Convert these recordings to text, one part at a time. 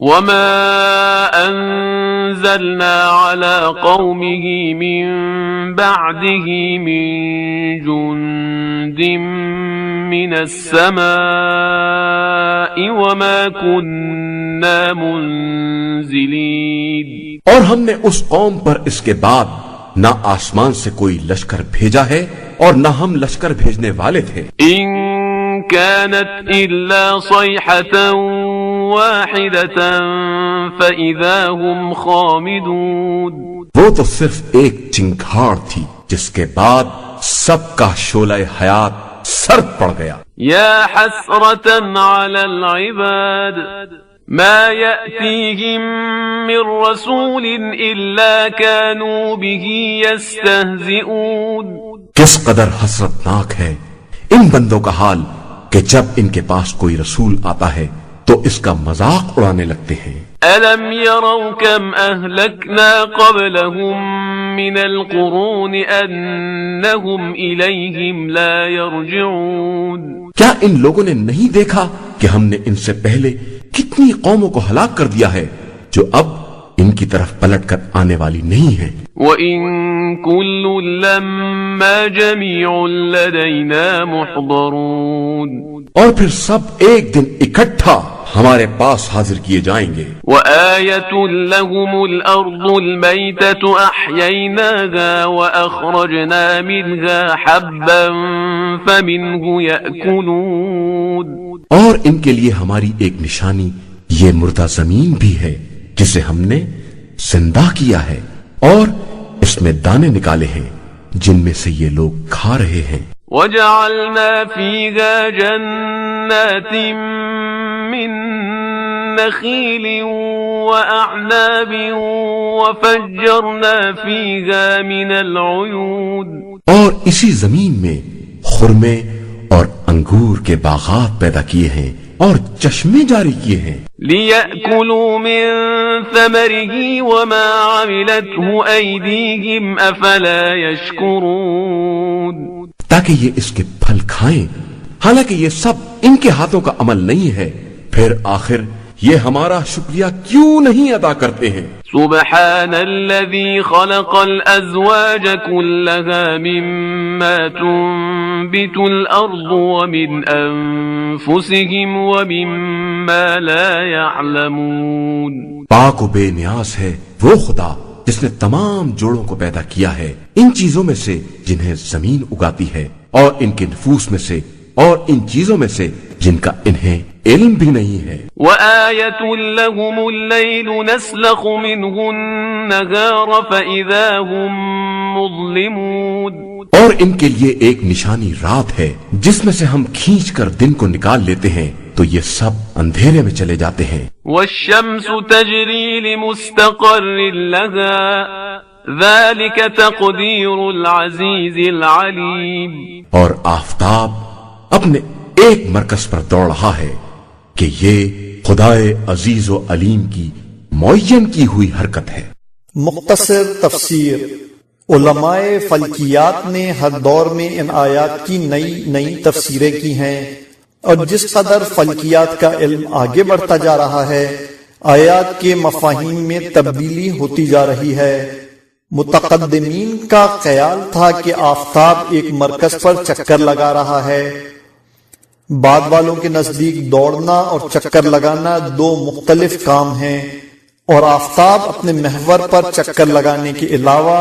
وما أنزلنا على قومه من بعده من جند من السماء وما كنا منزلين، اور ہم نے اس قوم پر اس کے بعد نہ آسمان سے کوئی لشکر بھیجا ہے اور نہ ہم لشکر بھیجنے والے تھے۔ إن كانت إلا صيحة واحدة فإذا هم خامدون، وہ تو صرف ایک چنگھاڑ تھی جس کے بعد سب کا شعلہ حیات سرد پڑ گیا۔ يا حسرة على العباد ما يأتيهم من رسول إلا كانوا به يستهزئون، کس قدر حسرتناک ہے ان بندوں کا حال کہ جب ان کے پاس کوئی رسول آتا ہے تو اس کا مذاق اڑانے لگتے ہیں۔ ألم يروا كم أهلكنا قبلهم من القرون أنهم إليهم لا يرجعون، کیا ان لوگوں نے نہیں دیکھا کہ ہم نے ان سے پہلے کتنی قوموں کو ہلاک کر دیا ہے جو اب ان کی طرف پلٹ کر آنے والی نہیں ہیں۔ وَإِن كُلٌّ لَّمَّا جَمِيعٌ لَّدَيْنَا مُحْضَرُونَ، اور پھر سب ایک دن اکٹھا ہمارے پاس حاضر کیے جائیں گے۔ وَآيَةٌ لَّهُمُ الْأَرْضُ الْمَيْتَةُ أَحْيَيْنَاهَا وَأَخْرَجْنَا مِنْهَا حَبًّا فَمِنْهُ يَأْكُلُونَ، اور ان کے لیے ہماری ایک نشانی یہ مردہ زمین بھی ہے جسے ہم نے زندہ کیا ہے، اور اس میں دانے نکالے ہیں جن میں سے یہ لوگ کھا رہے ہیں۔ وَجَعَلْنَا فِيهَا جَنَّاتٍ مِّن نَخِيلٍ وَأَعْنَابٍ وَفَجَّرْنَا فِيهَا مِنَ الْعُيُونِ، اور اسی زمین میں خرمے اور انگور کے باغات پیدا کیے ہیں اور چشمے جاری کیے ہیں۔ لِيَأْكُلُوا مِن ثَمَرِهِ وَمَا عَمِلَتْهُ أَيْدِيهِمْ أَفَلَا يَشْكُرُونَ، تاکہ یہ اس کے پھل کھائیں، حالانکہ یہ سب ان کے ہاتھوں کا عمل نہیں ہے، پھر آخر یہ ہمارا شکریہ کیوں نہیں ادا کرتے ہیں۔ سبحان الذي خلق الأزواج كلها مما تنبت الأرض ومن أنفسهم ومما لا يعلمون، پاک و بے نیاز ہے وہ خدا جس نے تمام جوڑوں کو پیدا کیا ہے ان چیزوں میں سے جنہیں زمین اگاتی ہے، اور ان کے نفوس میں سے، اور ان چیزوں میں سے جن کا انہیں علم بھی نہیں ہے۔ وَآيَةٌ لَّهُمُ اللَّيْلُ نَسْلَخُ مِنْهُ النَّهَارَ فَإِذَا هُم مُظْلِمُونَ، اور ان کے لیے ایک نشانی رات ہے جس میں سے ہم کھینچ کر دن کو نکال لیتے ہیں تو یہ سب اندھیرے میں چلے جاتے ہیں۔ وَالشَّمْسُ تَجْرِي لِمُسْتَقَرٍّ لَّهَا ذَلِكَ تَقْدِيرُ الْعَزِيزِ الْعَلِيمِ، اور آفتاب اپنے ایک مرکز پر دوڑ رہا ہے کہ یہ خدائے عزیز و علیم کی معین کی ہوئی حرکت ہے۔ مختصر تفسیر۔ علماء فلکیات نے ہر دور میں ان آیات کی نئی نئی تفسیریں کی ہیں، اور جس قدر فلکیات کا علم آگے بڑھتا جا رہا ہے آیات کے مفاہیم میں تبدیلی ہوتی جا رہی ہے۔ متقدمین کا خیال تھا کہ آفتاب ایک مرکز پر چکر لگا رہا ہے، بعد والوں کے نزدیک دوڑنا اور چکر لگانا دو مختلف کام ہیں، اور آفتاب اپنے محور پر چکر لگانے کے علاوہ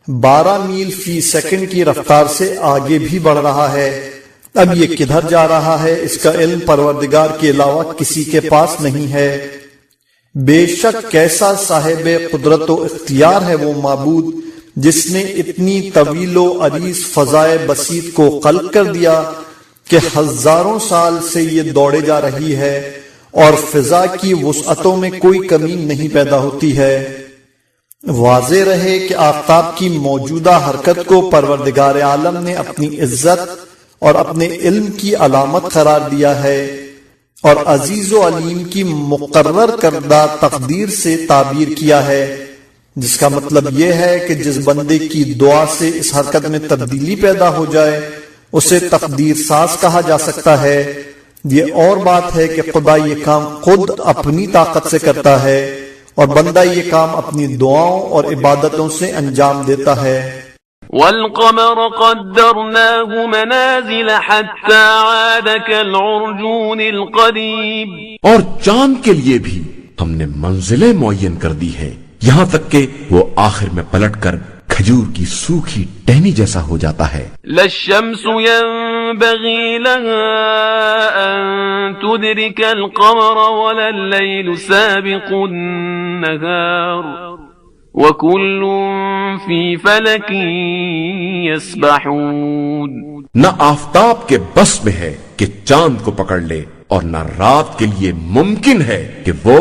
12 میل فی سیکنڈ کی رفتار سے آگے بھی بڑھ رہا ہے۔ اب یہ کدھر جا رہا ہے اس کا علم پروردگار کے علاوہ کسی کے پاس نہیں ہے۔ بے شک کیسا صاحب قدرت و اختیار ہے وہ معبود جس نے اتنی طویل و عریض فضائے بسیط کو خلق کر دیا کہ ہزاروں سال سے یہ دوڑے جا رہی ہے اور فضا کی وسعتوں میں کوئی کمی نہیں پیدا ہوتی ہے۔ واضح رہے کہ آفتاب کی موجودہ حرکت کو پروردگار عالم نے اپنی عزت اور اپنے علم کی علامت قرار دیا ہے، اور عزیز و علیم کی مقرر کردہ تقدیر سے تعبیر کیا ہے، جس کا مطلب یہ ہے کہ جس بندے کی دعا سے اس حرکت میں تبدیلی پیدا ہو جائے اسے تقدیر ساز کہا جا سکتا ہے، یہ اور بات ہے کہ خدا یہ کام خود اپنی طاقت سے کرتا ہے اور بندہ یہ کام اپنی دعاؤں اور عبادتوں سے انجام دیتا ہے۔ والقمر قدرناه منازل حتى عاد كالعرجون القديم، اور چاند کے لیے بھی ہم نے منزلیں معین کر دی ہیں، یہاں تک کہ وہ آخر میں پلٹ کر کھجور کی سوکھی ٹہنی جیسا ہو جاتا ہے۔ لا الشمس ينبغي لها أن تدرك القمر ولا الليل سابق النهار وكل في فلك يسبحون۔ نہ آفتاب کے بس میں ہے کہ چاند کو پکڑ لے اور نہ رات کے لیے ممکن ہے کہ وہ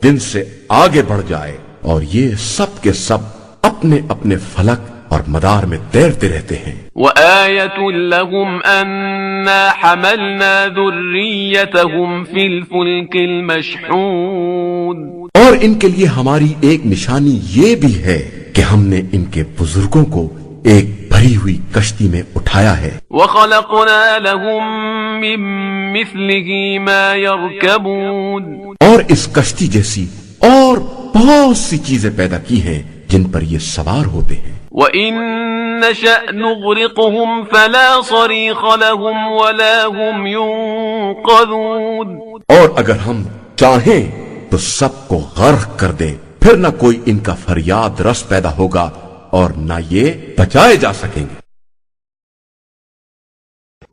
دن سے آگے بڑھ جائے، اور یہ سب کے سب اپنے اپنے فلک اور مدار میں تیرتے رہتے ہیں۔ وآية لهم أنا حملنا ذريتهم في الفلك المشحون، اور ان کے لیے ہماری ایک نشانی یہ بھی ہے کہ ہم نے ان کے بزرگوں کو ایک بھری ہوئی کشتی میں اٹھایا ہے۔ وخلقنا لهم من مثله ما يركبون، اور اس کشتی جیسی اور بہت سی چیزیں پیدا کی ہیں جن پر یہ سوار ہوتے ہیں۔ وَإِن نَّشَأْ نُغْرِقْهُمْ فَلَا صَرِيخَ لَهُمْ وَلَا هُمْ يُنقَذُونَ، اور اگر ہم چاہیں تو سب کو غرق کر دیں، پھر نہ کوئی ان کا فریاد رس پیدا ہوگا اور نہ یہ بچائے جا سکیں گے۔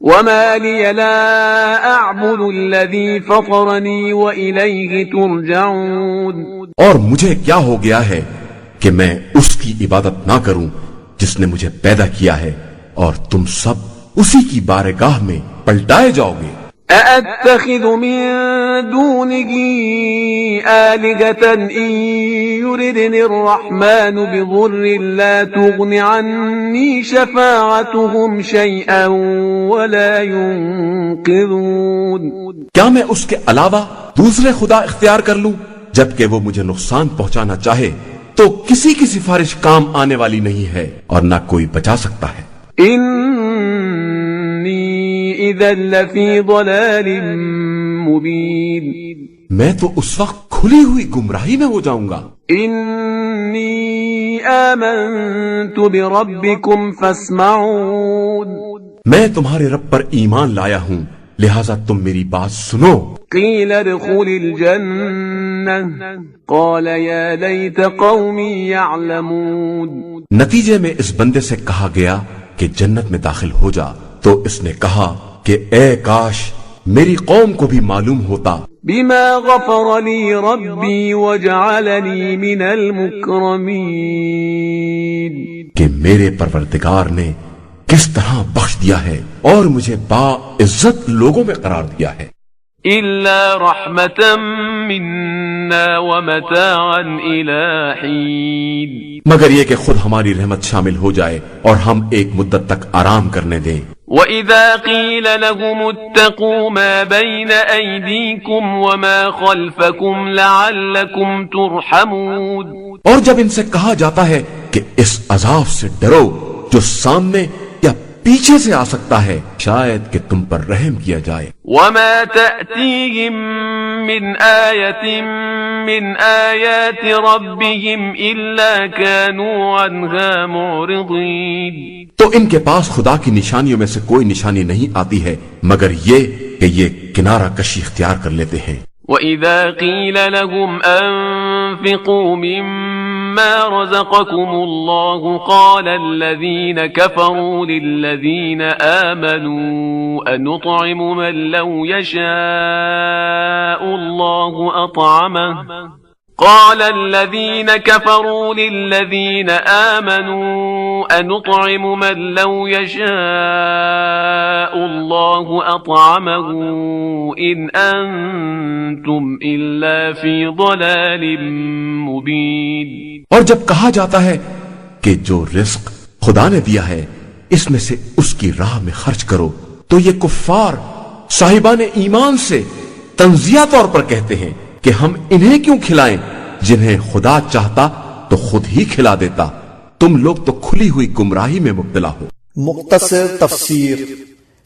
وَمَا لِيَ لَا أَعْبُدُ الَّذِي فَطَرَنِي وَإِلَيْهِ تُرْجَعُونَ، اور مجھے کیا ہو گیا ہے کہ میں اس کی عبادت نہ کروں جس نے مجھے پیدا کیا ہے، اور تم سب اسی کی بارگاہ میں پلٹائے جاؤ گے۔ أَأَتَّخِذُ مِن دُونِهِ آلِهَةً إِن يُرِدْنِ الرَّحْمَنُ بِضُرٍّ لَّا تُغْنِ عَنِّي شَفَاعَتُهُمْ شَيْئًا وَلَا يُنقِذُونَ، کیا میں اس کے علاوہ دوسرے خدا اختیار کر لوں جبکہ وہ مجھے نقصان پہنچانا چاہے تو کسی کی سفارش کام آنے والی نہیں ہے اور نہ کوئی بچا سکتا ہے۔ انی اذا لفی ضلال مبین، میں تو اس وقت کھلی ہوئی گمراہی میں ہو جاؤں گا۔ انی آمنت بربکم فاسمعون، میں تمہارے رب پر ایمان لایا ہوں لہذا تم میری بات سنو۔ قیل ادخل الجنہ قال یا لیت قومی یعلمون، نتیجے میں اس بندے سے کہا گیا کہ جنت میں داخل ہو جا، تو اس نے کہا کہ اے کاش میری قوم کو بھی معلوم ہوتا۔ بما غفر لی ربی وجعلنی من المکرمین، کہ میرے پروردگار نے کس طرح بخش دیا ہے اور مجھے با عزت لوگوں میں قرار دیا ہے۔ الا رحمتا منا ومتاعا الى حین، مگر یہ کہ خود ہماری رحمت شامل ہو جائے اور ہم ایک مدت تک آرام کرنے دیں۔ وَإِذَا قِيلَ لَهُمُ اتَّقُوا مَا بَيْنَ أَيْدِيكُمْ وَمَا خَلْفَكُمْ لَعَلَّكُمْ تُرْحَمُونَ، اور جب ان سے کہا جاتا ہے کہ اس عذاب سے ڈرو جو سامنے یا پیچھے سے آ سکتا ہے شاید کہ تم پر رحم کیا جائے۔ وَمَا تَأْتِيهِم مِّنْ آيَةٍ مِّنْ آيَاتِ رَبِّهِمْ إِلَّا كَانُوا عَنْهَا مُعْرِضِينَ، تو ان کے پاس خدا کی نشانیوں میں سے کوئی نشانی نہیں آتی ہے مگر یہ کہ یہ کنارہ کشی اختیار کر لیتے ہیں۔ وَإِذَا قِيلَ لَهُمْ أَنفِقُوا مِمَّا رَزَقَكُمُ اللَّهُ قَالَ الَّذِينَ كَفَرُوا لِلَّذِينَ آمَنُوا أَنُطْعِمُ مَن لَّوْ يَشَاءُ اللَّهُ أَطْعَمَهُ قال الذين كفروا للذين آمنوا أنطعم من لو يشاء الله أطعمه إن أنتم إلا في ضلال مبين، اور جب کہا جاتا ہے کہ جو رزق خدا نے دیا ہے اس میں سے اس کی راہ میں خرچ کرو، تو یہ کفار صاحبان ایمان سے تنزیہ طور پر کہتے ہیں کہ ہم انہیں کیوں کھلائیں جنہیں خدا چاہتا تو خود ہی کھلا دیتا، تم لوگ تو کھلی ہوئی گمراہی میں مبتلا ہو۔ مختصر تفسیر،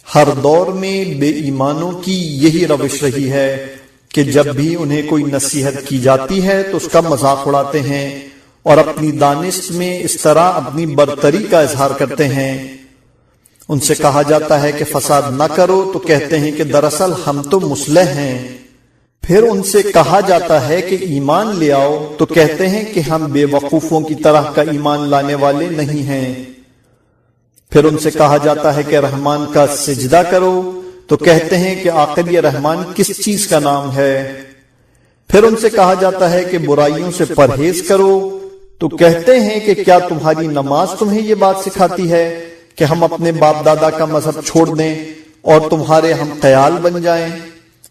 ہر دور میں بے ایمانوں کی یہی روش رہی ہے کہ جب بھی انہیں کوئی نصیحت کی جاتی ہے تو اس کا مذاق اڑاتے ہیں اور اپنی دانش میں اس طرح اپنی برتری کا اظہار کرتے ہیں۔ ان سے کہا جاتا ہے کہ فساد نہ کرو تو کہتے ہیں کہ دراصل ہم تو مصلح ہیں۔ پھر ان سے کہا جاتا ہے کہ ایمان لے آؤ تو کہتے ہیں کہ ہم بے وقوفوں کی طرح کا ایمان لانے والے نہیں ہیں۔ پھر ان سے کہا جاتا ہے کہ رحمان کا سجدہ کرو تو کہتے ہیں کہ آخر یہ رحمان کس چیز کا نام ہے۔ پھر ان سے کہا جاتا ہے کہ برائیوں سے پرہیز کرو تو کہتے ہیں کہ کیا تمہاری نماز تمہیں یہ بات سکھاتی ہے کہ ہم اپنے باپ دادا کا مذہب چھوڑ دیں اور تمہارے ہم خیال بن جائیں۔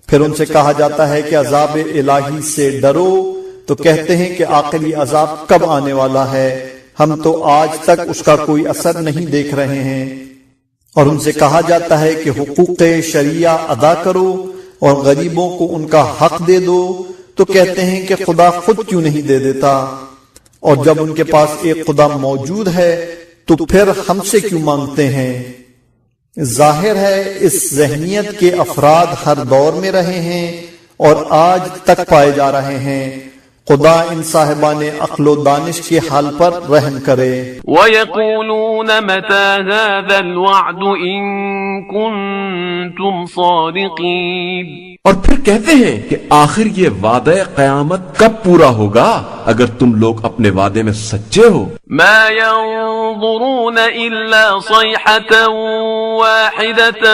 پھر ان سے کہا جاتا ہے کہ عذاب الہی سے ڈرو تو کہتے ہیں کہ آخر یہ عذاب کب آنے والا ہے، ہم تو آج تک اس کا کوئی اثر نہیں دیکھ رہے ہیں۔ اور ان سے کہا جاتا ہے کہ حقوق شریعہ ادا کرو اور غریبوں کو ان کا حق دے دو تو کہتے ہیں کہ خدا خود کیوں نہیں دے دیتا، اور جب ان کے پاس ایک خدا موجود ہے تو پھر ہم سے کیوں مانگتے ہیں۔ ظاہر ہے اس ذہنیت کے افراد ہر دور میں رہے ہیں اور آج تک پائے جا رہے ہیں۔ خدا ان صاحبان عقل و دانش کے حال پر رحم کرے۔ وَيَقُولُونَ مَتَى هَذَا الْوَعْدُ إِن كُنتُمْ صَادِقِينَ، اور پھر کہتے ہیں کہ آخر یہ وعدہ قیامت کب پورا ہوگا اگر تم لوگ اپنے وعدے میں سچے ہو۔ ما ينظرون إلا صيحة واحدة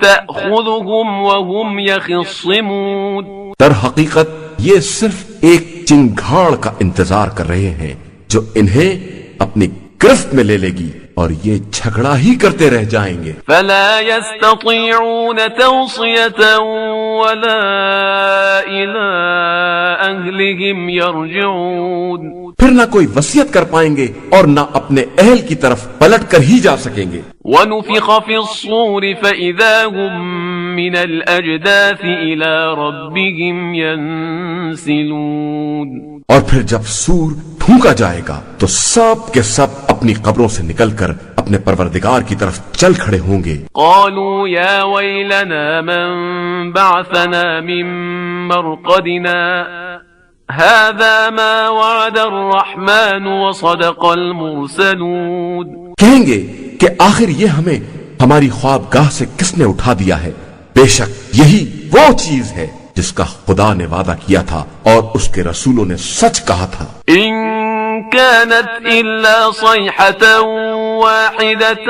تأخذهم وهم يخصمون، در حقیقت یہ صرف ایک چنگھاڑ کا انتظار کر رہے ہیں جو انہیں اپنی گرفت میں لے لے گی اور یہ جھگڑا ہی کرتے رہ جائیں گے۔ فلا يستطيعون توصية ولا إلى أهلهم يرجعون، پھر نہ کوئی وصیت کر پائیں گے اور نہ اپنے اہل کی طرف پلٹ کر ہی جا سکیں گے۔ ونفخ في الصور فإذا هم من الأجداث إلى ربهم ينسلون، اور پھر جب سور پھونکا جائے گا تو سب کے سب اپنی قبروں سے نکل کر اپنے پروردگار کی طرف چل کھڑے ہوں گے۔ قالوا يا ويلنا من بعثنا من مرقدنا هذا ما وعد الرحمن وصدق المرسلون، کہیں گے کہ آخر یہ ہمیں ہماری خوابگاہ سے کس نے اٹھا دیا ہے، بے شک یہی وہ چیز ہے جس کا خدا نے وعدہ کیا تھا اور اس کے رسولوں نے سچ کہا تھا۔ إن كانت إلا صيحة واحدة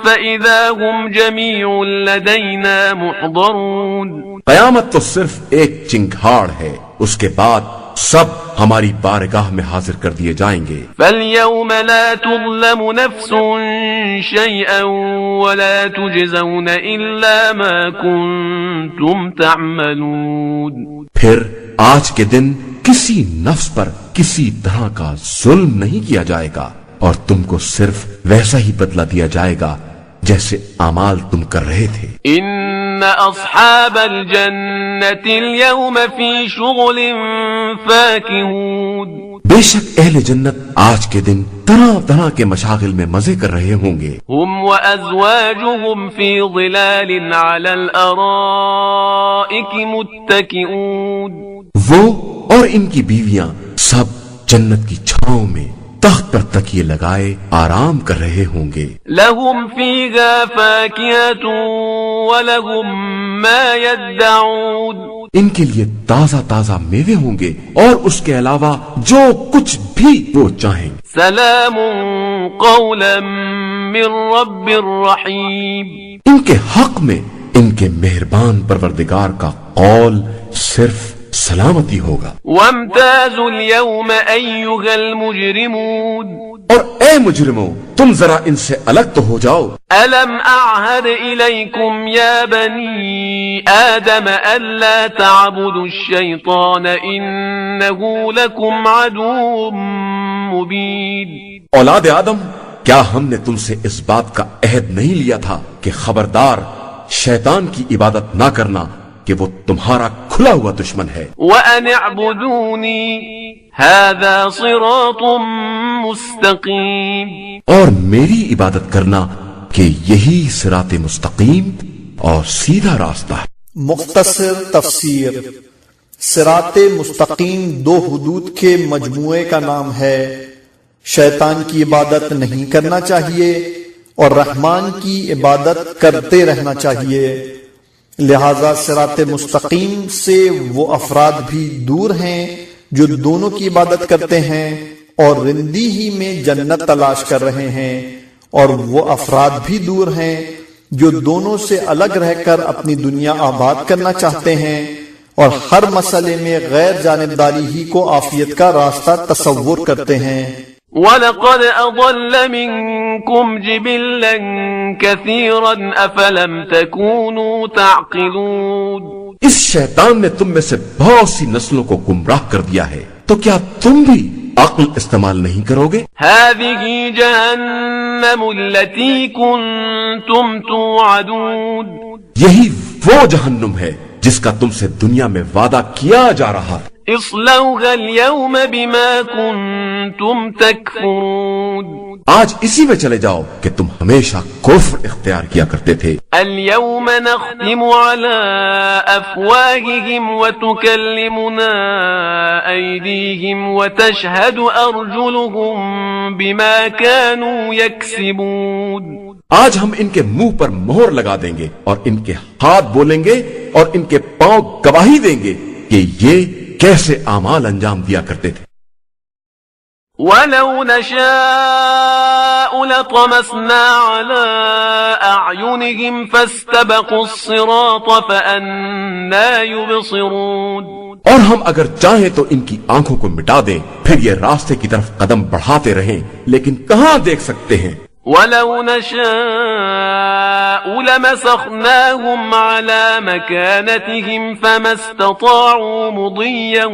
فإذا هم جميع لدينا محضرون، قیامت تو صرف ایک چنگھاڑ ہے، اس کے بعد سب ہماری بارگاہ میں حاضر کر دیے جائیں گے۔ فاليوم لا تظلم نفس شيئا ولا تجزون إلا ما كنتم تعملون، پھر آج کے دن کسی نفس پر کسی طرح کا ظلم نہیں کیا جائے گا اور تم کو صرف ویسا ہی بدلہ دیا جائے گا جیسے اعمال تم کر رہے تھے۔ ان اصحاب الجنة اليوم في شغل فاكهون، بے شک اہل جنت آج کے دن طرح طرح کے مشاغل میں مزے کر رہے ہوں گے۔ هم وازواجهم في ظلال على الارائك متكئون، وہ اور ان کی بیویاں سب جنت کی چھاؤں میں تخت پر تکیے لگائے آرام کر رہے ہوں گے۔ لهم فيها فاكهة ولهم ما يدعون، ان کے لیے تازہ تازہ میوے ہوں گے اور اس کے علاوہ جو کچھ بھی وہ چاہیں۔ سلام قولا من رب رحیم، ان کے حق میں ان کے مہربان پروردگار کا قول صرف سلامتی ہوگا۔ وامتازوا اليوم أيها المجرمون، اور اے مجرموں تم ذرا ان سے الگ تو ہو جاؤ۔ ألم أعهد إليكم يا بني آدم ألا تعبدوا الشيطان إنه لكم عدو مبين، اولاد آدم کیا ہم نے تم سے اس بات کا عہد نہیں لیا تھا کہ خبردار شیطان کی عبادت نہ کرنا کہ وہ تمہارا کھلا ہوا دشمن ہے۔ وَأَنِ اعْبُدُونِي هَذَا صِرَاطٌ مُسْتَقِيمٌ، اور میری عبادت کرنا کہ یہی صراط مستقیم اور سیدھا راستہ ہے۔ مختصر تفسیر: صراط مستقیم دو حدود کے مجموعے کا نام ہے۔ شیطان کی عبادت نہیں کرنا چاہیے اور رحمان کی عبادت کرتے رہنا چاہیے، لہذا صراط مستقیم سے وہ افراد بھی دور ہیں جو دونوں کی عبادت کرتے ہیں اور رندی ہی میں جنت تلاش کر رہے ہیں، اور وہ افراد بھی دور ہیں جو دونوں سے الگ رہ کر اپنی دنیا آباد کرنا چاہتے ہیں اور ہر مسئلے میں غیر جانبداری ہی کو عافیت کا راستہ تصور کرتے ہیں۔ وَلَقَدْ أَضَلَّ مِنكُمْ جِبِلًّا كَثِيرًا أَفَلَمْ تَكُونُوا تَعْقِلُونَ اس شیطان نے تم میں سے بہت سی نسلوں کو گمراہ کر دیا ہے، تو کیا تم بھی عقل استعمال نہیں کرو گے؟ هَذِهِ جَهَنَّمُ الَّتِي كُنتُمْ تُوعَدُونَ یہی وہ جہنم ہے جس کا تم سے دنیا میں وعدہ کیا جا رہا ہے۔ اصلوها اليوم بما كنتم تكفرون آج اسی میں چلے جاؤ کہ تم ہمیشہ کفر اختیار کیا کرتے تھے۔ اليوم نختم على افواههم وتكلمنا ايديهم وتشهد ارجلهم بما كانوا يكسبون آج ہم ان کے منہ پر مہر لگا دیں گے اور ان کے ہاتھ بولیں گے اور ان کے پاؤں گواہی دیں گے کہ یہ کیسے اعمال انجام دیا کرتے تھے۔ وَلَوْ نَشَاءُ لَطَمَسْنَا عَلَىٰ أَعْيُنِهِمْ فَاسْتَبَقُوا الصِّرَاطَ فَأَنَّىٰ يُبْصِرُونَ اور ہم اگر چاہیں تو ان کی آنکھوں کو مٹا دیں، پھر یہ راستے کی طرف قدم بڑھاتے رہیں، لیکن کہاں دیکھ سکتے ہیں۔ وَلَوْ نَشَاءُ لَمَسَخْنَاهُمْ عَلَىٰ مَكَانَتِهِمْ فَمَا اسْتَطَاعُوا مُضِيًّا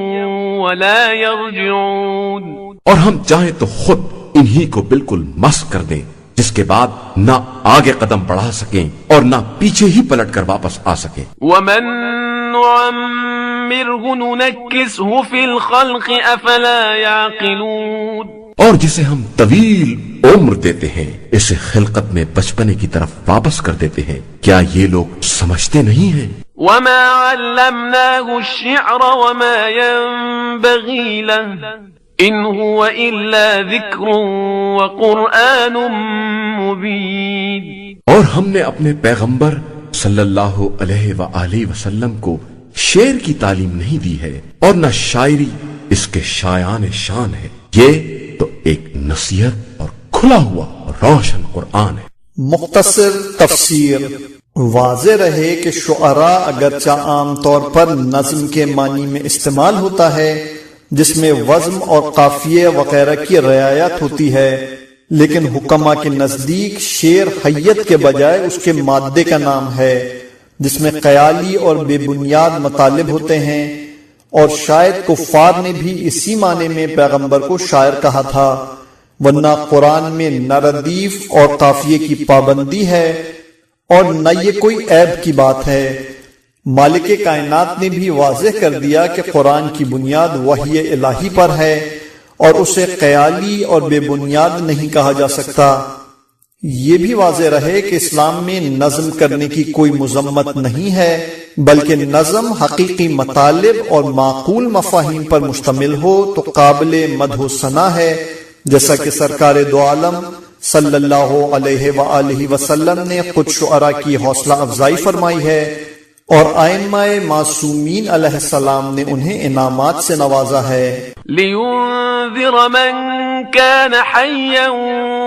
وَلَا يَرْجِعُونَ اور ہم چاہیں تو خود انہی کو بالکل مسخ کر دیں، جس کے بعد نہ آگے قدم بڑھا سکیں اور نہ پیچھے ہی پلٹ کر واپس آ سکیں۔ وَمَن نُعَمِّرْهُ نُنَكِّسْهُ فِي الْخَلْقِ أَفَلَا يَعْقِلُونَ اور جسے ہم طویل عمر دیتے ہیں اسے خلقت میں بچپنے کی طرف واپس کر دیتے ہیں، کیا یہ لوگ سمجھتے نہیں ہیں؟ وَمَا عَلَّمْنَاهُ الشِّعْرَ وَمَا يَنبَغِي لَهُ إِنْ هُوَ إِلَّا ذِكْرٌ وَقُرْآنٌ مُبِينٌ اور ہم نے اپنے پیغمبر صلی اللہ علیہ وآلہ وسلم کو شعر کی تعلیم نہیں دی ہے اور نہ شاعری اس کے شایان شان ہے، یہ تو ایک نصیحت اور کھلا ہوا روشن قرآن ہے۔ مختصر تفسیر: واضح رہے کہ شعراء اگرچہ عام طور پر نظم کے معنی میں استعمال ہوتا ہے جس میں وزن اور قافیے وغیرہ کی رعایت ہوتی ہے، لیکن حکما کے نزدیک شعر حیت کے بجائے اس کے مادے کا نام ہے جس میں خیالی اور بے بنیاد مطالب ہوتے ہیں، اور شاید کفار نے بھی اسی معنی میں پیغمبر کو شاعر کہا تھا، ورنہ قرآن میں نہ ردیف اور قافیے کی پابندی ہے اور نہ یہ کوئی عیب کی بات ہے۔ مالک کائنات نے بھی واضح کر دیا کہ قرآن کی بنیاد وحی الہی پر ہے اور اسے خیالی اور بے بنیاد نہیں کہا جا سکتا۔ یہ بھی واضح رہے کہ اسلام میں نظم کرنے کی کوئی مذمت نہیں ہے، بلکہ نظم حقیقی مطالب اور معقول مفاہیم پر مشتمل ہو تو قابل مدح و ثنا ہے، جیسا کہ سرکار دو عالم صلی اللہ علیہ وآلہ وسلم نے خود شعراء کی حوصلہ افزائی فرمائی ہے اور ائمہ معصومین علیہ السلام نے انہیں انعامات سے نوازا ہے۔ لِيُنذِرَ مَن كَانَ حَيًّا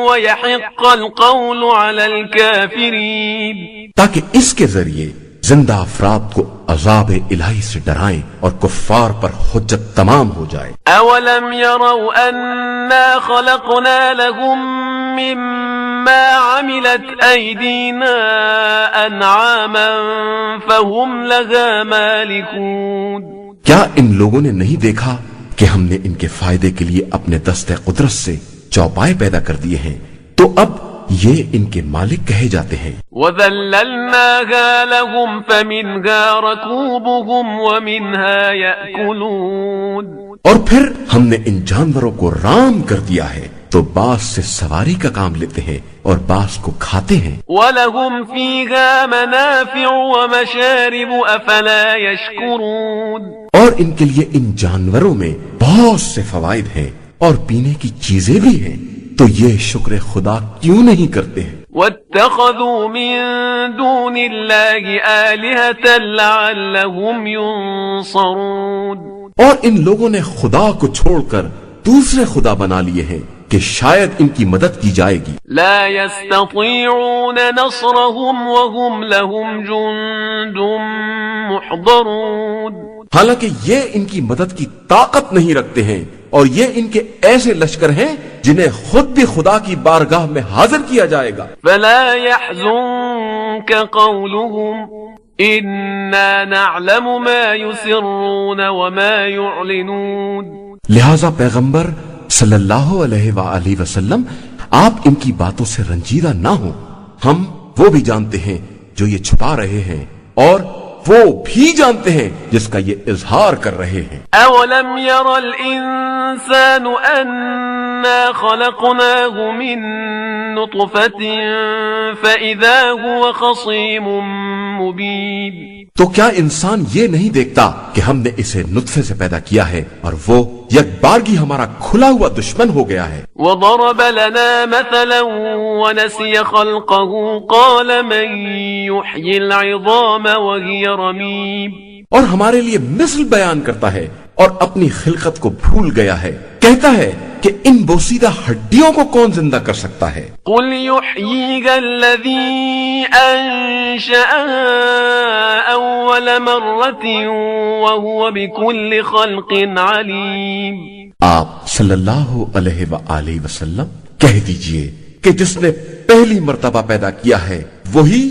وَيَحِقَّ الْقَوْلُ عَلَى الْكَافِرِينَ تاکہ اس کے ذریعے زندہ افراد کو عذاب الہی سے ڈرائیں اور کفار پر حجت تمام ہو جائے۔ أَوَلَمْ يَرَوْا أَنَّا خَلَقْنَا لَهُم مِّمَّا عَمِلَتْ أَيْدِينَا أَنْعَامًا فَهُمْ لَهَا مَالِكُونَ کیا ان لوگوں نے نہیں دیکھا کہ ہم نے ان کے فائدے کے لیے اپنے دست قدرت سے چوپائے پیدا کر دیے ہیں، تو اب یہ ان کے مالک کہے جاتے ہیں۔ وَذَلَّلْنَاهَا لَهُمْ فَمِنْهَا رَكُوبُهُمْ وَمِنْهَا يَأْكُلُونَ اور پھر ہم نے ان جانوروں کو رام کر دیا ہے تو بعض سے سواری کا کام لیتے ہیں اور بعض کو کھاتے ہیں. وَلَهُمْ فِيهَا مَنَافِعُ وَمَشَارِبُ أَفَلَا يَشْكُرُونَ اور ان کے لیے ان جانوروں میں بہت سے فوائد ہیں اور پینے کی چیزیں بھی ہیں، تو یہ شکر خدا کیوں نہیں کرتے ہیں؟ وَاتَّخَذُوا مِن دُونِ اللَّهِ آلِهَةً لَعَلَّهُمْ يُنصَرُونَ اور ان لوگوں نے خدا کو چھوڑ کر دوسرے خدا بنا لیے ہیں کہ شاید ان کی مدد کی جائے گی. لا يستطيعون نصرهم وهم لهم جند محضرون حالانکہ یہ ان کی مدد کی طاقت نہیں رکھتے ہیں اور یہ ان کے ایسے لشکر ہیں جنہیں خود بھی خدا کی بارگاہ میں حاضر کیا جائے گا. فلا يحزنك قولهم إنا نعلم ما يسرون وما يعلنون. لہذا پیغمبر صلی اللہ علیہ وآلہ وسلم آپ ان کی باتوں سے رنجیدہ نہ ہوں. ہم وہ بھی جانتے ہیں جو یہ چھپا رہے ہیں اور وہ بھی جانتے ہیں جس کا یہ اظہار کر رہے ہیں. اولم ير الانسان انا خلقناه من نطفة فاذا هو خصيم مبين. تو کیا انسان یہ نہیں دیکھتا کہ ہم نے اسے نطفے سے پیدا کیا ہے اور وہ یک بارگی ہمارا کھلا ہوا دشمن ہو گیا ہے. وضرب لنا مثلا ونسي خلقه قال من يحيي العظام وهي رميم. اور ہمارے لیے مثل بیان کرتا ہے اور اپنی خلقت کو بھول گیا ہے. کہتا ہے کہ ان بوسیدہ ہڈیوں کو کون زندہ کر سکتا ہے؟ قل يحييها الذي أنشأها أول مرة وهو بكل خلق عليم. آپ صلی اللہ علیہ وآلہ وسلم کہہ دیجئے کہ جس نے پہلی مرتبہ پیدا کیا ہے وہی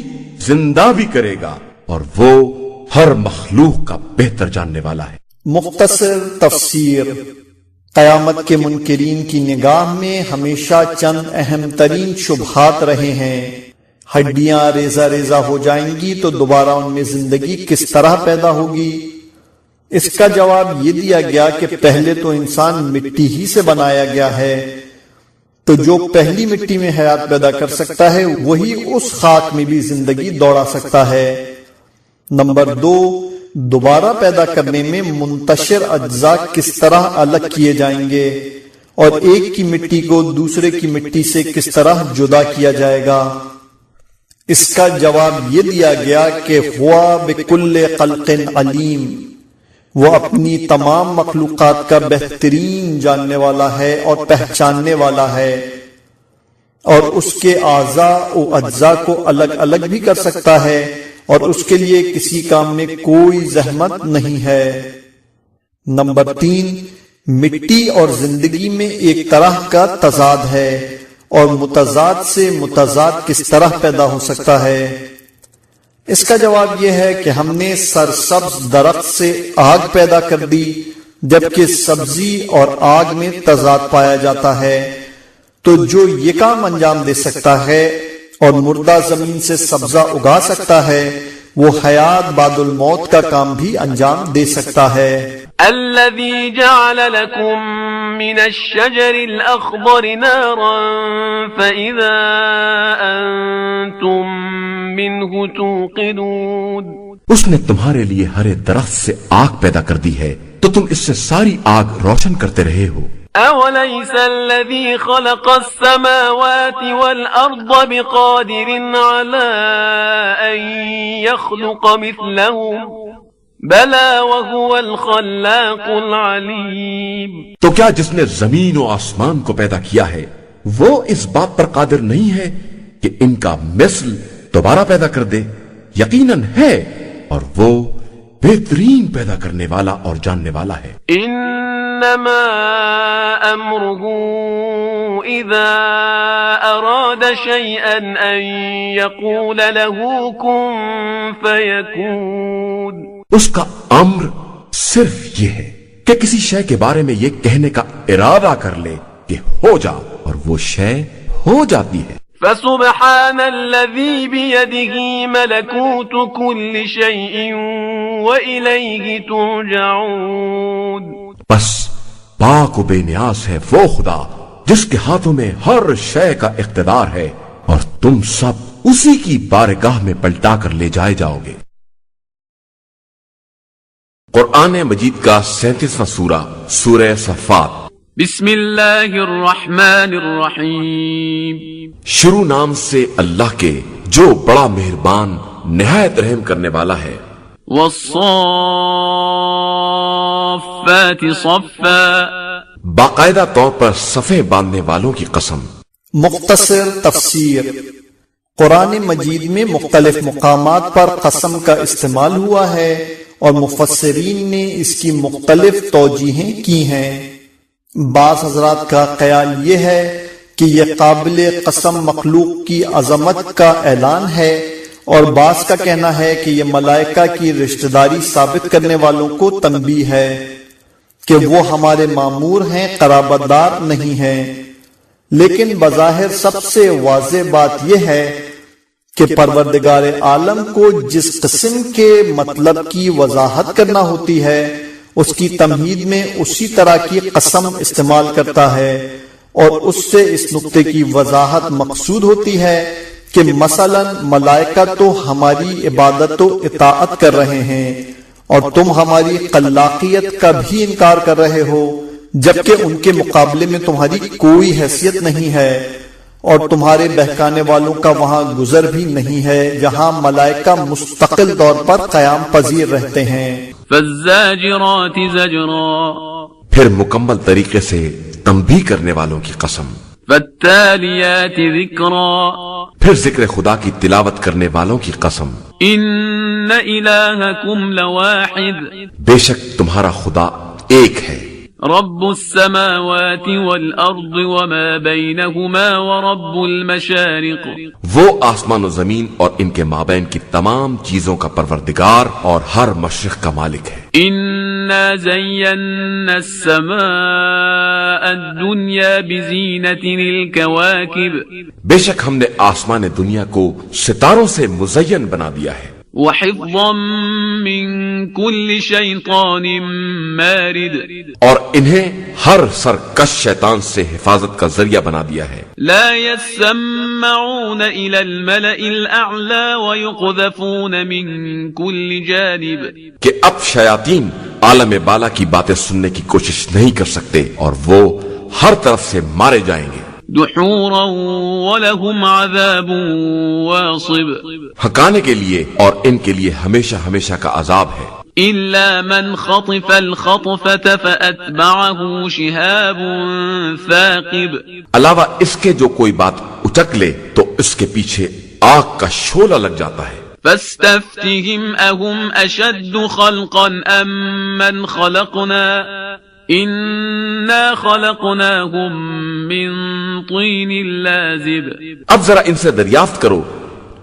زندہ بھی کرے گا اور وہ ہر مخلوق کا بہتر جاننے والا ہے. مختصر تفسیر. قیامت کے منکرین کی نگاہ میں ہمیشہ چند اہم ترین شبہات رہے ہیں. ہڈیاں ریزہ ریزہ ہو جائیں گی تو دوبارہ ان میں زندگی کس طرح پیدا ہوگی؟ اس کا جواب یہ دیا گیا کہ پہلے تو انسان مٹی ہی سے بنایا گیا ہے، تو جو پہلی مٹی میں حیات پیدا کر سکتا ہے وہی اس خاک میں بھی زندگی دوڑا سکتا ہے. نمبر 2، دوبارہ پیدا کرنے میں منتشر اجزاء کس طرح الگ کیے جائیں گے اور ایک کی مٹی کو دوسرے کی مٹی سے کس طرح جدا کیا جائے گا؟ اس کا جواب یہ دیا گیا کہ ہوا بکل خلق علیم، وہ اپنی تمام مخلوقات کا بہترین جاننے والا ہے اور پہچاننے والا ہے، اور اس کے اعضاء و اجزاء کو الگ الگ بھی کر سکتا ہے اور اس کے لیے کسی کام میں کوئی زحمت نہیں ہے. نمبر 3، مٹی اور زندگی میں ایک طرح کا تضاد ہے اور متضاد سے متضاد کس طرح پیدا ہو سکتا ہے؟ اس کا جواب یہ ہے کہ ہم نے سرسبز درخت سے آگ پیدا کر دی جبکہ سبزی اور آگ میں تضاد پایا جاتا ہے، تو جو یہ کام انجام دے سکتا ہے اور مردہ زمین سے سبزہ اگا سکتا ہے وہ حیات بعد الموت کا کام بھی انجام دے سکتا ہے. الذي جعل لكم من الشجر الأخضر نارا فإذا أنتم منه توقدون. اس نے تمہارے لیے ہرے درخت سے آگ پیدا کر دی ہے تو تم اس سے ساری آگ روشن کرتے رہے ہو. أوليس الذي خلق السماوات والأرض بقادر على أن يخلق مثلهم بلى وهو الخلاق العليم. تو کیا جس نے زمین و آسمان کو پیدا کیا ہے وہ اس بات پر قادر نہیں ہے کہ ان کا مثل دوبارہ پیدا کر دے؟ یقیناً ہے اور وہ بہترین پیدا کرنے والا اور جاننے والا ہے. انما امره اذا اراد شيئا ان يقول له كن فيكون. اس کا امر صرف یہ ہے کہ کسی شے کے بارے میں یہ کہنے کا ارادہ کر لے کہ ہو جا اور وہ شے ہو جاتی ہے. فسبحان الذي بيده ملكوت كل شيء وإليه ترجعون. بس پاک و بے نیاز ہے وہ خدا جس کے ہاتھوں میں ہر شے کا اقتدار ہے، اور تم سب اسی کی بارگاہ میں پلٹا کر لے جائے جاؤ گے۔ قرآن مجید کا 37واں سورہ، سورہ صفات۔ بسم اللہ الرحمن الرحیم۔ شروع نام سے اللہ کے جو بڑا مہربان نہایت رحم کرنے والا ہے۔ والصافات صفا، باقاعدہ طور پر صفیں باندھنے والوں کی قسم۔ مختصر تفسیر۔ قرآن مجید میں مختلف مقامات پر قسم کا استعمال ہوا ہے اور مفسرین نے اس کی مختلف توجیہیں کی ہیں۔ بعض حضرات کا خیال یہ ہے کہ یہ قابل قسم مخلوق کی عظمت کا اعلان ہے، اور بعض کا کہنا ہے کہ یہ ملائکہ کی رشتہ داری ثابت کرنے والوں کو تنبیہ ہے کہ وہ ہمارے مامور ہیں، قرابت دار نہیں ہیں۔ لیکن بظاہر سب سے واضح بات یہ ہے کہ پروردگار عالم کو جس قسم کے مطلب کی وضاحت کرنا ہوتی ہے، اس کی تمہید میں اسی طرح کی قسم استعمال کرتا ہے، اور اس سے اس نقطے کی وضاحت مقصود ہوتی ہے کہ مثلا ملائکہ تو ہماری عبادت و اطاعت کر رہے ہیں، اور تم ہماری خلاقیت کا بھی انکار کر رہے ہو، جبکہ ان کے مقابلے میں تمہاری کوئی حیثیت نہیں ہے، اور تمہارے بہکانے والوں کا وہاں گزر بھی نہیں ہے جہاں ملائکہ مستقل طور پر قیام پذیر رہتے ہیں۔ فالزاجرات زجرا، پھر مکمل طریقے سے تنبیہ کرنے والوں کی قسم۔ فالتالیات ذکرا، پھر ذکر خدا کی تلاوت کرنے والوں کی قسم۔ ان الہکم لواحد، بے شک تمہارا خدا ایک ہے۔ رب السماوات والارض وما بینہما ورب المشارق، وہ آسمان و زمین اور ان کے مابین کی تمام چیزوں کا پروردگار اور ہر مشرق کا مالک ہے۔ انا زینا السماء الدنیا بزینۃ الکواکب، بے شک ہم نے آسمان دنیا کو ستاروں سے مزین بنا دیا ہے۔ وحفظا من كل شیطان مارد، اور انہیں ہر سرکش شیطان سے حفاظت کا ذریعہ بنا دیا ہے۔ لا يسمعون إلى الملأ الأعلى ويقذفون من كل جانب، کہ اب شیاطین عالم بالا کی باتیں سننے کی کوشش نہیں کر سکتے اور وہ ہر طرف سے مارے جائیں گے۔ دحورا ولهم عذاب واصب، ہکانے کے لیے اور ان کے لیے ہمیشہ ہمیشہ کا عذاب ہے۔ إلا من خطف الخطفة فأتبعه شهاب ثاقب، علاوہ اس کے جو کوئی بات اچک لے تو اس کے پیچھے آگ کا شعلہ لگ جاتا ہے۔ فاستفتهم أهم أشد خلقا أم من خلقنا إنا خلقناهم من طين لازب، اب ذرا ان سے دریافت کرو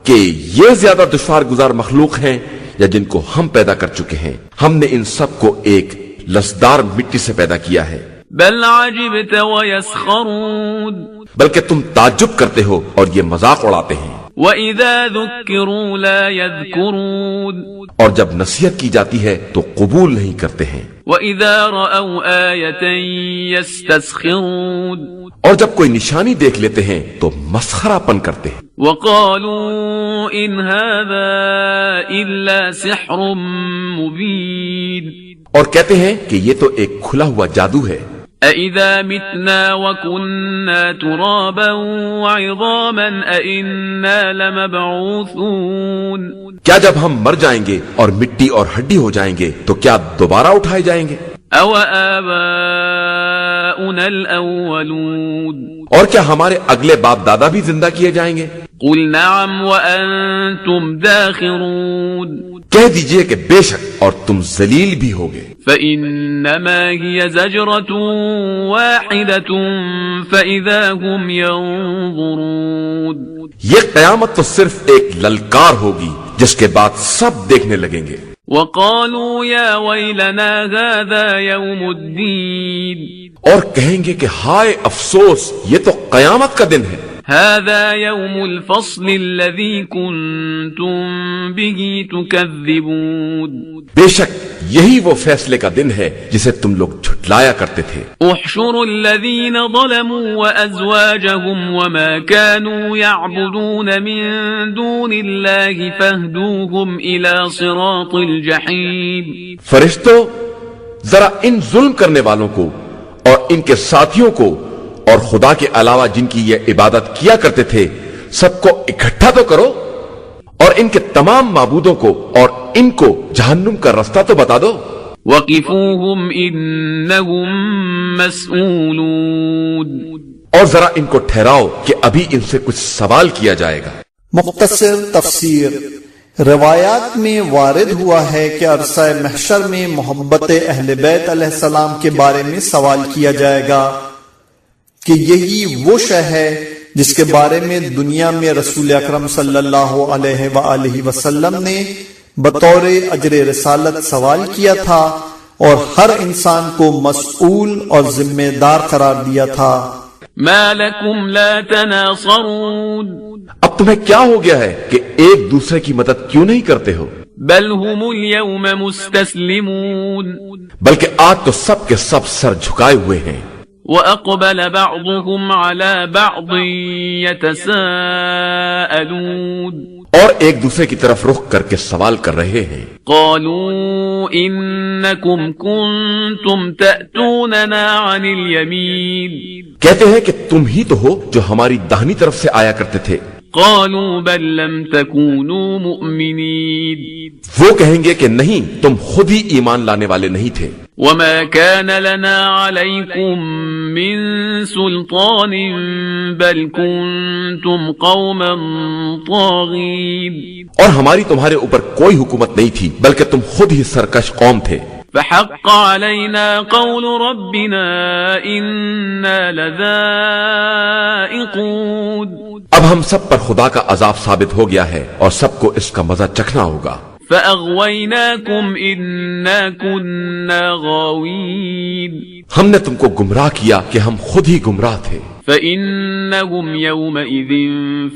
کہ یہ زیادہ دشوار گزار مخلوق ہیں یا جن کو ہم پیدا کر چکے ہیں۔ ہم نے ان سب کو ایک لسدار مٹی سے پیدا کیا ہے۔ بل عجبت ويسخرون، بلکہ تم تعجب کرتے ہو اور یہ مذاق اڑاتے ہیں۔ وإذا ذكروا لا يذكرون، اور جب نصیحت کی جاتی ہے تو قبول نہیں کرتے ہیں۔ وإذا رأوا آية يستسخرون، اور جب کوئی نشانی دیکھ لیتے ہیں تو مسخرہ پن کرتے ہیں۔ وقالوا إن هذا إلا سحر مبين، اور کہتے ہیں کہ یہ تو ایک کھلا ہوا جادو ہے۔ أإذا متنا وكنا ترابا وعظاما أإنا لمبعوثون، کیا جب ہم مر جائیں گے اور مٹی اور ہڈی ہو جائیں گے تو کیا دوبارہ اٹھائے جائیں گے؟ أو آباؤنا الأولون، اور کیا ہمارے اگلے باپ دادا بھی زندہ کیے جائیں گے؟ قل نعم وأنتم داخرون، کہہ دیجئے کہ بے شک اور تم ذلیل بھی ہوگے۔ فإنما هي زجرة واحدة فإذا هم ينظرون، یہ قیامت تو صرف ایک للکار ہوگی جس کے بعد سب دیکھنے لگیں گے۔ وقالوا يا ويلنا هذا يوم الدين، اور کہیں گے کہ ہائے افسوس، یہ تو قیامت کا دن ہے۔ هذا يوم الفصل الذي كنتم به تكذبون، بے شک یہی وہ فیصلے کا دن ہے جسے تم لوگ جھٹلایا کرتے تھے. احشروا الذين ظلموا وأزواجهم وما كانوا يعبدون من دون الله فاهدوهم إلى صراط الجحيم. فرشتوں ذرا ان ظلم کرنے والوں کو اور ان کے ساتھیوں کو اور خدا کے علاوہ جن کی یہ عبادت کیا کرتے تھے سب کو اکٹھا تو کرو اور ان کے تمام معبودوں کو اور ان کو جہنم کا رستہ تو بتا دو. وقفوهم انہم مسئولون. اور ذرا ان کو ٹھہراؤ کہ ابھی ان سے کچھ سوال کیا جائے گا. مختصر تفسیر. روایات میں وارد ہوا ہے کہ عرصہ محشر میں محبت اہل بیت علیہ السلام کے بارے میں سوال کیا جائے گا کہ یہی وہ شے ہے جس کے بارے میں دنیا میں رسول اکرم صلی اللہ علیہ وآلہ وسلم نے بطور اجر رسالت سوال کیا تھا اور ہر انسان کو مسئول اور ذمہ دار قرار دیا تھا. ما لکم لا تناصرون. اب تمہیں کیا ہو گیا ہے کہ ایک دوسرے کی مدد کیوں نہیں کرتے ہو؟ بل هم اليوم مستسلمون. بلکہ آج تو سب کے سب سر جھکائے ہوئے ہیں. وَأَقْبَلَ بَعْضُهُمْ عَلَى بَعْضٍ يَتَسَاءَلُونَ. اور ایک دوسرے کی طرف رخ کر کے سوال کر رہے ہیں. قَالُوا إِنَّكُمْ كُنْتُمْ تَأْتُونَنَا عَنِ الْيَمِينِ. کہتے ہیں کہ تم ہی تو ہو جو ہماری داہنی طرف سے آیا کرتے تھے. قَالُوا بَل لَمْ تَكُونُوا مُؤْمِنِينَ. وہ کہیں گے کہ نہیں تم خود ہی ایمان لانے والے نہیں تھے. وَمَا كَانَ لَنَا عَلَيْكُمْ مِنْ سُلْطَانٍ بَلْ كُنْتُمْ قَوْمًا طَاغِينَ. اور ہماری تمہارے اوپر کوئی حکومت نہیں تھی بلکہ تم خود ہی سرکش قوم تھے. فحق علينا قول ربنا إنا لذائقون. اب ہم سب پر خدا کا عذاب ثابت ہو گیا ہے اور سب کو اس کا مزہ چکھنا ہوگا. فأغويناكم إنا كنا غاوين. ہم نے تم کو گمراہ کیا کہ ہم خود ہی گمراہ تھے. فإنهم يومئذ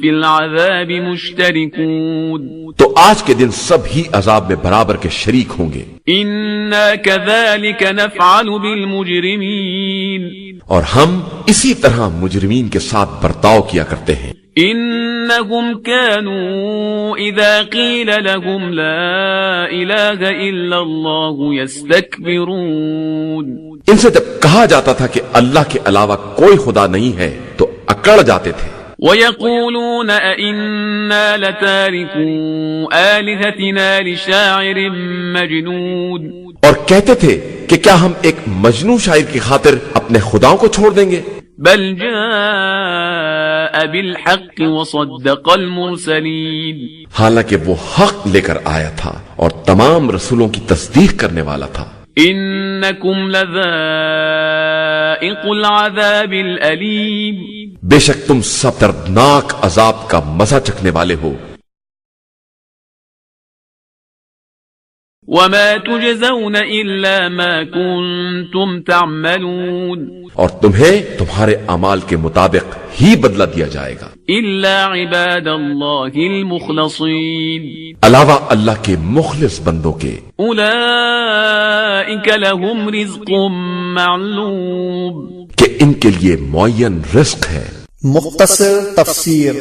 في العذاب مشتركون. تو آج کے دن سب ہی عذاب میں برابر کے شریک ہوں گے. إنا كذلك نفعل بالمجرمين. اور ہم اسی طرح مجرمین کے ساتھ برتاؤ کیا کرتے ہیں. إنهم كانوا إذا قيل لهم لا إله إلا الله يستكبرون. ان سے جب کہا جاتا تھا کہ اللہ کے علاوہ کوئی خدا نہیں ہے تو اکڑ جاتے تھے. وَيَقُولُونَ أَإِنَّا لَتَارِكُو آلِهَتِنَا لِشَاعِرٍ مَجْنُونَ. اور کہتے تھے کہ کیا ہم ایک مجنون شاعر کی خاطر اپنے خداؤں کو چھوڑ دیں گے. بل جاء بالحق وصدق المرسلین. حالانکہ وہ حق لے کر آیا تھا اور تمام رسولوں کی تصدیق کرنے والا تھا. انکم لذائق العذاب الالیم. بے شک تم سب دردناک عذاب کا مزہ چکھنے والے ہو. وما تجزون الا ما کنتم تعملون. اور تمہیں تمہارے اعمال کے مطابق ہی بدلہ دیا جائے گا. الا عباد اللہ المخلصین. علاوہ اللہ کے مخلص بندوں کے. اولئک لهم رزق معلوم. کہ ان کے لیے معین رزق ہے. مختصر تفسیر.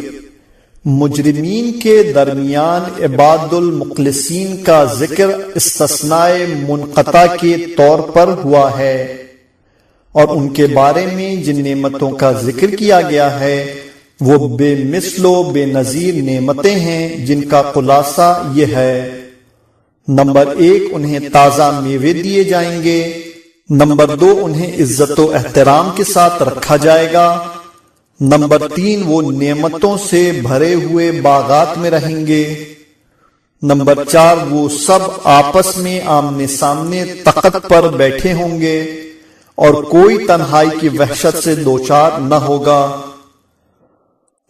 مجرمین کے درمیان عباد المخلصین کا ذکر استثناء منقطع کے طور پر ہوا ہے اور ان کے بارے میں جن نعمتوں کا ذکر کیا گیا ہے وہ بے مثل و بے نظیر نعمتیں ہیں جن کا خلاصہ یہ ہے. نمبر 1 انہیں تازہ میوے دیے جائیں گے. نمبر 2 انہیں عزت و احترام کے ساتھ رکھا جائے گا. نمبر 3 وہ نعمتوں سے بھرے ہوئے باغات میں رہیں گے. نمبر 4 وہ سب آپس میں آمنے سامنے تخت پر بیٹھے ہوں گے اور کوئی تنہائی کی وحشت سے دوچار نہ ہوگا.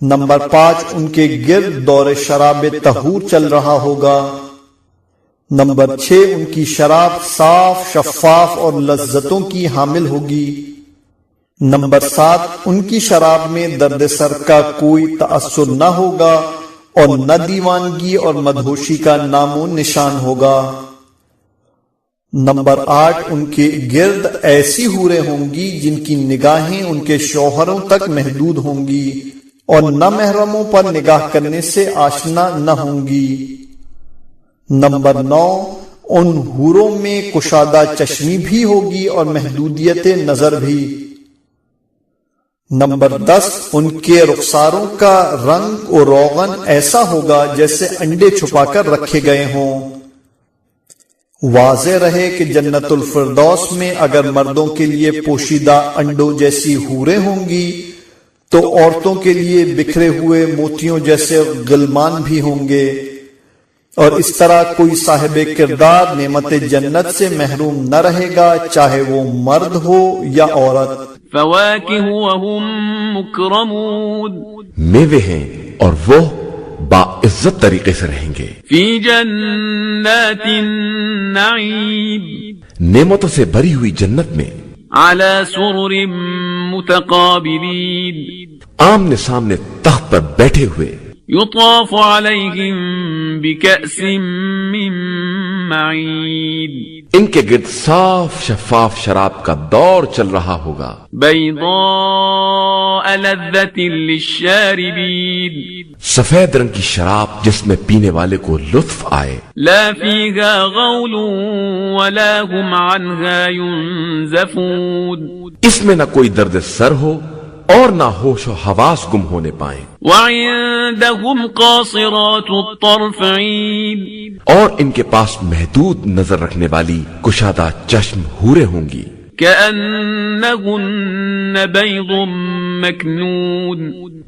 نمبر 5 ان کے گرد دور شراب طہور چل رہا ہوگا. نمبر 6 ان کی شراب صاف شفاف اور لذتوں کی حامل ہوگی. نمبر 7 ان کی شراب میں درد سر کا کوئی تأثر نہ ہوگا اور نہ دیوانگی اور مدہوشی کا نام و نشان ہوگا. نمبر 8 ان کے گرد ایسی حوریں ہوں گی جن کی نگاہیں ان کے شوہروں تک محدود ہوں گی اور نہ محرموں پر نگاہ کرنے سے آشنا نہ ہوں گی۔ نمبر 9 ان حوروں میں کشادہ چشمی بھی ہوگی اور محدودیت نظر بھی۔ نمبر 10 ان کے رخساروں کا رنگ اور روغن ایسا ہوگا جیسے انڈے چھپا کر رکھے گئے ہوں۔ واضح رہے کہ جنت الفردوس میں اگر مردوں کے لیے پوشیدہ انڈوں جیسی حوریں ہوں گی تو عورتوں کے لیے بکھرے ہوئے موتیوں جیسے غلمان بھی ہوں گے، اور اس طرح کوئی صاحب کردار نعمت جنت سے محروم نہ رہے گا، چاہے وہ مرد ہو یا عورت۔ فواکہ وہم مکرمون، میوے ہیں اور وہ باعزت طریقے سے رہیں گے۔ فی جنات النعیم، نعمتوں سے بھری ہوئی جنت میں، علی سرر متقابلین، آمنے سامنے تخت پر بیٹھے ہوئے، یطاف علیہم بکأس من معین، ان کے گرد صاف شفاف شراب کا دور چل رہا ہوگا، بیضاء لذۃ للشاربین، سفید رنگ کی شراب جس میں پینے والے کو لطف آئے، لا فیہا غول ولا هم عنہا ینزفون، اس میں نہ کوئی درد سر ہو اور نہ ہوش و حواس گم ہونے پائیں، وعندهم قاصرات الطرف عین، اور ان کے پاس محدود نظر رکھنے والی کشادہ چشم حوریں ہوں گی، كأنهن بيض مكنون،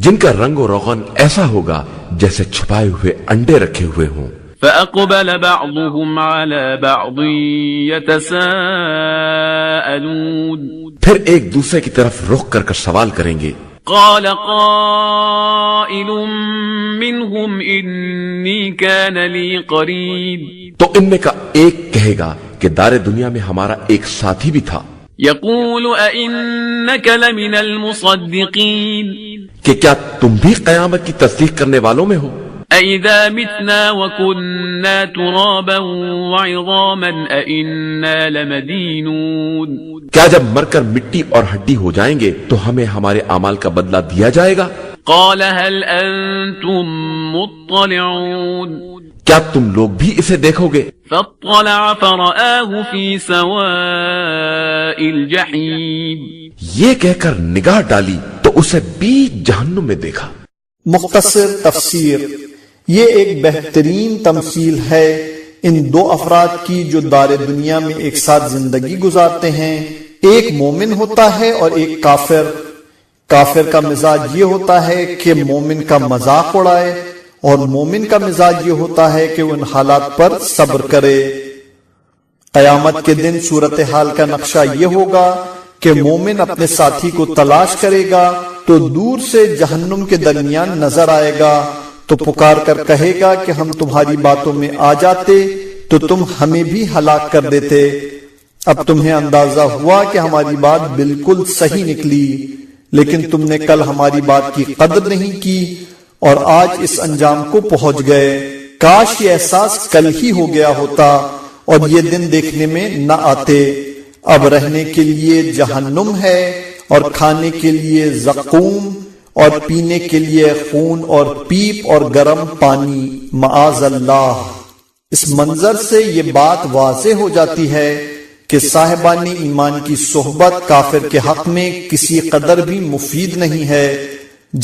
جن کا رنگ و روغن ایسا ہوگا جیسے چھپائے ہوئے انڈے رکھے ہوئے ہوں۔ فأقبل بعضهم على بعض يتساءلون، پھر ایک دوسرے کی طرف رخ کر سوال کریں گے۔ قال قائل منهم إني كان لي قرين، تو ان میں کا ایک کہے گا کہ دار دنیا میں ہمارا ایک ساتھی بھی تھا، يقول أئنك لمن المصدقين، کہ کیا تم بھی قیامت کی تصدیق کرنے والوں میں ہو؟ أَإِذَا مِتْنَا وَكُنَّا تُرَابًا وَعِظَامًا أَإِنَّا لَمَدِينُونَ، کیا جب مر کر مٹی اور ہڈی ہو جائیں گے تو ہمیں ہمارے اعمال کا بدلہ دیا جائے گا؟ قال هل أنتم مطلعون، کیا تم لوگ بھی اسے دیکھو گے؟ فاطلع فرآه في سواء الجحيم، یہ کہہ کر نگاہ ڈالی تو اسے بیچ جہنم میں دیکھا۔ مختصر تفسیر، یہ ایک بہترین تمثیل ہے ان دو افراد کی جو دار دنیا میں ایک ساتھ زندگی گزارتے ہیں۔ ایک مومن ہوتا ہے اور ایک کافر۔ کافر کا مزاج یہ ہوتا ہے کہ مومن کا مذاق اڑائے، اور مومن کا مزاج یہ ہوتا ہے کہ وہ ان حالات پر صبر کرے۔ قیامت کے دن صورتحال کا نقشہ یہ ہوگا کہ مومن اپنے ساتھی کو تلاش کرے گا تو دور سے جہنم کے درمیان نظر آئے گا، تو پکار کر کہے گا کہ ہم تمہاری باتوں میں آ جاتے تو تم ہمیں بھی ہلاک کر دیتے۔ اب تمہیں اندازہ ہوا کہ ہماری بات بالکل صحیح نکلی، لیکن تم نے کل ہماری بات کی قدر نہیں کی اور آج اس انجام کو پہنچ گئے۔ کاش یہ احساس کل ہی ہو گیا ہوتا اور یہ دن دیکھنے میں نہ آتے۔ اب رہنے کے لیے جہنم ہے اور کھانے کے لیے زقوم اور پینے کے لیے خون اور پیپ اور گرم پانی، معاذ اللہ۔ اس منظر سے یہ بات واضح ہو جاتی ہے کہ صاحبان ایمان کی صحبت کافر کے حق میں کسی قدر بھی مفید نہیں ہے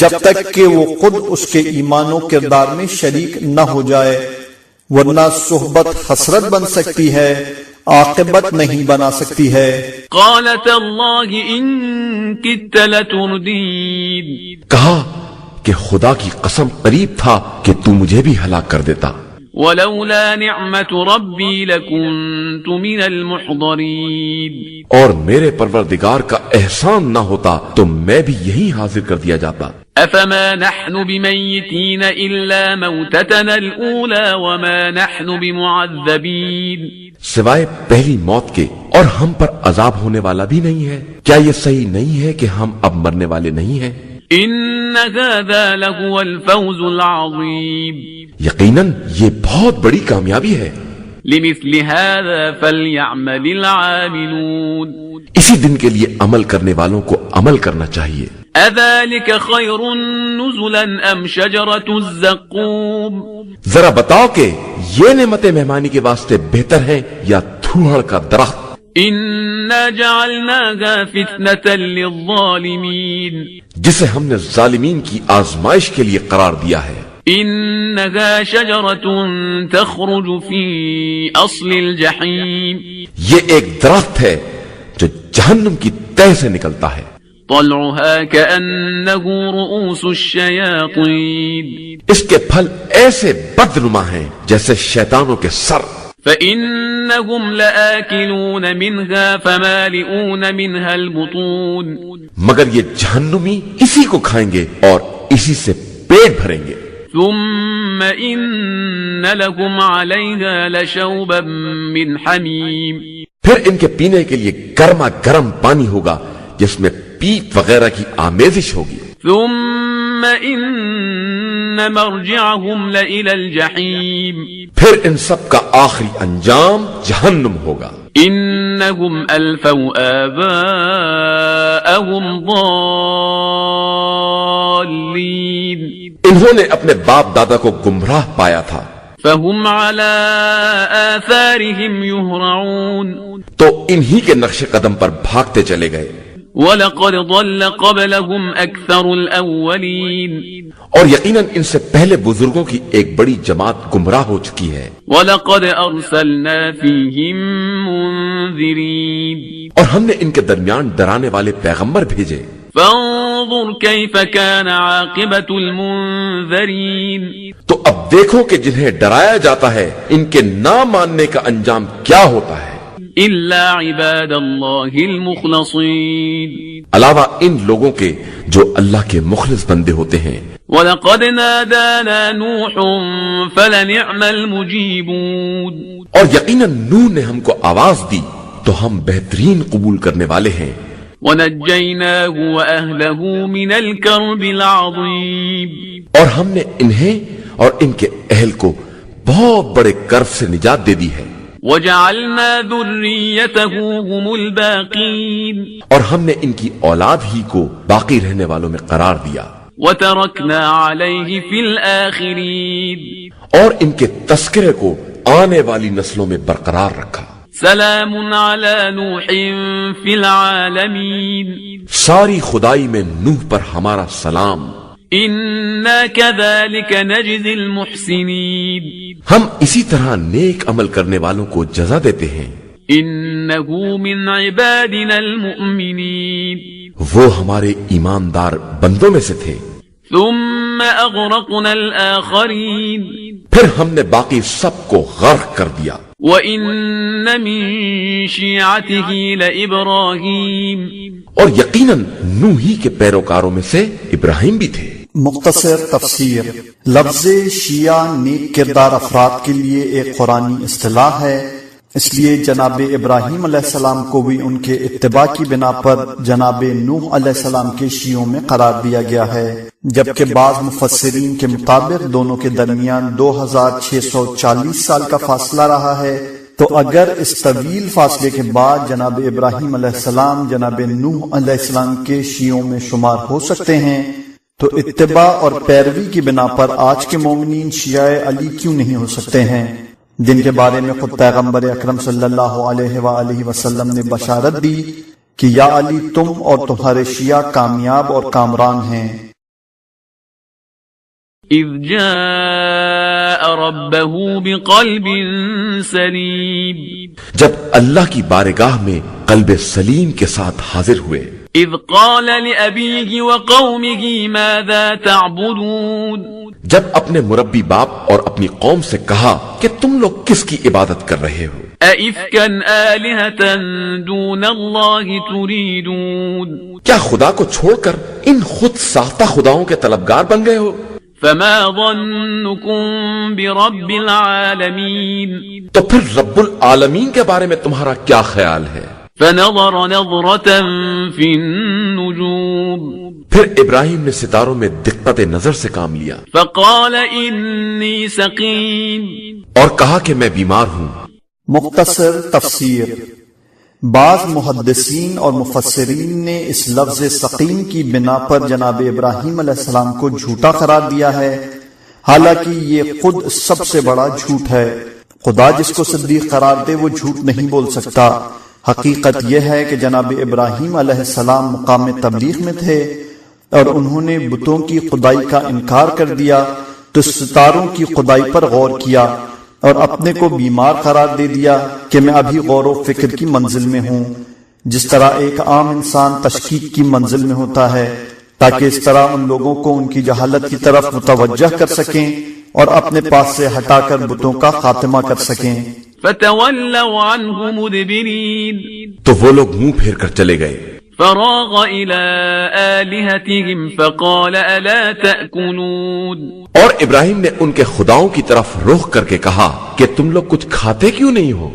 جب تک کہ وہ خود اس کے ایمان و کردار میں شریک نہ ہو جائے، ورنہ صحبت حسرت بن سکتی ہے، عاقبت نہیں بنا سکتی ہے۔ قال تاللہ ان کدت لتردین، کہا کہ خدا کی قسم قریب تھا کہ تو مجھے بھی ہلاک کر دیتا۔ ولولا نعمت ربی لکنت من المحضرین، اور میرے پروردگار کا احسان نہ ہوتا تو میں بھی یہی حاضر کر دیا جاتا۔ افما نحن بمیتین الا موتتنا الاولى وما نحن بمعذبین، سوائے پہلی موت کے اور ہم پر عذاب ہونے والا بھی نہیں ہے۔ کیا یہ صحیح نہیں ہے کہ ہم اب مرنے والے نہیں ہیں؟ ان هذا لهو الفوز العظیم، یقیناً یہ بہت بڑی کامیابی ہے۔ لمثل هذا فليعمل العاملون اسی دن کے لیے عمل کرنے والوں کو عمل کرنا چاہیے. أذلك خير نزلا أم شجرة الزقوم ذرا بتاؤ کہ یہ نعمت مہمانی کے واسطے بہتر ہے یا تھوڑ کا درخت. إنا جعلناها فتنة للظالمين جسے ہم نے ظالمین کی آزمائش کے لیے قرار دیا ہے. إنها شجرة تخرج في أصل الجحيم یہ ایک درخت ہے جو جہنم کی تہ سے نکلتا ہے. طلعها كأنه رؤوس الشياطين اس کے پھل ایسے بدنما ہیں جیسے شیطانوں کے سر. فإنهم لآكلون منها فمالئون منها البطون مگر یہ جہنمی اسی کو کھائیں گے اور اسی سے پیٹ بھریں گے. ثم إن لكم عليها لشوبا من حميم پھر ان کے پینے کے لیے گرما گرم پانی ہوگا جس میں پیپ وغیرہ کی آمیزش ہوگی. ثم إن مرجعهم لإلى الجحيم پھر ان سب کا آخری انجام جہنم ہوگا. إنهم ألفوا آباءهم ضالين انہوں نے اپنے باپ دادا کو گمراہ پایا تھا. فهم على آثارهم يهرعون تو انہی کے نقش قدم پر بھاگتے چلے گئے. وَلَقَدْ ضَلَّ قَبْلَهُمْ أَكْثَرُ الْأَوَّلِينَ اور یقیناً ان سے پہلے بزرگوں کی ایک بڑی جماعت گمراہ ہو چکی ہے. وَلَقَدْ أَرْسَلْنَا فِيهِمْ مُنذِرِينَ اور ہم نے ان کے درمیان ڈرانے والے پیغمبر بھیجے. فَانظُرْ كَيْفَ كَانَ عَاقِبَةُ الْمُنذَرِينَ تو اب دیکھو کہ جنہیں ڈرایا جاتا ہے ان کے نہ ماننے کا انجام کیا ہوتا ہے. إِلَّا عِبَادَ اللَّهِ الْمُخْلَصِينَ علاوہ ان لوگوں کے جو اللہ کے مخلص بندے ہوتے ہیں. وَلَقَدْ نَادَانَا نُوحٌ فَلَنِعْمَ الْمُجِيبُونَ اور یقیناً نوح نے ہم کو آواز دی تو ہم بہترین قبول کرنے والے ہیں. وَنَجَّيْنَاهُ وَأَهْلَهُ مِنَ الْكَرْبِ الْعَظِيمِ اور ہم نے انہیں اور ان کے اہل کو بہت بڑے کرب سے نجات دے دی ہے. وَجَعَلْنَا ذُرِّيَّتَهُ هُمُ الْبَاقِينَ اور ہم نے ان کی اولاد ہی کو باقی رہنے والوں میں قرار دیا. وَتَرَكْنَا عَلَيْهِ فِي الْآخِرِينَ اور ان کے تذکرے کو آنے والی نسلوں میں برقرار رکھا. سلام علی نوح فی العالمین ساری خدائی میں نوح پر ہمارا سلام. انا کذالک نجزی المحسنین ہم اسی طرح نیک عمل کرنے والوں کو جزا دیتے ہیں. انہ من عبادنا المؤمنین وہ ہمارے ایماندار بندوں میں سے تھے. ثم اغرقنا الآخرین پھر ہم نے باقی سب کو غرق کر دیا. وَإِنَّ مِن شِيعَتِهِ لَإِبْرَاهِيمَ اور یقیناً نوح ہی کے پیروکاروں میں سے ابراہیم بھی تھے. مختصر تفسیر. لفظ شیعہ نیک کردار افراد کے لیے ایک قرآنی اصطلاح ہے، اس لیے جناب ابراہیم علیہ السلام کو بھی ان کے اتباع کی بنا پر جناب نوح علیہ السلام کے شیعوں میں قرار دیا گیا ہے، جبکہ بعض مفسرین کے مطابق دونوں کے درمیان 2640 سال کا فاصلہ رہا ہے. تو اگر اس طویل فاصلے کے بعد جناب ابراہیم علیہ السلام جناب نوح علیہ السلام کے شیعوں میں شمار ہو سکتے ہیں، تو اتباع اور پیروی کی بنا پر آج کے مومنین شیعہ علی کیوں نہیں ہو سکتے ہیں، جن کے بارے میں خود پیغمبر اکرم صلی اللہ علیہ وآلہ وسلم نے بشارت دی کہ یا علی تم اور تمہارے شیعہ کامیاب اور کامران ہیں. اذ جاء ربه بقلب سلیم جب اللہ کی بارگاہ میں قلب سلیم کے ساتھ حاضر ہوئے. اذ قال لأبيه وقومه ماذا تعبدون جب اپنے مربی باپ اور اپنی قوم سے کہا کہ تم لوگ کس کی عبادت کر رہے ہو؟ أَإِفْكًا آلِهَةً دُونَ اللَّهِ تُرِيدُونَ کیا خدا کو چھوڑ کر ان خود ساختہ خداؤں کے طلبگار بن گئے ہو؟ فَمَا ظَنُّكُمْ بِرَبِّ الْعَالَمِينَ تو پھر رب العالمین کے بارے میں تمہارا کیا خیال ہے؟ فَنَظَرَ نَظْرَةً فِي النُّجُومِ پھر ابراہیم نے ستاروں میں دقت نظر سے کام لیا. فَقَالَ إِنِّي سَقِيمٌ اور کہا کہ میں بیمار ہوں. مختصر تفسیر۔ بعض محدثین اور مفسرین نے اس لفظ سقیم کی بنا پر جناب ابراہیم علیہ السلام کو جھوٹا قرار دیا ہے، حالانکہ یہ خود سب سے بڑا جھوٹ ہے۔ خدا جس کو صدیق قرار دے وہ جھوٹ نہیں بول سکتا۔ حقیقت یہ ہے کہ جناب ابراہیم علیہ السلام مقام تبلیغ میں تھے اور انہوں نے بتوں کی خدائی کا انکار کر دیا تو ستاروں کی خدائی پر غور کیا اور اپنے کو بیمار قرار دے دیا کہ میں ابھی غور و فکر کی منزل میں ہوں، جس طرح ایک عام انسان تشکیک کی منزل میں ہوتا ہے، تاکہ اس طرح ان لوگوں کو ان کی جہالت کی طرف متوجہ کر سکیں اور اپنے پاس سے ہٹا کر بتوں کا خاتمہ کر سکیں۔ فتولوا عنه مدبرین، تو وہ لوگ منہ پھیر کر چلے گئے۔ فراغ الى آلهتهم فقال الا تأکلون، اور ابراہیم نے ان کے خداؤں کی طرف رخ کر کے کہا کہ تم لوگ کچھ کھاتے کیوں نہیں ہو؟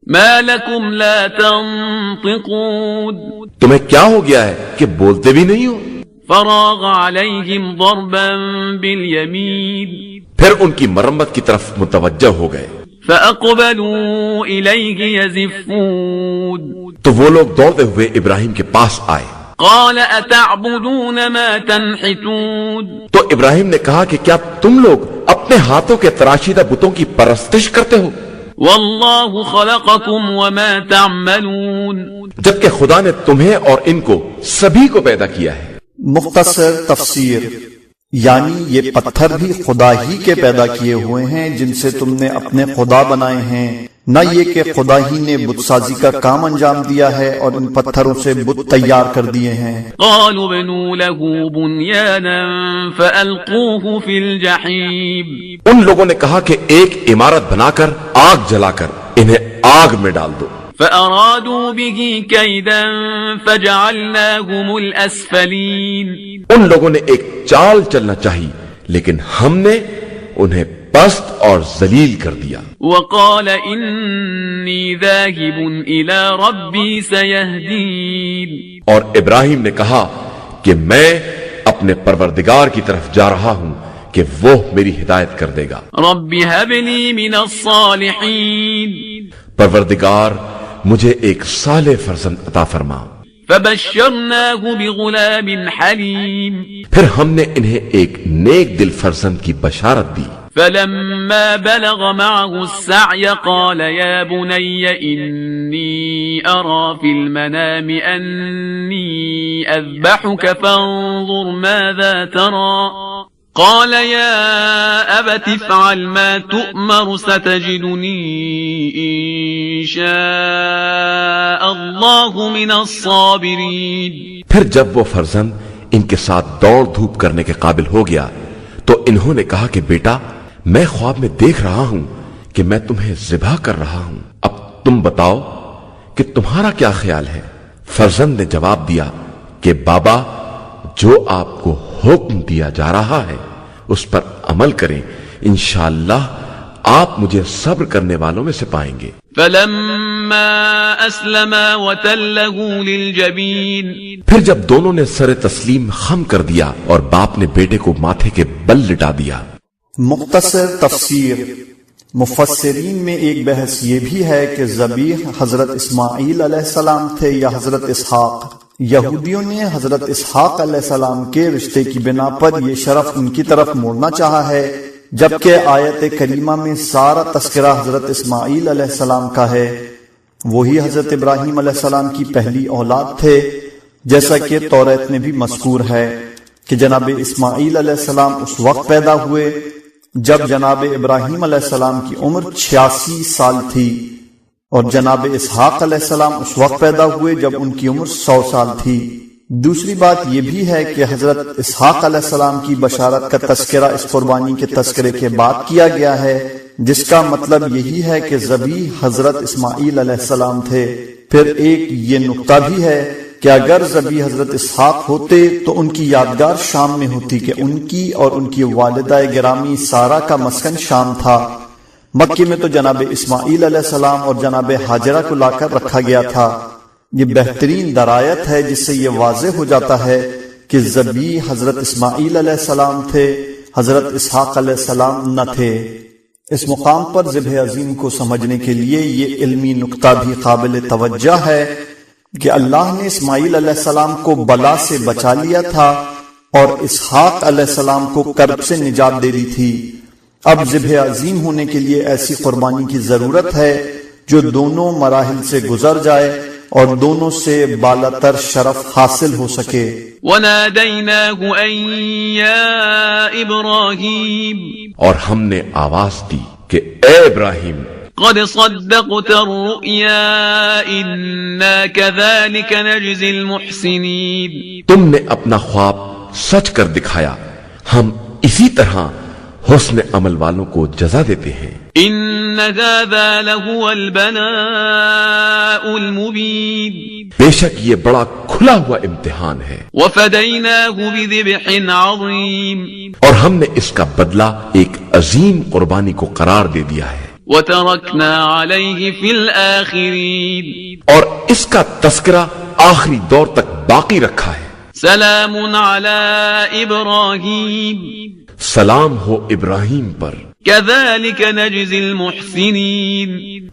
ما لکم لا تنطقون، تمہیں کیا ہو گیا ہے کہ بولتے بھی نہیں ہو؟ فراغ علیہم ضربا بالیمین، پھر ان کی مرمت کی طرف متوجہ ہو گئے۔ فاقبلوا الیہ یزفون، تو وہ لوگ دوڑتے ہوئے ابراہیم کے پاس آئے۔ قال اتعبدون ما تنحتون، تو ابراہیم نے کہا کہ کیا تم لوگ اپنے ہاتھوں کے تراشیدہ بتوں کی پرستش کرتے ہو؟ واللہ خلقکم وما تعملون، جبکہ خدا نے تمہیں اور ان کو سبھی کو پیدا کیا ہے۔ مختصر تفسیر، یعنی یہ پتھر بھی خدا ہی کے پیدا کیے ہوئے ہیں جن سے تم نے اپنے خدا بنائے ہیں، نہ یہ کہ خدا ہی نے بت سازی کا کام انجام دیا ہے اور ان پتھروں سے بت تیار کر دیے ہیں۔ قالوا بنوا له بنيانا فألقوه في الجحيم، ان لوگوں نے کہا کہ ایک عمارت بنا کر آگ جلا کر انہیں آگ میں ڈال دو۔ فأرادوا به كيدا فجعلناهم الأسفلين، ان لوگوں نے ایک چال چلنا چاہی لیکن ہم نے انہیں پست اور ذلیل کر دیا۔ وقال إني ذاهب إلى ربي سيهدين، اور ابراہیم نے کہا کہ میں اپنے پروردگار کی طرف جا رہا ہوں کہ وہ میری ہدایت کر دے گا۔ رب هب لي من الصالحين، پروردگار مجھے ایک صالح فرزند عطا فرما۔ فبشرناه بغلام حلیم، پھر ہم نے انہیں ایک نیک دل فرزند کی بشارت دی۔ فلما بلغ معه السعي قال يا بني إني أرى في المنام أني أذبحك فانظر ماذا ترى، قال يا أبت افعل ما تؤمر ستجدني إن شاء الله من الصابرين۔ پھر جب وہ فرزند ان کے ساتھ دوڑ دھوپ کرنے کے قابل ہو گیا تو انہوں نے کہا کہ بیٹا میں خواب میں دیکھ رہا ہوں کہ میں تمہیں ذبح کر رہا ہوں، اب تم بتاؤ کہ تمہارا کیا خیال ہے؟ فرزند نے جواب دیا کہ بابا جو آپ کو حکم دیا جا رہا ہے اس پر عمل کریں، انشاءاللہ آپ مجھے صبر کرنے والوں میں سے پائیں گے۔ فلما اسلما وتله للجبین، پھر جب دونوں نے سر تسلیم خم کر دیا اور باپ نے بیٹے کو ماتھے کے بل لٹا دیا۔ مختصر تفسیر، مفسرین میں ایک بحث یہ بھی ہے کہ ذبیح حضرت اسماعیل علیہ السلام تھے یا حضرت اسحاق۔ یہودیوں نے حضرت اسحاق علیہ السلام کے رشتے کی بنا پر یہ شرف ان کی طرف موڑنا چاہا ہے، جبکہ آیت کریمہ میں سارا تذکرہ حضرت اسماعیل علیہ السلام کا ہے۔ وہی حضرت ابراہیم علیہ السلام کی پہلی اولاد تھے، جیسا کہ توریت میں بھی مذکور ہے کہ جناب اسماعیل علیہ السلام اس وقت پیدا ہوئے جب جناب ابراہیم علیہ السلام کی عمر 86 سال تھی، اور جناب اسحاق علیہ السلام اس وقت پیدا ہوئے جب ان کی عمر 100 سال تھی۔ دوسری بات یہ بھی ہے کہ حضرت اسحاق علیہ السلام کی بشارت کا تذکرہ اس قربانی کے تذکرے کے بعد کیا گیا ہے، جس کا مطلب یہی ہے کہ ذبیح حضرت اسماعیل علیہ السلام تھے۔ پھر ایک یہ نقطہ بھی ہے کہ اگر ذبیح حضرت اسحاق ہوتے تو ان کی یادگار شام میں ہوتی کہ ان کی اور ان کی والدہ گرامی سارا کا مسکن شام تھا۔ مکے میں تو جناب اسماعیل علیہ السلام اور جناب ہاجرہ کو لا کر رکھا گیا تھا۔ یہ بہترین درایت ہے جس سے یہ واضح ہو جاتا ہے کہ ذبیح حضرت اسماعیل علیہ السلام تھے، حضرت اسحاق علیہ السلام نہ تھے۔ اس مقام پر ذبح عظیم کو سمجھنے کے لیے یہ علمی نقطہ بھی قابل توجہ ہے کہ اللہ نے اسماعیل علیہ السلام کو بلا سے بچا لیا تھا اور اسحاق علیہ السلام کو کرب سے نجات دے دی تھی۔ اب ذبح عظیم ہونے کے لیے ایسی قربانی کی ضرورت ہے جو دونوں مراحل سے گزر جائے اور دونوں سے بالاتر شرف حاصل ہو سکے۔ وَنَادَيْنَاهُ أَن يَا إِبْرَاهِيمُ، اور ہم نے آواز دی کہ اے ابراہیم، قد صدقت الرؤيا إنا كذلك نجزي المحسنين، تم نے اپنا خواب سچ کر دکھایا، ہم اسی طرح حسن عمل والوں کو جزا دیتے ہیں۔ إن هذا لهو البلاء المبين، بے شک یہ بڑا کھلا ہوا امتحان ہے، وفديناه بذبح عظيم، اور ہم نے اس کا بدلہ ایک عظیم قربانی کو قرار دے دیا ہے، وتركنا عليه في الآخرين، اور اس کا تذکرہ آخری دور تک باقی رکھا ہے۔ سلام على إبراهيم، سلام ہو ابراہیم پر، كذلك نجزي المحسنين،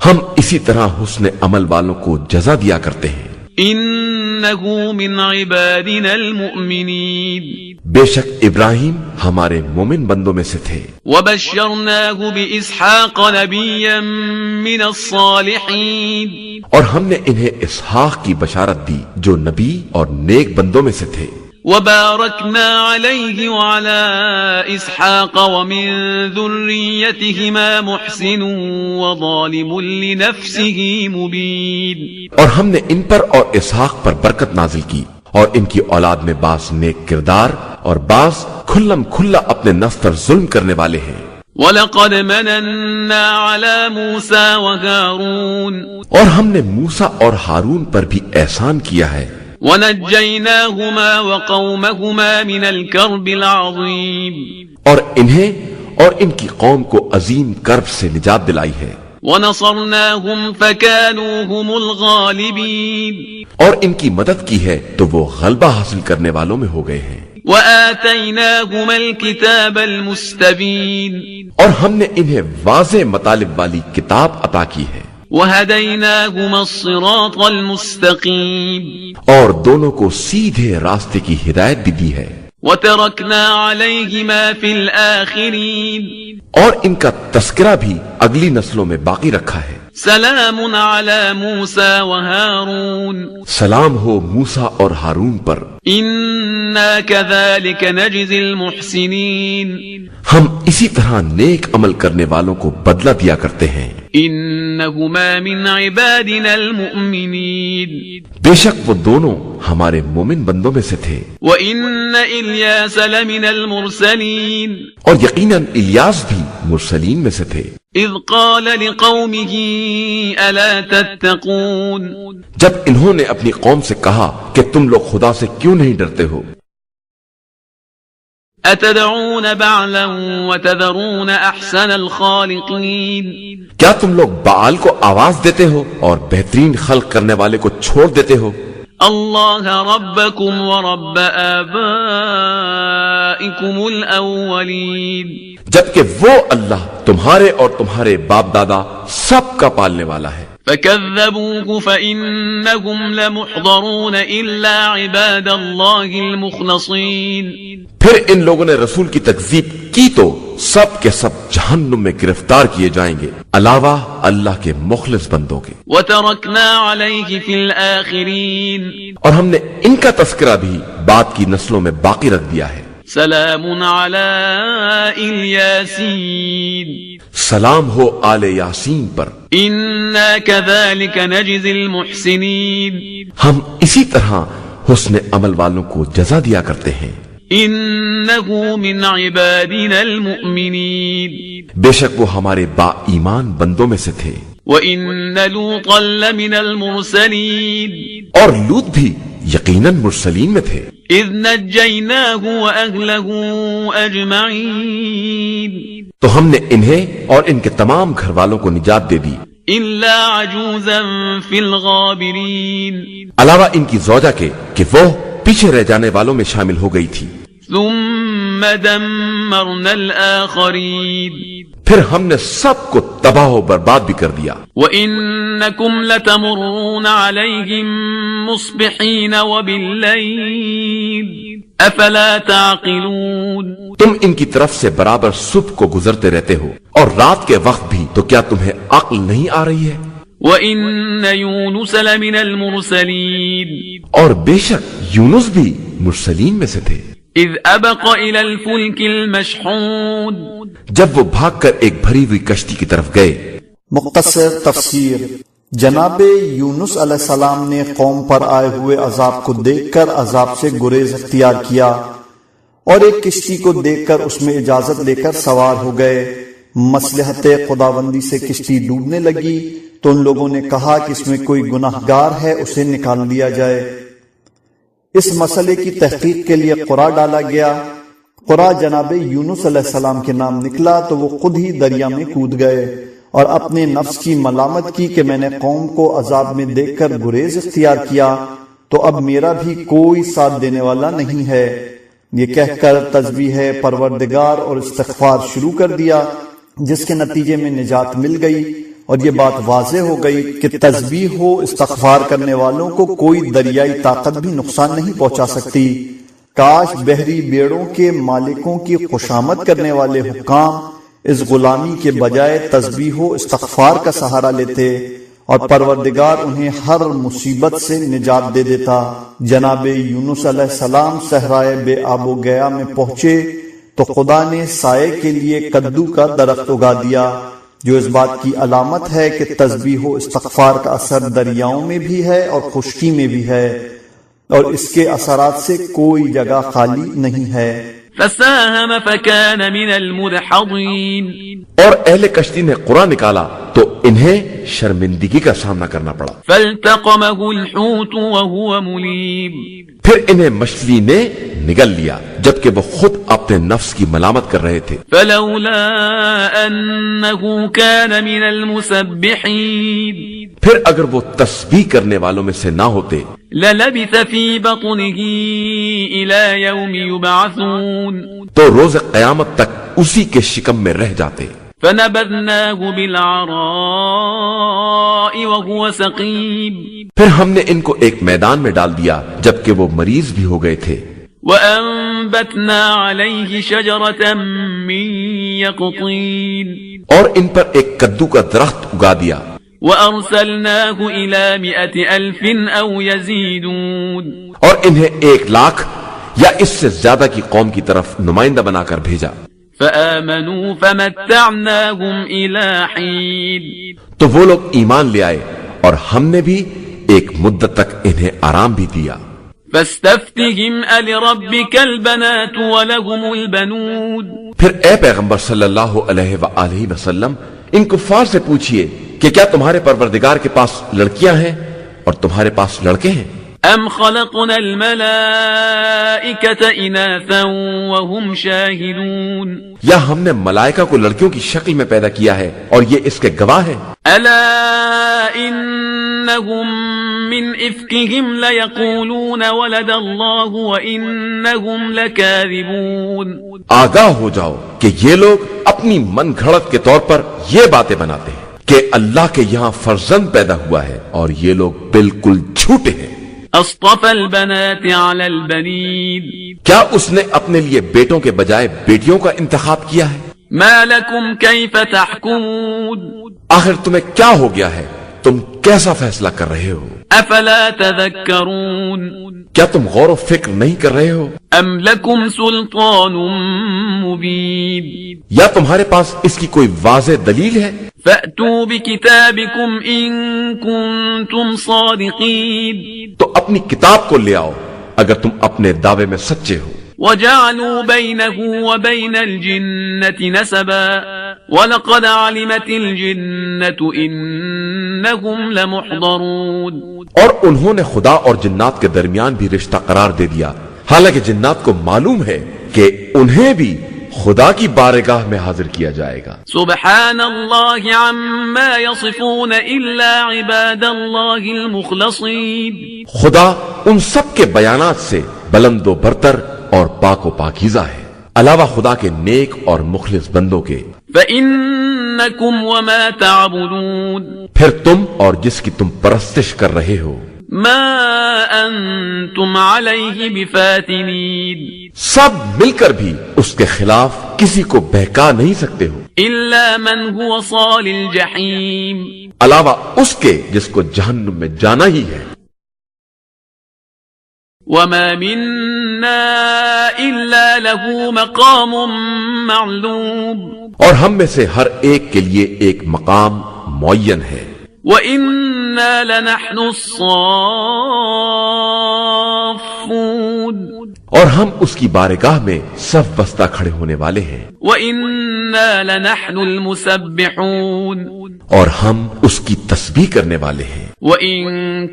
ہم اسی طرح حسن عمل والوں کو جزا دیا کرتے ہیں۔ إنه من عبادنا المؤمنين، بے شک ابراہیم ہمارے مومن بندوں میں سے تھے، وبشرناه بإسحاق نبيا من الصالحين، اور ہم نے انہیں اسحاق کی بشارت دی جو نبی اور نیک بندوں میں سے تھے، وباركنا عليه وعلى إسحاق ومن ذريتهما محسن وظالم لنفسه مبين، اور ہم نے ان پر اور اسحاق پر برکت نازل کی، اور ان کی اولاد میں بعض نیک کردار اور بعض کھلم کھلا اپنے نفس پر ظلم کرنے والے ہیں۔ وَلَقَدْ مَنَنَّا عَلَى مُوسَى وَهَارُونَ، اور ہم نے موسیٰ اور ہارون پر بھی احسان کیا ہے، وَنَجَّيْنَاهُمَا وَقَوْمَهُمَا مِنَ الْكَرْبِ الْعَظِيمِ، اور انہیں اور ان کی قوم کو عظیم کرب سے نجات دلائی ہے، وَنَصَرْنَاهُمْ فَكَانُوا هُمُ الْغَالِبِينَ، اور ان کی مدد کی ہے تو وہ غلبہ حاصل کرنے والوں میں ہو گئے ہیں۔ وَآتَيْنَاهُمَا الْكِتَابَ الْمُسْتَبِينَ، اور ہم نے انہیں واضح مطالب والی کتاب عطا کی ہے، وَهَدَيْنَاهُمَا الصِّرَاطَ الْمُسْتَقِيمَ، اور دونوں کو سیدھے راستے کی ہدایت بھی دی ہے، وَتَرَكْنَا عَلَيْهِمَا فِي الْآخِرِينَ، اور ان کا تذکرہ بھی اگلی نسلوں میں باقی رکھا ہے۔ سلام على موسى وهارون، سلام ہو موسیٰ اور ہارون پر، إنا كذلك نجزي المحسنين، ہم اسی طرح نیک عمل کرنے والوں کو بدلہ دیا کرتے ہیں۔ إنهما من عبادنا المؤمنين، بے شک وہ دونوں ہمارے مومن بندوں میں سے تھے، وإن إلياس لمن المرسلين، اور یقیناً الیاس بھی مرسلین میں سے تھے، إذ قال لقومه ألا تتقون، جب انہوں نے اپنی قوم سے کہا کہ تم لوگ خدا سے کیوں نہیں ڈرتے ہو؟ أتدعون بعلا وتذرون أحسن الخالقين، کیا تم لوگ بعال کو آواز دیتے ہو اور بہترین خلق کرنے والے کو چھوڑ دیتے ہو؟ الله ربكم ورب آبائكم الأولين، جبکہ وہ اللہ تمہارے اور تمہارے باپ دادا سب کا پالنے والا ہے۔ فكذبوه فإنهم لمحضرون إلا عباد الله المخلصين، پھر ان لوگوں نے رسول کی تکذیب کی تو سب کے سب جہنم میں گرفتار کیے جائیں گے علاوہ اللہ کے مخلص بندوں کے۔ وتركنا عليه في الآخرين، اور ہم نے ان کا تذکرہ بھی بعد کی نسلوں میں باقی رکھ دیا ہے۔ سلام على الياسين، سلام ہو آل یاسین پر، إنا كذلك نجزي المحسنين، ہم اسی طرح حسن عمل والوں کو جزا دیا کرتے ہیں۔ إنه من عبادنا المؤمنين، بے شک وہ ہمارے با ایمان بندوں میں سے تھے، وَإِنَّ لُوطًا لَّمِنَ الْمُرْسَلِينَ، اور لوط بھی یقیناً مرسلین میں تھے، إِذْ نَجَّيْنَاهُ وَأَهْلَهُ أَجْمَعِينَ، تو ہم نے انہیں اور ان کے تمام گھر والوں کو نجات دے دی، إِلَّا عَجُوزًا فِي الْغَابِرِينَ، علاوہ ان کی زوجہ کے کہ وہ پیچھے رہ جانے والوں میں شامل ہو گئی تھی۔ ثُمَّ دَمَّرْنَا الْآخَرِينَ، پھر ہم نے سب کو تباہ و برباد بھی کر دیا. وَإِنَّكُمْ لَتَمُرُّونَ عَلَيْهِمْ مُصْبِحِينَ وَبِاللَّيْلِ أَفَلَا تَعْقِلُونَ. تم ان کی طرف سے برابر صبح کو گزرتے رہتے ہو اور رات کے وقت بھی، تو کیا تمہیں عقل نہیں آ رہی ہے؟ وَإِنَّ يُونُسَ لَمِنَ الْمُرْسَلِينَ. اور بے شک یونس بھی مرسلین میں سے تھے. اذ ابق الى الفلك المشحون. جب وہ بھاگ کر ایک بھری ہوئی کشتی کی طرف گئے. مختصر تفسیر. جناب یونس علیہ السلام نے قوم پر آئے ہوئے عذاب کو دیکھ کر عذاب سے گریز اختیار کیا اور ایک کشتی کو دیکھ کر اس میں اجازت لے کر سوار ہو گئے. مصلحت خداوندی سے کشتی ڈوبنے لگی تو ان لوگوں نے کہا کہ اس میں کوئی گناہگار ہے، اسے نکال لیا جائے. اس مسئلے کی تحقیق کے لیے قرا ڈالا گیا. قرا جناب یونس علیہ السلام کے نام نکلا تو وہ خود ہی دریا میں کود گئے اور اپنے نفس کی ملامت کی کہ میں نے قوم کو عذاب میں دیکھ کر گریز اختیار کیا تو اب میرا بھی کوئی ساتھ دینے والا نہیں ہے. یہ کہہ کر تسبیح پروردگار اور استغفار شروع کر دیا، جس کے نتیجے میں نجات مل گئی اور یہ بات واضح ہو گئی کہ تسبیح و استغفار کرنے والوں کو کوئی دریائی طاقت بھی نقصان نہیں پہنچا سکتی. کاش بحری بیڑوں کے مالکوں کی خوشامد کرنے والے حکام اس غلامی کے بجائے تسبیح و استغفار کا سہارا لیتے اور پروردگار انہیں ہر مصیبت سے نجات دے دیتا. جناب یونس علیہ السلام صحرائے بے آب و گیا میں پہنچے تو خدا نے سائے کے لیے کدو کا درخت اگا دیا، جو اس بات کی علامت ہے کہ تسبیح و استغفار کا اثر دریاؤں میں بھی ہے اور خشکی میں بھی ہے، اور اس کے اثرات سے کوئی جگہ خالی نہیں ہے. فساهم فكان من المدحضين. اور اہل کشتی نے قرآ نکالا تو انہیں شرمندگی کا سامنا کرنا پڑا. فالتقمه الحوت وهو مليم. پھر انہیں مچھلی نے نگل لیا جبکہ وہ خود اپنے نفس کی ملامت کر رہے تھے. فلولا انه كان من المسبحين. پھر اگر وہ تسبیح کرنے والوں میں سے نہ ہوتے للبث في بطنه الى يوم يبعثون. تو روز قیامت تک اسی کے شکم میں رہ جاتے. فنبذناه بالعراء وهو سقيم. پھر ہم نے ان کو ایک میدان میں ڈال دیا جبکہ وہ مریض بھی ہو گئے تھے. وأنبتنا عليه شجرة من يقطين. اور ان پر ایک کدو کا درخت اگا دیا. وأرسلناه إلى 100,000 أو يزيدون. اور انہیں 100,000 یا اس سے زیادہ کی قوم کی طرف نمائندہ بنا کر بھیجا. فآمنوا فمتعناهم إلى حين. تو وہ لوگ ایمان لے آئے اور ہم نے بھی ایک مدت تک انہیں آرام بھی دیا. فاستفتهم ألربك البنات ولهم البنون. پھر اے پیغمبر صلی اللہ علیہ وآلہ وسلم ان کفار سے پوچھئے کہ کیا تمہارے پروردگار کے پاس لڑکیاں ہیں اور تمہارے پاس لڑکے ہیں؟ ام خلقنا الملائکة اناثا وهم شاہدون. یا ہم نے ملائکہ کو لڑکیوں کی شکل میں پیدا کیا ہے اور یہ اس کے گواہ ہیں. الا انہم من افکہم لیقولون ولد اللہ وانہم لکاذبون. آگاہ ہو جاؤ کہ یہ لوگ اپنی من گھڑت کے طور پر یہ باتیں بناتے ہیں کہ اللہ کے یہاں فرزند پیدا ہوا ہے اور یہ لوگ بالکل جھوٹے ہیں. اصطفى البنات على البنين. کیا اس نے اپنے لیے بیٹوں کے بجائے بیٹیوں کا انتخاب کیا ہے؟ ما لكم كيف تحكمون. آخر تمہیں کیا ہو گیا ہے؟ تم کیسا فیصلہ کر رہے ہو؟ افلا تذكرون. کیا تم غور و فکر نہیں کر رہے ہو؟ ام لكم سلطان مبين. یا تمہارے پاس اس کی کوئی واضح دلیل ہے؟ فأتوا بكتابكم إن كنتم صادقين. تو اپنی کتاب کو لے آؤ اگر تم اپنے دعوے میں سچے ہو. وجعلوا بينه وبين الجنة نسبا ولقد علمت الجنة إنهم لمحضرون. اور انہوں نے خدا اور جنات کے درمیان بھی رشتہ قرار دے دیا، حالانکہ جنات کو معلوم ہے کہ انہیں بھی خدا کی بارگاہ میں حاضر کیا جائے گا. سبحان اللہ عما یصفون الا عباد اللہ المخلصین. خدا ان سب کے بیانات سے بلند و برتر اور پاک و پاکیزہ ہے، علاوہ خدا کے نیک اور مخلص بندوں کے. فإن انکم وما تعبدون، پھر تم اور جس کی تم پرستش کر رہے ہو، ما انتم علیہ بفاتنین، سب مل کر بھی اس کے خلاف کسی کو بہکا نہیں سکتے ہو، الا من هو صال الجحیم، علاوہ اس کے جس کو جہنم میں جانا ہی ہے۔ وما منا الا له مقام معلوم، اور ہم میں سے ہر ایک کے لیے ایک مقام معین ہے، وَإِنَّا لَنَحْنُ الصَّافُّونَ، اور ہم اس کی بارگاہ میں صف بستہ کھڑے ہونے والے ہیں، وَإِنَّا لَنَحْنُ الْمُسَبِّحُونَ، اور ہم اس کی تسبیح کرنے والے ہیں۔ وَإِن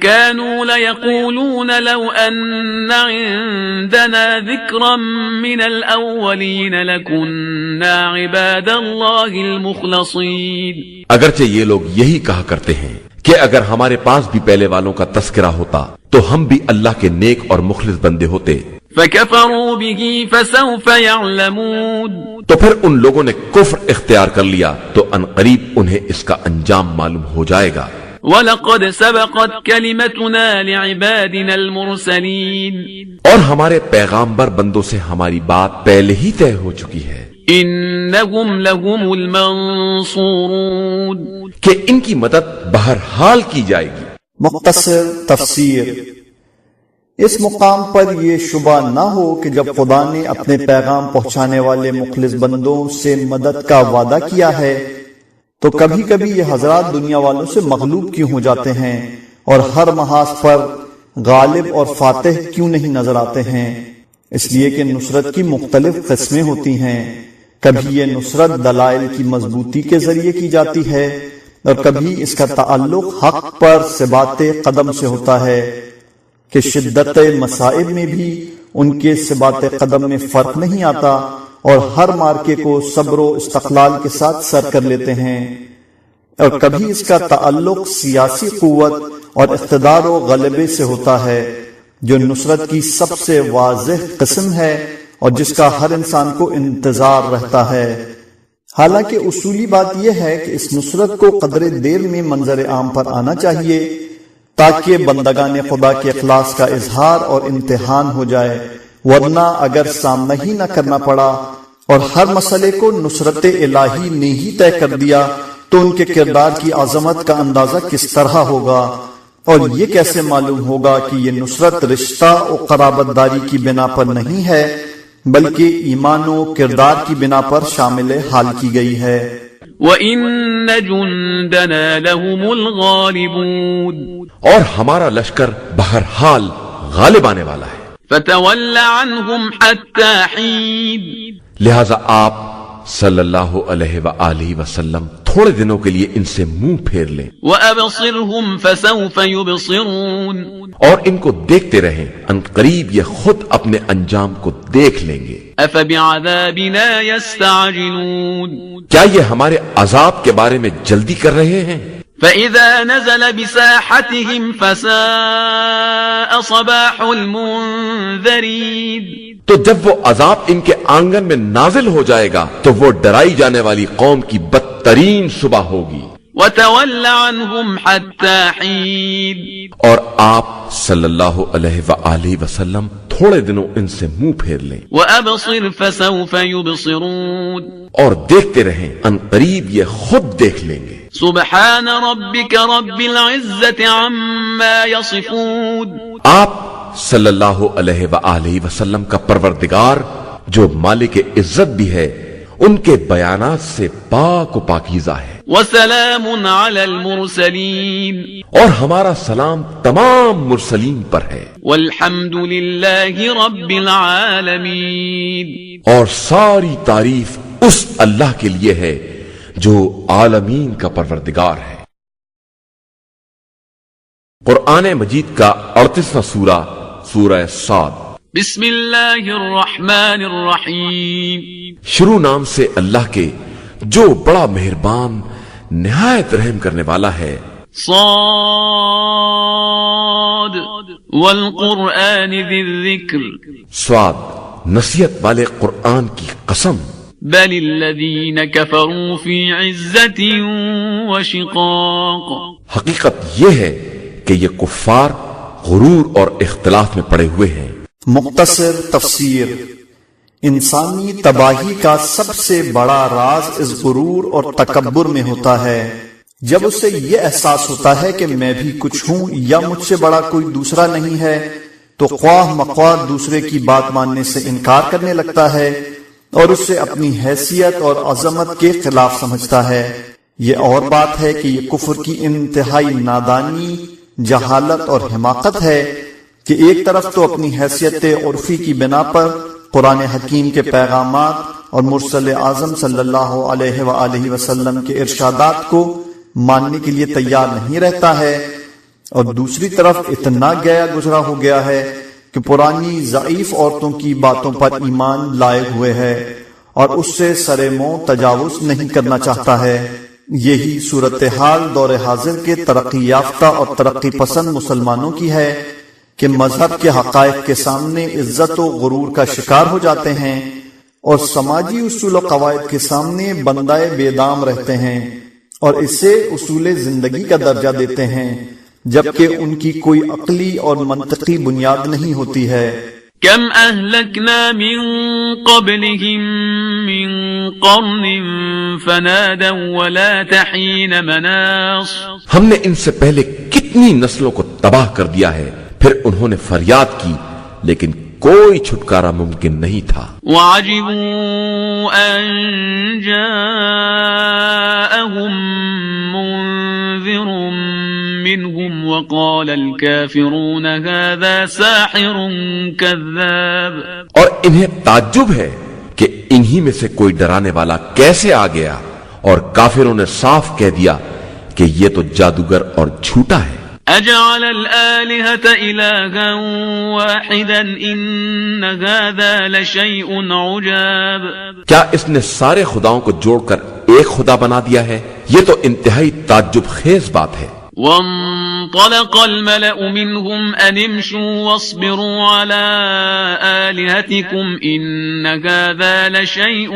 كَانُوا لَيَقُولُونَ لَوْ أَنَّ عِندَنَا ذِكْرًا مِّنَ الْأَوَّلِينَ لَكُنَّا عِبَادَ اللَّهِ الْمُخْلَصِينَ، اگرچہ یہ لوگ یہی کہا کرتے ہیں کہ اگر ہمارے پاس بھی پہلے والوں کا تذکرہ ہوتا تو ہم بھی اللہ کے نیک اور مخلص بندے ہوتے، فَكَفَرُوا بِهِ فَسَوْفَ يَعْلَمُونَ، تو پھر ان لوگوں نے کفر اختیار کر لیا تو عنقریب انہیں اس کا انجام معلوم ہو جائے گا۔ وَلَقَدْ سَبَقَتْ كَلِمَتُنَا لِعِبَادِنَا الْمُرْسَلِينَ، اور ہمارے پیغامبر بندوں سے ہماری بات پہلے ہی طے ہو چکی ہے، إِنَّهُمْ لَهُمُ الْمَنصُورُونَ، کہ ان کی مدد بہرحال کی جائے گی۔ مختصر تفسیر۔ اس مقام پر یہ شبہ نہ ہو کہ جب خدا نے اپنے پیغام پہنچانے والے مخلص بندوں سے مدد کا وعدہ کیا ہے تو کبھی کبھی یہ حضرات دنیا والوں سے مغلوب کیوں ہو جاتے ہیں اور ہر محاذ پر غالب اور فاتح کیوں نہیں نظر آتے ہیں؟ اس لیے کہ نصرت کی مختلف قسمیں ہوتی ہیں، کبھی یہ نصرت دلائل کی مضبوطی کے ذریعے کی جاتی ہے اور کبھی اس کا تعلق حق پر ثبات قدم سے ہوتا ہے کہ شدت مصائب میں بھی ان کے ثبات قدم میں فرق نہیں آتا اور ہر مارکے کو صبر و استقلال کے ساتھ سر کر لیتے ہیں، اور کبھی اس کا تعلق سیاسی قوت اور اقتدار و غلبے سے ہوتا ہے جو نصرت کی سب سے واضح قسم ہے اور جس کا ہر انسان کو انتظار رہتا ہے۔ حالانکہ اصولی بات یہ ہے کہ اس نصرت کو قدر دیر میں منظر عام پر آنا چاہیے تاکہ بندگان خدا کے اخلاص کا اظہار اور امتحان ہو جائے، ورنہ اگر سامنا ہی نہ کرنا پڑا اور ہر مسئلے کو نصرت الہی نے ہی طے کر دیا تو ان کے کردار کی عظمت کا اندازہ کس طرح ہوگا، اور یہ کیسے معلوم ہوگا کہ یہ نصرت رشتہ و قرابت داری کی بنا پر نہیں ہے بلکہ ایمان و کردار کی بنا پر شامل حال کی گئی ہے۔ وَإِنَّ جُندَنَا لَهُمُ الْغَالِبُونَ، اور ہمارا لشکر بہرحال غالب آنے والا ہے، فَتَوَلَّ عَنْهُمْ حَتَّى حِينٍ، لہذا آپ صلی اللہ علیہ وآلہ وسلم تھوڑے دنوں کے لیے ان سے منہ پھیر لیں، وَأَبْصِرْهُمْ فَسَوْفَ يُبْصِرُونَ، اور ان کو دیکھتے رہیں، ان قریب یہ خود اپنے انجام کو دیکھ لیں گے۔ أَفَبِعَذَابِنَا يَسْتَعْجِلُونَ، کیا یہ ہمارے عذاب کے بارے میں جلدی کر رہے ہیں؟ فَإِذَا نَزَلَ بِسَاحَتِهِمْ فَسَاءَ صَبَاحُ الْمُنذَرِينَ، تو جب وہ عذاب ان کے آنگن میں نازل ہو جائے گا تو وہ ڈرائی جانے والی قوم کی بدترین صبح ہوگی۔ وَتَوَلَّ عَنْهُمْ حَتَّى حِينٍ، اور آپ صلی اللہ علیہ وآلہ وسلم تھوڑے دنوں ان سے منہ پھیر لیں، وَأَبْصِرْ فَسَوْفَ يُبْصِرُونَ، اور دیکھتے رہیں، ان قریب یہ خود دیکھ لیں گے۔ سبحان ربك رب العزة عما يصفون، آپ صلی اللہ علیہ وآلہ وسلم کا پروردگار جو مالک عزت بھی ہے ان کے بیانات سے پاک و پاکیزہ ہے، وسلام على المرسلين، اور ہمارا سلام تمام مرسلین پر ہے، والحمد لله رب العالمين، اور ساری تعریف اس اللہ کے لیے ہے جو عالمین کا پروردگار ہے۔ قرآن مجید کا 38واں سورہ، سورہ صاد۔ بسم اللہ الرحمن الرحیم، شروع نام سے اللہ کے جو بڑا مہربان نہایت رحم کرنے والا ہے۔ صاد والقرآن ذی الذکر، صاد، نصیحت والے قرآن کی قسم۔ بل الذین کفروا فی عزت وشقاق. حقیقت یہ ہے کہ یہ کفار غرور اور اختلاف میں پڑے ہوئے ہیں. مختصر تفسیر. انسانی تباہی کا سب سے بڑا راز اس غرور اور تکبر میں ہوتا ہے. جب اسے یہ احساس ہوتا ہے کہ میں بھی کچھ ہوں یا مجھ سے بڑا کوئی دوسرا نہیں ہے تو خواہ مخواہ دوسرے کی بات ماننے سے انکار کرنے لگتا ہے اور اسے اپنی حیثیت اور عظمت کے خلاف سمجھتا ہے. یہ اور بات ہے کہ یہ کفر کی انتہائی نادانی، جہالت اور حماقت ہے کہ ایک طرف تو اپنی حیثیت عرفی کی بنا پر قرآن حکیم کے پیغامات اور مرسل اعظم صلی اللہ علیہ وآلہ وسلم کے ارشادات کو ماننے کے لیے تیار نہیں رہتا ہے، اور دوسری طرف اتنا گیا گزرا ہو گیا ہے کہ پرانی ضعیف عورتوں کی باتوں پر ایمان لائے ہوئے ہے اور اس سے سر منہ تجاوز نہیں کرنا چاہتا ہے. یہی صورتحال دور حاضر کے ترقی یافتہ اور ترقی پسند مسلمانوں کی ہے کہ مذہب کے حقائق کے سامنے عزت و غرور کا شکار ہو جاتے ہیں اور سماجی اصول و قواعد کے سامنے بندائے بے دام رہتے ہیں اور اسے اصول زندگی کا درجہ دیتے ہیں، جبکہ ان کی کوئی عقلی اور منطقی بنیاد نہیں ہوتی ہے. کم اہلکنا من قبلہم من قرن فنادوا ولا تحین مناص. ہم نے ان سے پہلے کتنی نسلوں کو تباہ کر دیا ہے، پھر انہوں نے فریاد کی لیکن کوئی چھٹکارا ممکن نہیں تھا. وعجبوا ان جاءهم منذر منهم وقال الكافرون هذا ساحر كذاب. اور انہیں تعجب ہے کہ انہی میں سے کوئی ڈرانے والا کیسے آ گیا، اور کافروں نے صاف کہہ دیا کہ یہ تو جادوگر اور جھوٹا ہے. اجعل الآلهة إلها واحدا ان هذا لشيء عجاب. کیا اس نے سارے خداؤں کو جوڑ کر ایک خدا بنا دیا ہے؟ یہ تو انتہائی تعجب خیز بات ہے. وانطلق الملأ منهم ان امشوا واصبروا على آلهتكم ان هذا لشيء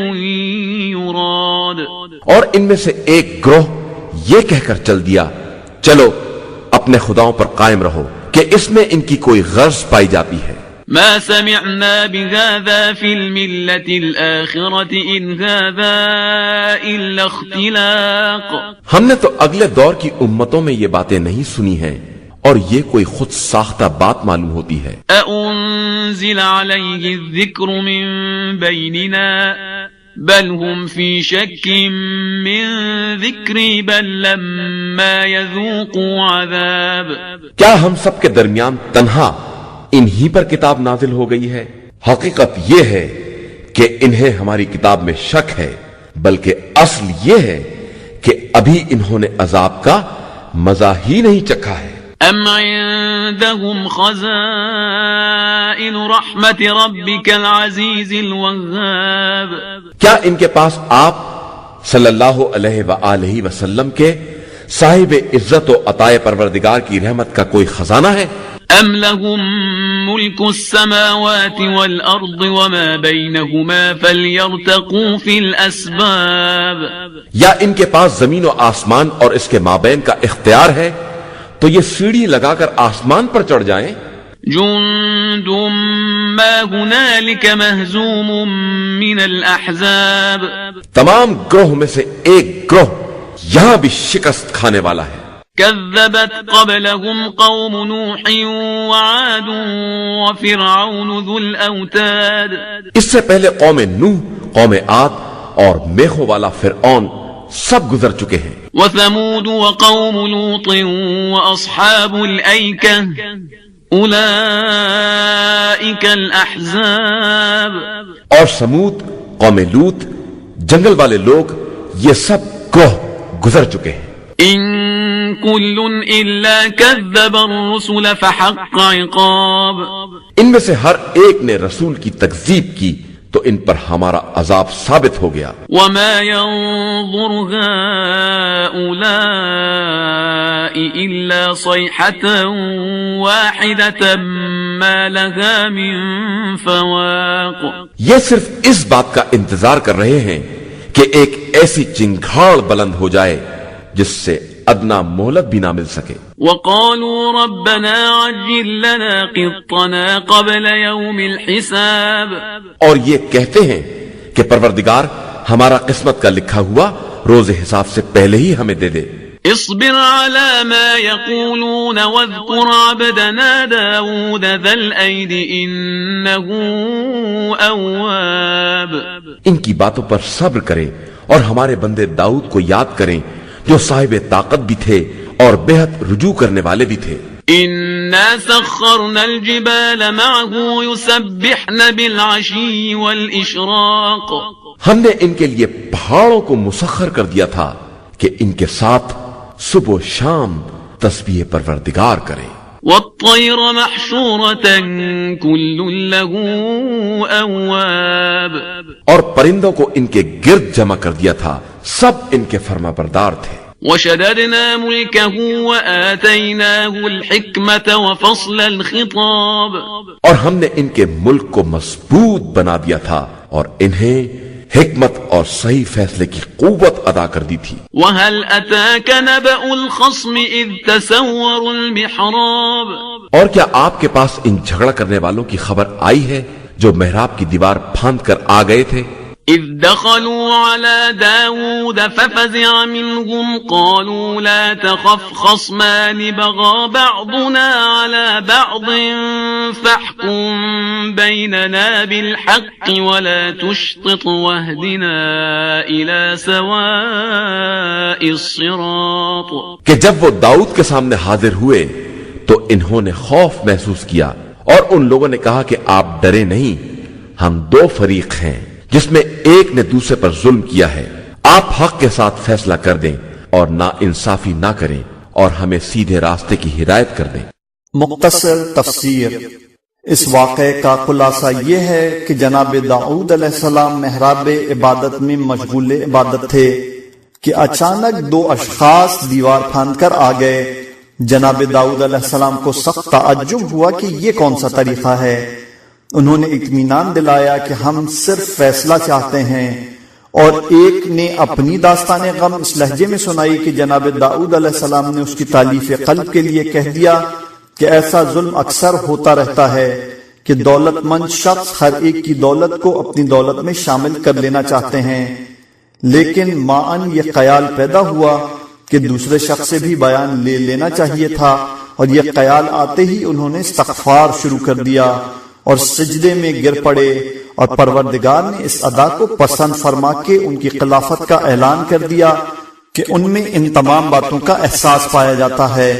يراد. اور ان میں سے ایک گروہ یہ کہہ کر چل دیا، چلو اپنے خداؤں پر قائم رہو، کہ اس میں ان کی کوئی غرض پائی جاتی ہے. ما سمعنا بهذا في الملة الآخرة إن هذا إلا اختلاق. ہم نے تو اگلے دور کی امتوں میں یہ باتیں نہیں سنی ہیں اور یہ کوئی خود ساختہ بات معلوم ہوتی ہے. أأنزل عليه الذكر من بيننا بل هم في شك من ذكري بل لما يذوقوا عذاب. کیا ہم سب کے درمیان تنہا انہی پر کتاب نازل ہو گئی ہے؟ حقیقت یہ ہے کہ انہیں ہماری کتاب میں شک ہے، بلکہ اصل یہ ہے کہ ابھی انہوں نے عذاب کا مزہ ہی نہیں چکھا ہے. ام عندهم خزائن رحمت ربك العزیز الوهاب. کیا ان کے پاس آپ صلی اللہ علیہ وآلہ وسلم کے صاحب عزت و عطائے پروردگار کی رحمت کا کوئی خزانہ ہے؟ ام لهم ملک السماوات والارض وما بینهما فلیرتقوا فی الاسباب. یا ان کے پاس زمین و آسمان اور اس کے مابین کا اختیار ہے تو یہ سیڑھی لگا کر آسمان پر چڑھ جائیں. جند ما هنالك مهزوم من الاحزاب. تمام گروہ میں سے ایک گروہ یہاں بھی شکست کھانے والا ہے. كذبت قبلهم قوم نوح وعاد وفرعون ذو الاوتاد. اس سے پہلے قوم نوح، قوم عاد اور میخوں والا فرعون سب گزر چکے ہیں. وثمود وقوم لوط واصحاب الایکہ اولئک الاحزاب. اور سمود، قوم لوط، جنگل والے لوگ، یہ سب گروہ گزر چکے ہیں. ان کل الا کذب الرسل فحق عقاب. ان میں سے ہر ایک نے رسول کی تکذیب کی تو ان پر ہمارا عذاب ثابت ہو گیا. وما ينظر هؤلاء إلا صيحة واحدة ما لها من فواق. یہ صرف اس بات کا انتظار کر رہے ہیں کہ ایک ایسی چنگھاڑ بلند ہو جائے جس سے ادنا مہلت بھی نہ مل سکے. وقالوا ربنا عجل لنا قطنا قبل يوم الحساب. اور یہ کہتے ہیں کہ پروردگار ہمارا قسمت کا لکھا ہوا روز حساب سے پہلے ہی ہمیں دے دے. اصبر على ما يقولون واذكر عبدنا داود ذا الأيد إنه أواب. ان کی باتوں پر صبر کریں اور ہمارے بندے داؤد کو یاد کریں جو صاحب طاقت بھی تھے اور بہت رجوع کرنے والے بھی تھے. إنا سخرنا الجبال معه يسبحن بالعشي والإشراق. ہم نے ان کے لیے پہاڑوں کو مسخر کر دیا تھا کہ ان کے ساتھ صبح و شام تسبیح پروردگار کریں. والطير محشورة كل له أواب. اور پرندوں کو ان کے گرد جمع کر دیا تھا، سب ان کے فرما بردار تھے. وشددنا ملكه وآتيناه الحكمة وفصل الخطاب. اور ہم نے ان کے ملک کو مضبوط بنا دیا تھا اور انہیں حکمت اور صحیح فیصلے کی قوت عطا کر دی تھی. وهل أتاك نبأ الخصم إذ تسوروا المحراب. اور کیا آپ کے پاس ان جھگڑا کرنے والوں کی خبر آئی ہے جو محراب کی دیوار پھاند کر آ گئے تھے؟ إذ دخلوا على داود ففزع منهم قالوا لا تخف خصمان بغى بعضنا على بعض فاحكم بيننا بالحق ولا تشطط واهدنا إلى سواء الصراط. کہ جب وہ داؤد کے سامنے حاضر ہوئے تو انہوں نے خوف محسوس کیا اور ان لوگوں نے کہا کہ آپ ڈرے نہیں، ہم دو فریق ہیں جس میں ایک نے دوسرے پر ظلم کیا ہے. آپ حق کے ساتھ فیصلہ کر دیں اور نا انصافی نہ کریں اور ہمیں سیدھے راستے کی ہدایت کر دیں. مختصر تفسیر. اس واقعے کا خلاصہ یہ ہے کہ جناب داؤد علیہ السلام محراب عبادت میں مشغول عبادت تھے کہ اچانک دو اشخاص دیوار پھاند کر آ گئے. جناب داؤد علیہ السلام کو سخت تعجب ہوا کہ یہ کون سا طریقہ ہے. انہوں نے اطمینان دلایا کہ ہم صرف فیصلہ چاہتے ہیں، اور ایک نے اپنی داستان غم اس لہجے میں سنائی کہ جناب داؤد علیہ السلام نے اس کی تالیف قلب کے لیے کہہ دیا کہ ایسا ظلم اکثر ہوتا رہتا ہے کہ دولت مند شخص ہر ایک کی دولت کو اپنی دولت میں شامل کر لینا چاہتے ہیں، لیکن معاً یہ خیال پیدا ہوا کہ دوسرے شخص سے بھی بیان لے لینا چاہیے تھا، اور یہ خیال آتے ہی انہوں نے استغفار شروع کر دیا اور سجدے میں گر پڑے، اور پروردگار نے اس ادا کو پسند فرما کے ان کی خلافت کا اعلان کر دیا کہ ان میں ان تمام باتوں کا احساس پایا جاتا ہے،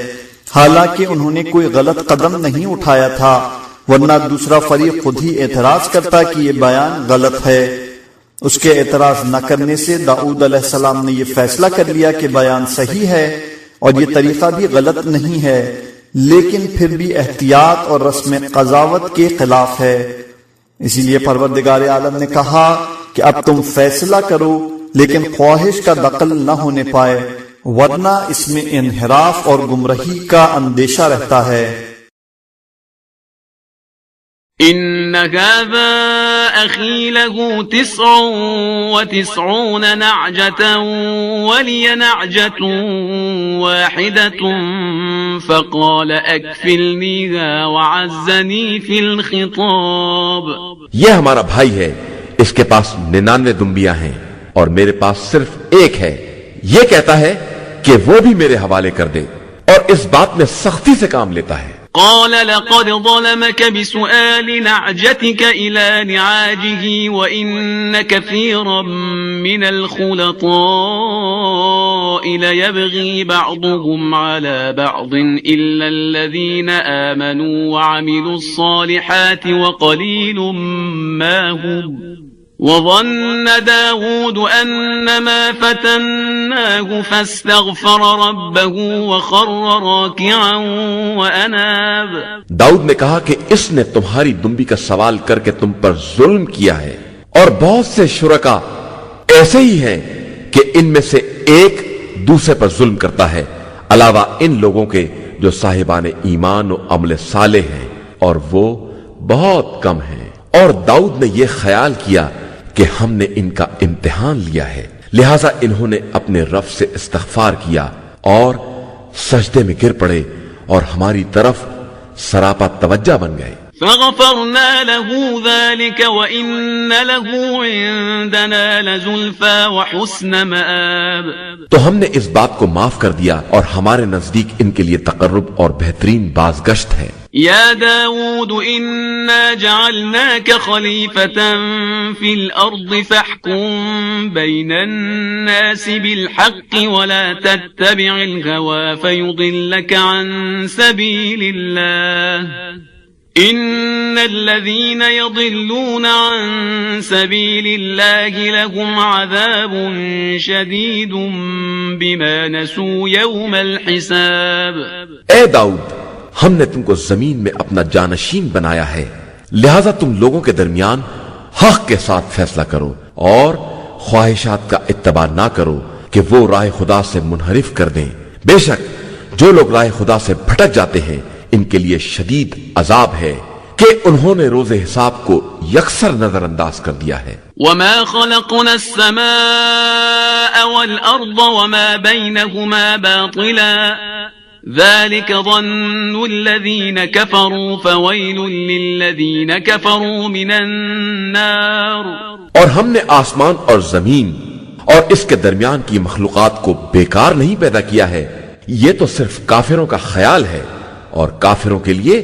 حالانکہ انہوں نے کوئی غلط قدم نہیں اٹھایا تھا، ورنہ دوسرا فریق خود ہی اعتراض کرتا کہ یہ بیان غلط ہے. اس کے اعتراض نہ کرنے سے داؤد علیہ السلام نے یہ فیصلہ کر لیا کہ بیان صحیح ہے اور یہ طریقہ بھی غلط نہیں ہے، لیکن پھر بھی احتیاط اور رسم قضاوت کے خلاف ہے. اسی لیے پروردگار عالم نے کہا کہ اب تم فیصلہ کرو لیکن خواہش کا دخل نہ ہونے پائے، ورنہ اس میں انحراف اور گمراہی کا اندیشہ رہتا ہے. إن هذا أخي له 99 نعجة ولي نعجة واحدة فقال أكفلنيها وعزني في الخطاب. یہ ہمارا بھائی ہے، اس کے پاس 99 دمبیاں ہیں اور میرے پاس صرف ایک ہے. یہ کہتا ہے کہ وہ بھی میرے حوالے کر دے اور اس بات میں سختی سے کام لیتا ہے. قال لقد ظلمك بسؤال نعجتك إلى نعاجه وإن كثيرا من الخلطاء ليبغي بعضهم على بعض إلا الذين آمنوا وعملوا الصالحات وقليل ما هم. وظن داود أنما فتناه فاستغفر ربه وخر راكعا وأناب. داؤد نے کہا کہ اس نے تمہاری دمبی کا سوال کر کے تم پر ظلم کیا ہے اور بہت سے شرکا ایسے ہی ہیں کہ ان میں سے ایک دوسرے پر ظلم کرتا ہے، علاوہ ان لوگوں کے جو صاحبان ایمان و عمل صالح ہیں، اور وہ بہت کم ہیں۔ اور داؤد نے یہ خیال کیا کہ ہم نے ان کا امتحان لیا ہے، لہذا انہوں نے اپنے رب سے استغفار کیا اور سجدے میں گر پڑے اور ہماری طرف سراپا توجہ بن گئے۔ فغفرنا له ذلك وإن له عندنا لزلفى وحسن مآب۔ تو ہم نے اس بات کو معاف کر دیا اور ہمارے نزدیک ان کے لیے تقرب اور بہترین بازگشت ہے۔ يا داود إنا جعلناك خليفة في الأرض فاحكم بين الناس بالحق ولا تتبع الهوى فيضلك عن سبيل الله إن الذين يضلون عن سبيل الله لهم عذاب شديد بما نسوا يوم الحساب۔ اے داؤد، ہم نے تم کو زمین میں اپنا جانشین بنایا ہے، لہذا تم لوگوں کے درمیان حق کے ساتھ فیصلہ کرو اور خواہشات کا اتباع نہ کرو کہ وہ راہ خدا سے منحرف کر دیں۔ بے شک جو لوگ راہ خدا سے بھٹک جاتے ہیں ان کے لیے شدید عذاب ہے کہ انہوں نے روز حساب کو یکسر نظر انداز کر دیا ہے۔ وما خلقنا السماء والأرض وما بينهما باطلا ذلك ظن الذين كفروا فويل للذين كفروا من النار۔ اور ہم نے آسمان اور زمین اور اس کے درمیان کی مخلوقات کو بیکار نہیں پیدا کیا ہے، یہ تو صرف کافروں کا خیال ہے اور کافروں کے لیے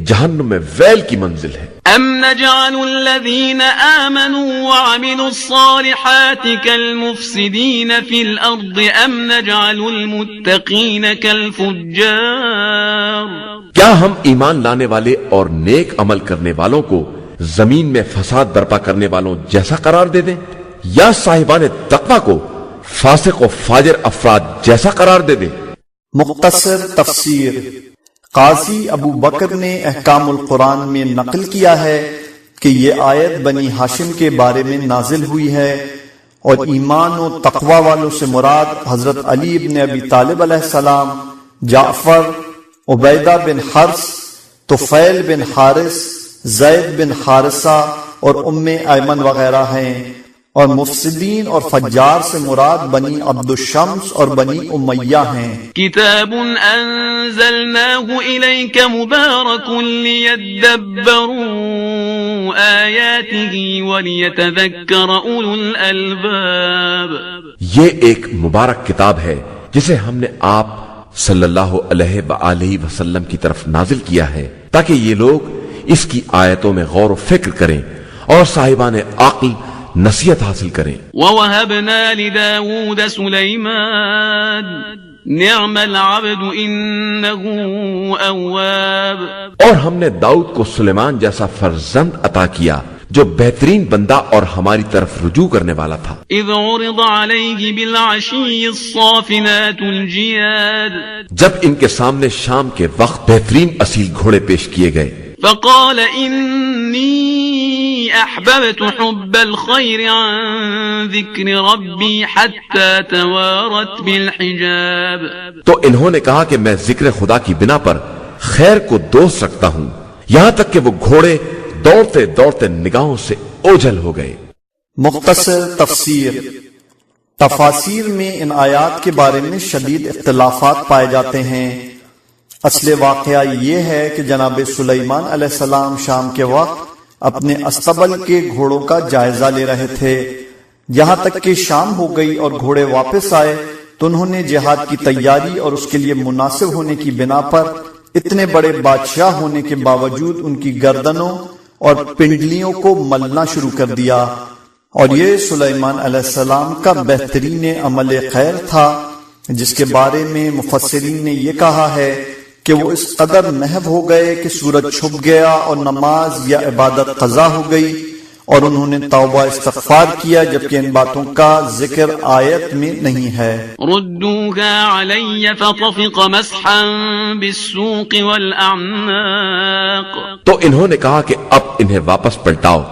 جہنم میں ویل کی منزل ہے۔ ام نجعل الذين آمنوا وعملوا الصالحات كالمفسدين في الأرض ام نجعل المتقين كالفجار۔ کیا ہم ایمان لانے والے اور نیک عمل کرنے والوں کو زمین میں فساد برپا کرنے والوں جیسا قرار دے دیں، یا صاحبان تقوی کو فاسق و فاجر افراد جیسا قرار دے دیں؟ مختصر تفسیر۔ قاضی ابو بکر نے احکام القرآن میں نقل کیا ہے کہ یہ آیت بنی ہاشم کے بارے میں نازل ہوئی ہے، اور ایمان و تقوی والوں سے مراد حضرت علی ابن ابی طالب علیہ السلام، جعفر، عبیدہ بن حرس، طفیل بن حارث، زید بن حارثہ اور ام ایمن وغیرہ ہیں، اور مفسدین اور فجار سے مراد بنی عبد الشمس اور بنی امیہ ہیں۔ کتاب انزلناه الیک مبارک لیدبروا آیاته ولیتذکر اولو الالباب۔ یہ ایک مبارک کتاب ہے جسے ہم نے آپ صلی اللہ علیہ وآلہ وسلم کی طرف نازل کیا ہے تاکہ یہ لوگ اس کی آیتوں میں غور و فکر کریں اور صاحبان عقل نصیحت حاصل کریں۔ وَوَهَبْنَا لِدَاوُودَ سُلَيْمَانَ نِعْمَ الْعَبْدُ إِنَّهُ أَوَّابٌ۔ اور ہم نے داؤد کو سلیمان جیسا فرزند عطا کیا جو بہترین بندہ اور ہماری طرف رجوع کرنے والا تھا۔ إِذْ عُرِضَ عَلَيْهِ بِالْعَشِيِّ الصَّافِنَاتُ الْجِيَادُ۔ جب ان کے سامنے شام کے وقت بہترین اصیل گھوڑے پیش کیے گئے، فقال إني أحببت حب الخير عن ذكر ربي حتى توارت بالحجاب۔ تو انہوں نے کہا کہ میں ذکر خدا کی بنا پر خیر کو دوست رکھتا ہوں، یہاں تک کہ وہ گھوڑے دوڑتے دوڑتے نگاہوں سے اوجھل ہو گئے۔ مختصر تفسیر۔ تفاسیر میں ان آیات کے بارے میں شدید اختلافات پائے جاتے ہیں۔ اصل واقعہ یہ ہے کہ جناب سلیمان علیہ السلام شام کے وقت اپنے استبل کے گھوڑوں کا جائزہ لے رہے تھے، یہاں تک کہ شام ہو گئی اور گھوڑے واپس آئے تو انہوں نے جہاد کی تیاری اور اس کے لیے مناسب ہونے کی بنا پر اتنے بڑے بادشاہ ہونے کے باوجود ان کی گردنوں اور پنڈلیوں کو ملنا شروع کر دیا، اور یہ سلیمان علیہ السلام کا بہترین عمل خیر تھا، جس کے بارے میں مفسرین نے یہ کہا ہے کہ وہ اس قدر محو ہو گئے کہ سورج چھپ گیا اور نماز یا عبادت قضا ہو گئی، اور انہوں نے توبہ استغفار کیا، جبکہ ان باتوں کا ذکر آیت میں نہیں ہے۔ ردوها علی فطفق مسحا بالسوق والاعناق۔ تو انہوں نے کہا کہ اب انہیں واپس پلٹاؤ،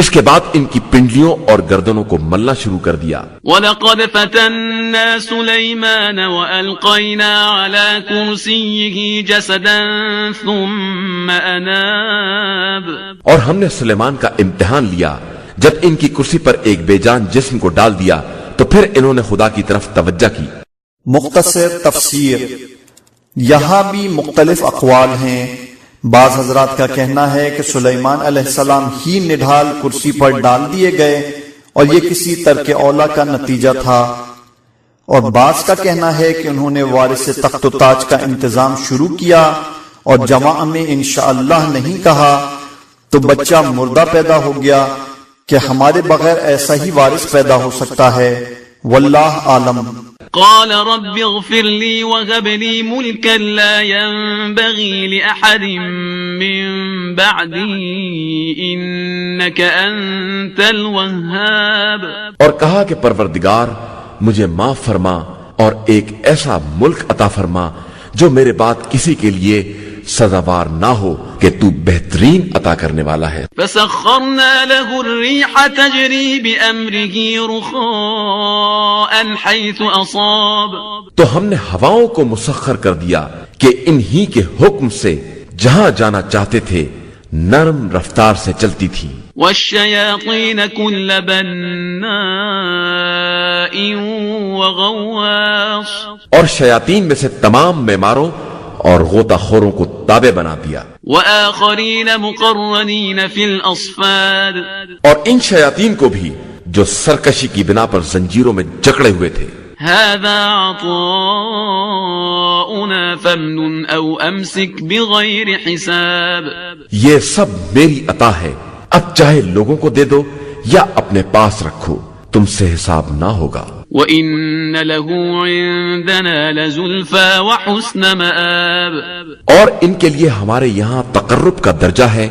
اس کے بعد ان کی پنڈلیوں اور گردنوں کو ملنا شروع کر دیا. وَلَقَدْ فَتَنَّا سُلَيْمَانَ وَأَلْقَيْنَا عَلَى كُرْسِيِّهِ جَسَدًا ثُمَّ أَنَابَ. اور ہم نے سلیمان کا امتحان لیا. جب ان کی کرسی پر ایک بے جان جسم کو ڈال دیا تو پھر انہوں نے خدا کی طرف توجہ کی. مختصر تفسیر. یہاں بھی مختلف اقوال ہیں. بعض حضرات کا کہنا ہے کہ سلیمان علیہ السلام ہی نڈھال کرسی پر ڈال دیے گئے اور یہ کسی ترک اولا کا نتیجہ تھا، اور بعض کا کہنا ہے کہ انہوں نے وارث تخت و تاج کا انتظام شروع کیا اور جماع میں انشاءاللہ نہیں کہا تو بچہ مردہ پیدا ہو گیا کہ ہمارے بغیر ایسا ہی وارث پیدا ہو سکتا ہے. واللہ عالم. قال رب اغفر لي وهب لي ملكا لا ينبغي لأحد من بعدي إنك أنت الوهاب. اور کہا کہ پروردگار مجھے معاف فرما اور ایک ایسا ملک عطا فرما جو میرے بعد کسی کے لیے سزاوار نہ ہو کہ تو بہترین عطا کرنے والا ہے. فسخرنا له الريح تجري بأمره رخاء حيث أصاب. تو ہم نے ہواؤں کو مسخر کر دیا کہ انہی کے حکم سے جہاں جانا چاہتے تھے نرم رفتار سے چلتی تھی. والشياطين كل بناء وغواص. اور شیاطین میں سے تمام معماروں اور غوطہ خوروں کو تابع بنا دیا. وآخرین مقرنین فی الاصفاد. اور ان شیاطین کو بھی جو سرکشی کی بنا پر زنجیروں میں جکڑے ہوئے تھے. هذا عطاؤنا فامنن او امسک بغیر حساب. یہ سب میری عطا ہے، اب چاہے لوگوں کو دے دو یا اپنے پاس رکھو، تم سے حساب نہ ہوگا. وَإِنَّ لَهُ عِندَنَا لَزُلْفَى وَحُسْنَ مَآب. اور ان کے لیے ہمارے یہاں تقرب کا درجہ ہے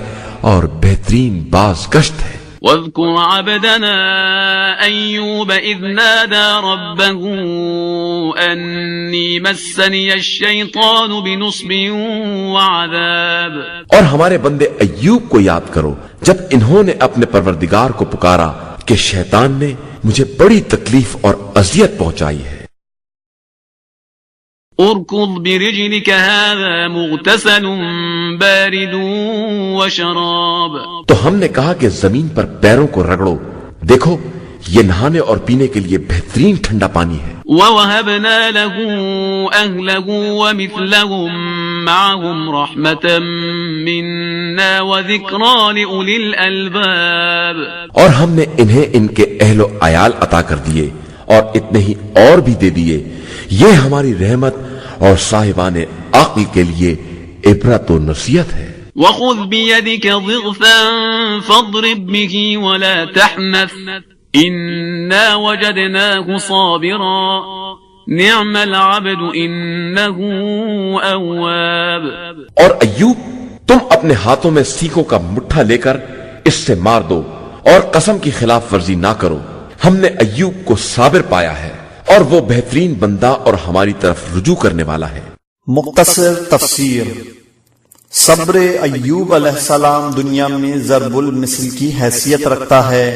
اور بہترین باز گشت ہے. وَاذْكُرْ عَبْدَنَا أَيُّوبَ إِذْ نَادَى رَبَّهُ أَنِّي مَسَّنِيَ الشَّيْطَانُ بِنُصْبٍ وَعَذَابٍ. اور ہمارے بندے ایوب کو یاد کرو جب انہوں نے اپنے پروردگار کو پکارا کہ شیطان نے مجھے بڑی تکلیف اور اذیت پہنچائی ہے. اركض برجلك هذا مغتسل بارد وشراب. تو ہم نے کہا کہ زمین پر پیروں کو رگڑو، دیکھو یہ نہانے اور پینے کے لیے بہترین ٹھنڈا پانی ہے. وَوَهَبْنَا لَهُ أَهْلَهُ وَمِثْلَهُمْ مَعَهُمْ رَحْمَةً مِنَّا وَذِكْرَى لِأُولِي الْأَلْبَابِ. اور ہم نے انہیں ان کے اہل و عیال عطا کر دیے اور اتنے ہی اور بھی دے دیے. یہ ہماری رحمت اور صاحبان عقل کے لیے عبرت و نصیحت ہے. وَخُذْ بِيَدِكَ ضِغْثًا فَاضْرِبْ بِهِ وَلَا تَحْنَثْ إِنَّا وَجَدْنَاهُ صَابِرًا نِعْمَ الْعَبْدُ إِنَّهُ أَوَّابٌ. اور ایوب تم اپنے ہاتھوں میں سیخوں کا مٹھا لے کر اس سے مار دو اور قسم کی خلاف ورزی نہ کرو. ہم نے ایوب کو صابر پایا ہے اور وہ بہترین بندہ اور ہماری طرف رجوع کرنے والا ہے. مختصر تفسیر. صبر ایوب علیہ السلام دنیا میں ضرب المثل کی حیثیت رکھتا ہے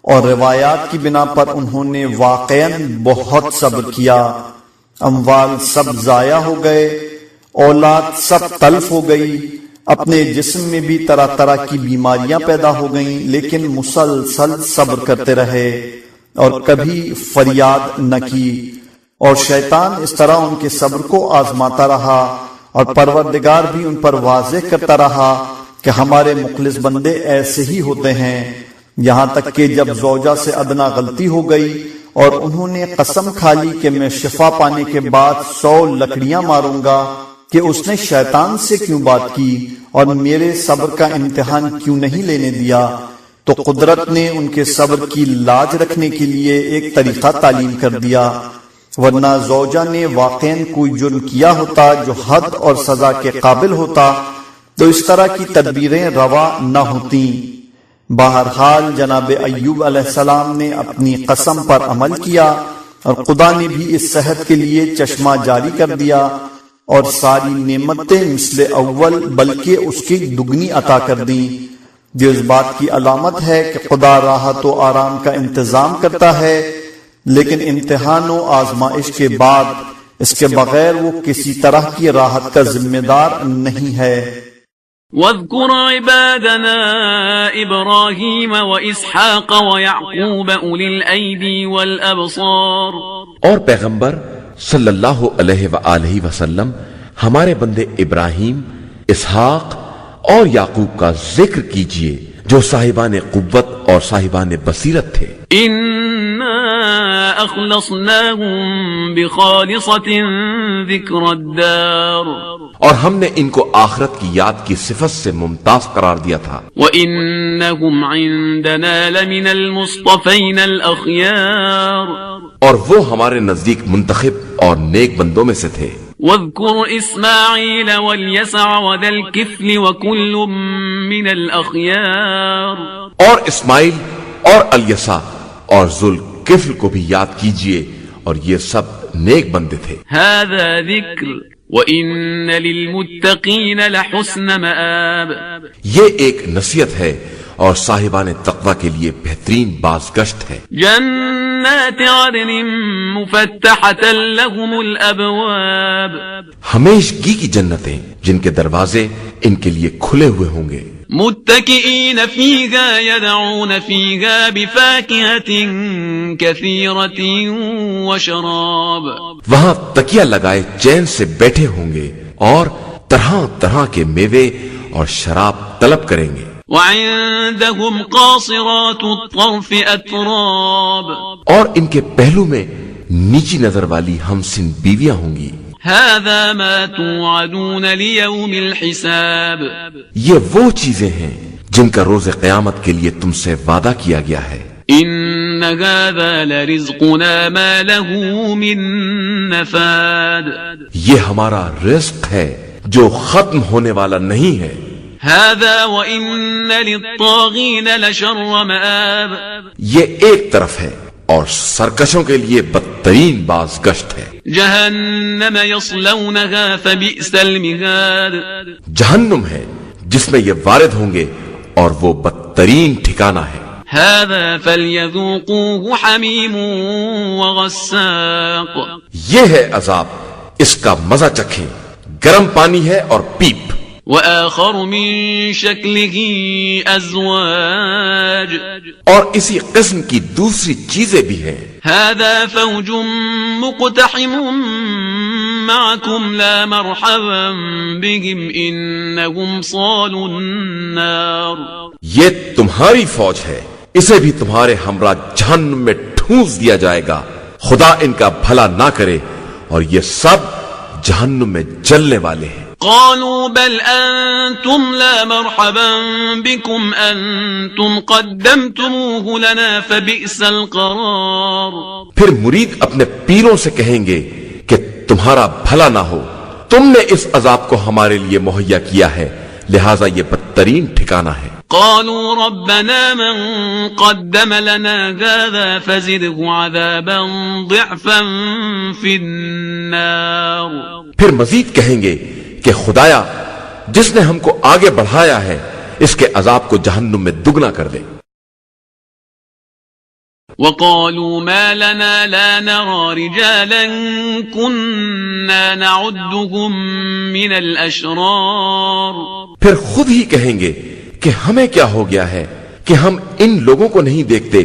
اور روایات کی بنا پر انہوں نے واقعاً بہت صبر کیا. اموال سب ضائع ہو گئے، اولاد سب تلف ہو گئی، اپنے جسم میں بھی طرح طرح کی بیماریاں پیدا ہو گئیں، لیکن مسلسل صبر کرتے رہے اور کبھی فریاد نہ کی. اور شیطان اس طرح ان کے صبر کو آزماتا رہا اور پروردگار بھی ان پر واضح کرتا رہا کہ ہمارے مخلص بندے ایسے ہی ہوتے ہیں. یہاں تک کہ جب زوجہ سے ادنا غلطی ہو گئی اور انہوں نے قسم کھا لی کہ میں شفا پانے کے بعد 100 لکڑیاں ماروں گا کہ اس نے شیطان سے کیوں بات کی اور میرے صبر کا امتحان کیوں نہیں لینے دیا، تو قدرت نے ان کے صبر کی لاج رکھنے کے لیے ایک طریقہ تعلیم کر دیا. ورنہ زوجہ نے واقعاً کوئی جرم کیا ہوتا جو حد اور سزا کے قابل ہوتا تو اس طرح کی تدبیریں روا نہ ہوتیں. بہرحال جناب ایوب علیہ السلام نے اپنی قسم پر عمل کیا اور خدا نے بھی اس صحت کے لیے چشمہ جاری کر دیا اور ساری نعمتیں مثل اول بلکہ اس کی دگنی عطا کر دیں. یہ اس بات کی علامت ہے کہ خدا راحت و آرام کا انتظام کرتا ہے، لیکن امتحان و آزمائش کے بعد اس کے بغیر وہ کسی طرح کی راحت کا ذمہ دار نہیں ہے۔ واذكر عبادنا إبراهيم وإسحاق ويعقوب أولي الأيدي والأبصار، اور پیغمبر صلی اللہ علیہ وآلہ وسلم ہمارے بندے ابراہیم، اسحاق اور یعقوب کا ذکر کیجئے جو صاحبان قوت اور صاحبان بصیرت تھے۔ إنا أخلصناهم بخالصة ذكر الدار، اور ہم نے ان کو آخرت کی یاد کی صفت سے ممتاز قرار دیا تھا۔ وَإِنَّهُمْ عِندَنَا لَمِنَ الْمُصْطَفَيْنَ الْأَخْيَارِ، اور وہ ہمارے نزدیک منتخب اور نیک بندوں میں سے تھے۔ وَاذْكُرْ إِسْمَاعِيلَ وَالْيَسَعَ وَذَا الْكِفْلِ وَكُلٌّ مِّنَ الْأَخْيَارِ، اور اسماعیل اور الیسع اور ذوالکفل کو بھی یاد کیجئے، اور یہ سب نیک بندے تھے۔ هَذَا ذِكْرٌ وَإِنَّ لِلْمُتَّقِينَ لَحُسْنَ مَآبٍ، یہ ایک نصیحت ہے اور صاحبان تقوی کے لیے بہترین بازگشت ہے۔ جنات عدن مفتحة لهم الأبواب، ہمیشگی کی جنتیں جن کے دروازے ان کے لیے کھلے ہوئے ہوں گے۔ متكئين فيها يدعون فيها بفاكهة كثيرة وشراب، وہاں تکیہ لگائے چین سے بیٹھے ہوں گے اور طرح طرح کے میوے اور شراب طلب کریں گے۔ وعندهم قاصرات الطرف أتراب، اور ان کے پہلو میں نیچی نظر والی ہمسن بیویاں ہوں گی۔ هذا ما توعدون ليوم الحساب، یہ وہ چیزیں ہیں جن کا روز قیامت کے لیے تم سے وعدہ کیا گیا ہے۔ إن هذا لرزقنا ما له من نفاد، یہ ہمارا رزق ہے جو ختم ہونے والا نہیں ہے۔ هذا وإن للطاغين لشر مآب، یہ ایک طرف ہے اور سرکشوں کے لیے بدترین بازگشت ہے۔ جہنم یصلونها فبئس المہاد، جہنم ہے جس میں یہ وارد ہوں گے اور وہ بدترین ٹھکانہ ہے۔ هذا فليذوقوه حمیم وغساق، یہ ہے عذاب، اس کا مزہ چکھیں، گرم پانی ہے اور پیپ۔ وآخر من شکله ازواج، اور اسی قسم کی دوسری چیزیں بھی ہیں۔ هذا فوج مقتحم معكم لا مرحبا بهم انهم صالوا النار، یہ تمہاری فوج ہے، اسے بھی تمہارے ہمراہ جہنم میں ٹھونس دیا جائے گا، خدا ان کا بھلا نہ کرے، اور یہ سب جہنم میں جلنے والے ہیں۔ قالوا بل انتم لا مرحبا بكم انتم قدمتموه لنا فبئس القرار، پھر مرید اپنے پیروں سے کہیں گے کہ تمہارا بھلا نہ ہو، تم نے اس عذاب کو ہمارے لیے مہیا کیا ہے، لہذا یہ بدترین ٹھکانہ ہے۔ قالوا ربنا من قدم لنا هذا فزده عذابا ضعفا في النار، پھر مزید کہیں گے کہ خدایا جس نے ہم کو آگے بڑھایا ہے اس کے عذاب کو جہنم میں دگنا کر دے۔ وقالوا ما لنا لا نرى رجالا كنا نعدهم من الاشرار، پھر خود ہی کہیں گے کہ ہمیں کیا ہو گیا ہے کہ ہم ان لوگوں کو نہیں دیکھتے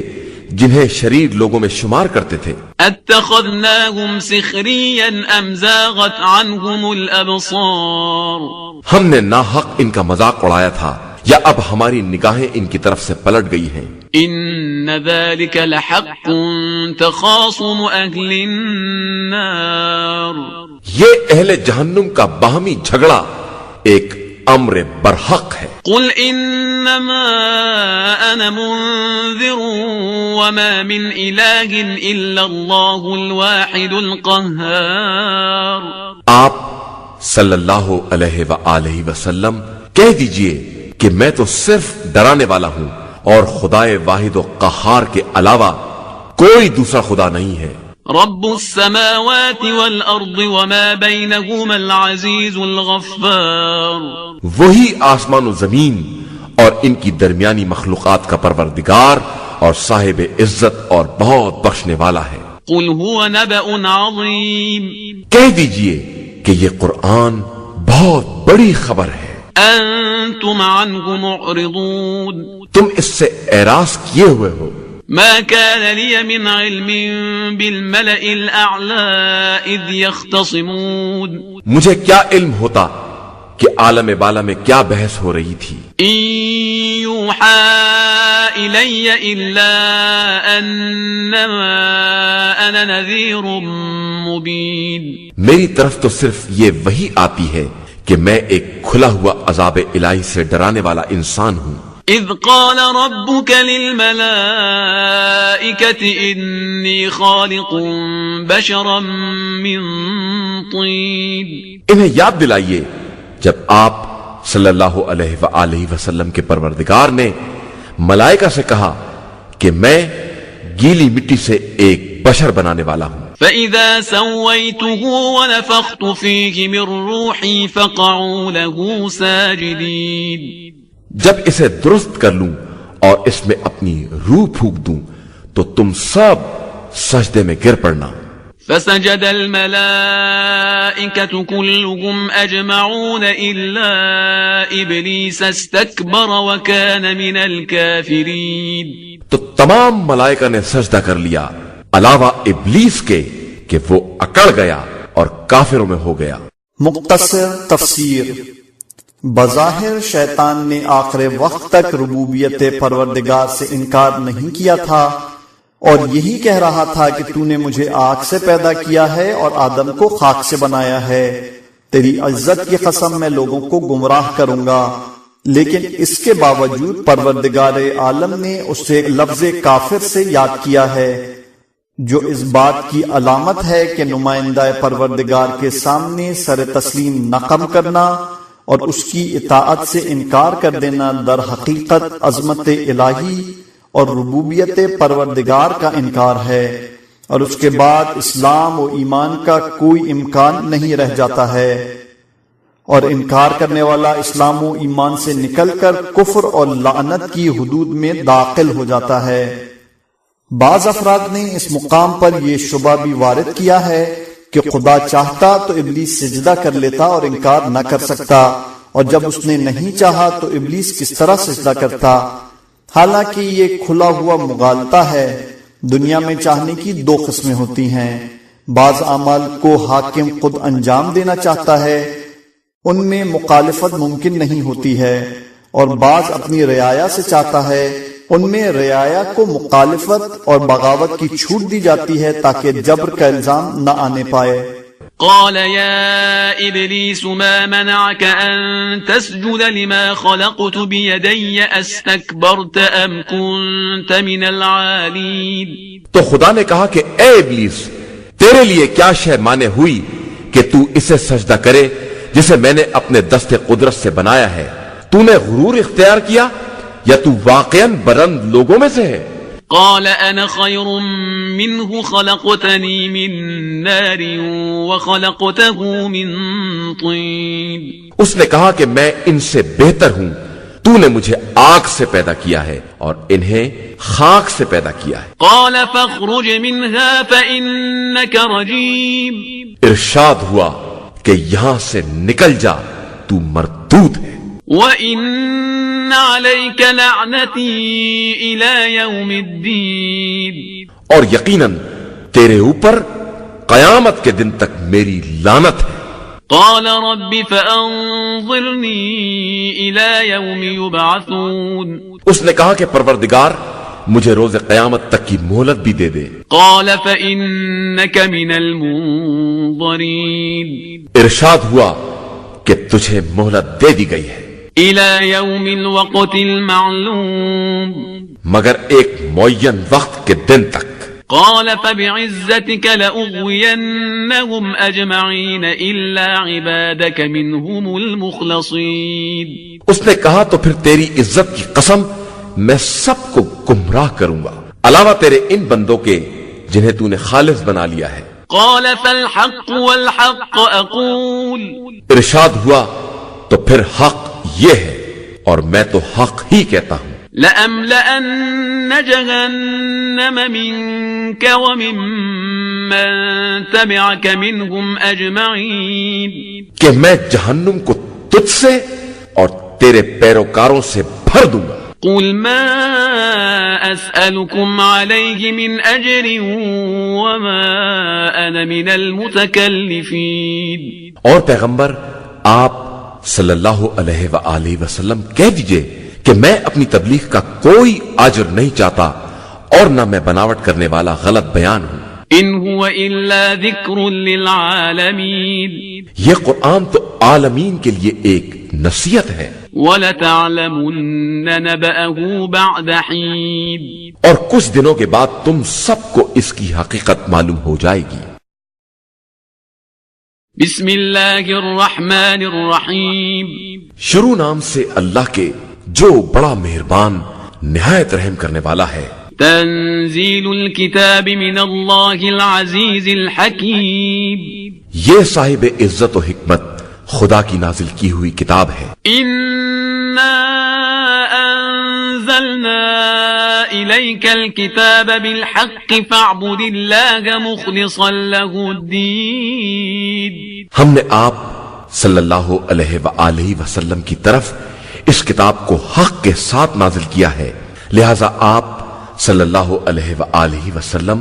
جنہیں شریر لوگوں میں شمار کرتے تھے۔ اتخذناهم سخريا ام زاغت عنهم الابصار، ہم نے ناحق ان کا مذاق اڑایا تھا یا اب ہماری نگاہیں ان کی طرف سے پلٹ گئی ہیں۔ ان ذلك لحق تخاصم اهل النار، یہ اہل جہنم کا باہمی جھگڑا ایک امر برحق ہے۔ قل انما انا منذر وما من اله الا الله الواحد القهار، آپ صلی اللہ علیہ وآلہ وسلم کہہ دیجئے کہ میں تو صرف ڈرانے والا ہوں اور خدائے واحد و قہار کے علاوہ کوئی دوسرا خدا نہیں ہے۔ رب السماوات والارض وما بينهما العزيز الغفار، وہی آسمان و زمین اور ان کی درمیانی مخلوقات کا پروردگار اور صاحب عزت اور بہت بخشنے والا ہے۔ قل هو نبأ عظیم، کہہ دیجئے کہ یہ قرآن بہت بڑی خبر ہے، انتم عنه معرضون، تم اس سے اعراض کیے ہوئے ہو۔ ما كان لي من علم بالملأ الأعلى إذ يختصمون، مجھے کیا علم ہوتا کہ عالم بالا میں کیا بحث ہو رہی تھی۔ إن يوحى إلي إلا أنما أنا نذير مبين، میری طرف تو صرف یہ وحی آتی ہے کہ میں ایک کھلا ہوا عذاب الہی سے ڈرانے والا انسان ہوں۔ إذ قال ربك للملائكة إني خالق بشرا من طين، انہیں یاد دلائیے جب آپ صلی اللہ علیہ وآلہ وسلم کے پروردگار نے ملائکہ سے کہا کہ میں گیلی مٹی سے ایک بشر بنانے والا ہوں۔ فإذا سويته ونفخت فيه من روحي فقعوا له ساجدين، جب اسے درست کر لوں اور اس میں اپنی روح پھونک دوں تو تم سب سجدے میں گر پڑنا۔ فسجد الملائكة كلهم أجمعون إلا إبليس استكبر وكان من الكافرين، تو تمام ملائکہ نے سجدہ کر لیا علاوہ ابلیس کے کہ وہ اکڑ گیا اور کافروں میں ہو گیا۔ مختصر تفسیر۔ بظاہر شیطان نے آخر وقت تک ربوبیت پروردگار سے انکار نہیں کیا تھا اور یہی کہہ رہا تھا کہ تو نے مجھے آگ سے پیدا کیا ہے اور آدم کو خاک سے بنایا ہے، تیری عزت کی قسم میں لوگوں کو گمراہ کروں گا۔ لیکن اس کے باوجود پروردگار عالم نے اسے لفظ کافر سے یاد کیا ہے، جو اس بات کی علامت ہے کہ نمائندہ پروردگار کے سامنے سر تسلیم نہ خم کرنا اور اس کی اطاعت سے انکار کر دینا در حقیقت عظمت الہی اور ربوبیت پروردگار کا انکار ہے، اور اس کے بعد اسلام و ایمان کا کوئی امکان نہیں رہ جاتا ہے، اور انکار کرنے والا اسلام و ایمان سے نکل کر کفر اور لعنت کی حدود میں داخل ہو جاتا ہے۔ بعض افراد نے اس مقام پر یہ شبہ بھی وارد کیا ہے کہ خدا چاہتا تو ابلیس سجدہ کر لیتا اور انکار نہ کر سکتا، اور جب اس نے نہیں چاہا تو ابلیس کس طرح سجدہ کرتا؟ حالانکہ یہ کھلا ہوا مغالطہ ہے۔ دنیا میں چاہنے کی دو قسمیں ہوتی ہیں، بعض اعمال کو حاکم خود انجام دینا چاہتا ہے، ان میں مخالفت ممکن نہیں ہوتی ہے، اور بعض اپنی رعایا سے چاہتا ہے، ان میں رعایا کو مخالفت اور بغاوت کی چھوٹ دی جاتی ہے تاکہ جبر کا الزام نہ آنے پائے۔ قال يا إبليس ما منعك أن تسجد لما خلقت بيدي أستكبرت أم كنت من العالين، تو خدا نے کہا کہ اے ابلیس، تیرے لیے کیا شے مانے ہوئی کہ تو اسے سجدہ کرے جسے میں نے اپنے دست قدرت سے بنایا ہے؟ تو نے غرور اختیار کیا یا تو واقعاً بلند لوگوں میں سے ہے؟ قال أنا خير منه خلقتني من نار وخلقته من طين، اس نے کہا کہ میں ان سے بہتر ہوں، تو نے مجھے آگ سے پیدا کیا ہے اور انہیں خاک سے پیدا کیا ہے۔ قال فاخرج منها فإنك رجيم، ارشاد ہوا کہ یہاں سے نکل جا، تو مردود ہے، وَإِنَّ عَلَيْكَ لَعْنَتِي إِلَى يَوْمِ الدِّينِ، اور یقیناً تیرے اوپر قیامت کے دن تک میری لعنت ہے۔ قال رب فأنظرني إلى يوم يبعثون، اس نے کہا کہ پروردگار مجھے روز قیامت تک کی مہلت بھی دے دے۔ قال فإنك من المنظرين، ارشاد ہوا کہ تجھے مہلت دے دی گئی ہے إلى يوم الوقت المعلوم، مگر ایک معین وقت کے دن تک۔ قال فبعزتك لأغوينهم أجمعين إلا عبادك منهم المخلصين، اس نے کہا تو پھر تیری عزت کی قسم میں سب کو گمراہ کروں گا علاوہ تیرے ان بندوں کے جنہیں تو نے خالص بنا لیا ہے۔ قال فالحق والحق أقول، ارشاد ہوا تو پھر حق یہ ہے اور میں تو حق ہی کہتا ہوں لَأَمْلَأَنَّ جَهَنَّمَ مِنْكَ وَمِمَّنْ تَبِعَكَ مِنْهُمْ أَجْمَعِينَ کہ میں جہنم کو تجھ سے اور تیرے پیروکاروں سے بھر دوں گا. قُلْ مَا أَسْأَلُكُمْ عَلَيْهِ مِنْ أَجْرٍ وَمَا أَنَا مِنَ الْمُتَكَلِّفِينَ. اور پیغمبر آپ صلی اللہ علیہ وآلہ وسلم کہہ دیجئے کہ میں اپنی تبلیغ کا کوئی اجر نہیں چاہتا اور نہ میں بناوٹ کرنے والا غلط بیان ہوں. إِنْ هُوَ إِلَّا ذِكْرٌ لِلْعَالَمِينَ. یہ قرآن تو عالمین کے لیے ایک نصیحت ہے. وَلَتَعْلَمُنَّ نَبَأَهُ بَعْدَ حِينٍ. اور کچھ دنوں کے بعد تم سب کو اس کی حقیقت معلوم ہو جائے گی. بسم اللہ الرحمن الرحیم. شروع نام سے اللہ کے جو بڑا مہربان نہایت رحم کرنے والا ہے. تنزیل الکتاب من اللہ العزیز الحکیم. یہ صاحب عزت و حکمت خدا کی نازل کی ہوئی کتاب ہے. انا انزلنا الیک الکتاب بالحق فاعبد اللہ مخلصا له الدین. ہم نے آپ صلی اللہ علیہ وآلہ وسلم کی طرف اس کتاب کو حق کے ساتھ نازل کیا ہے، لہذا آپ صلی اللہ علیہ وآلہ وسلم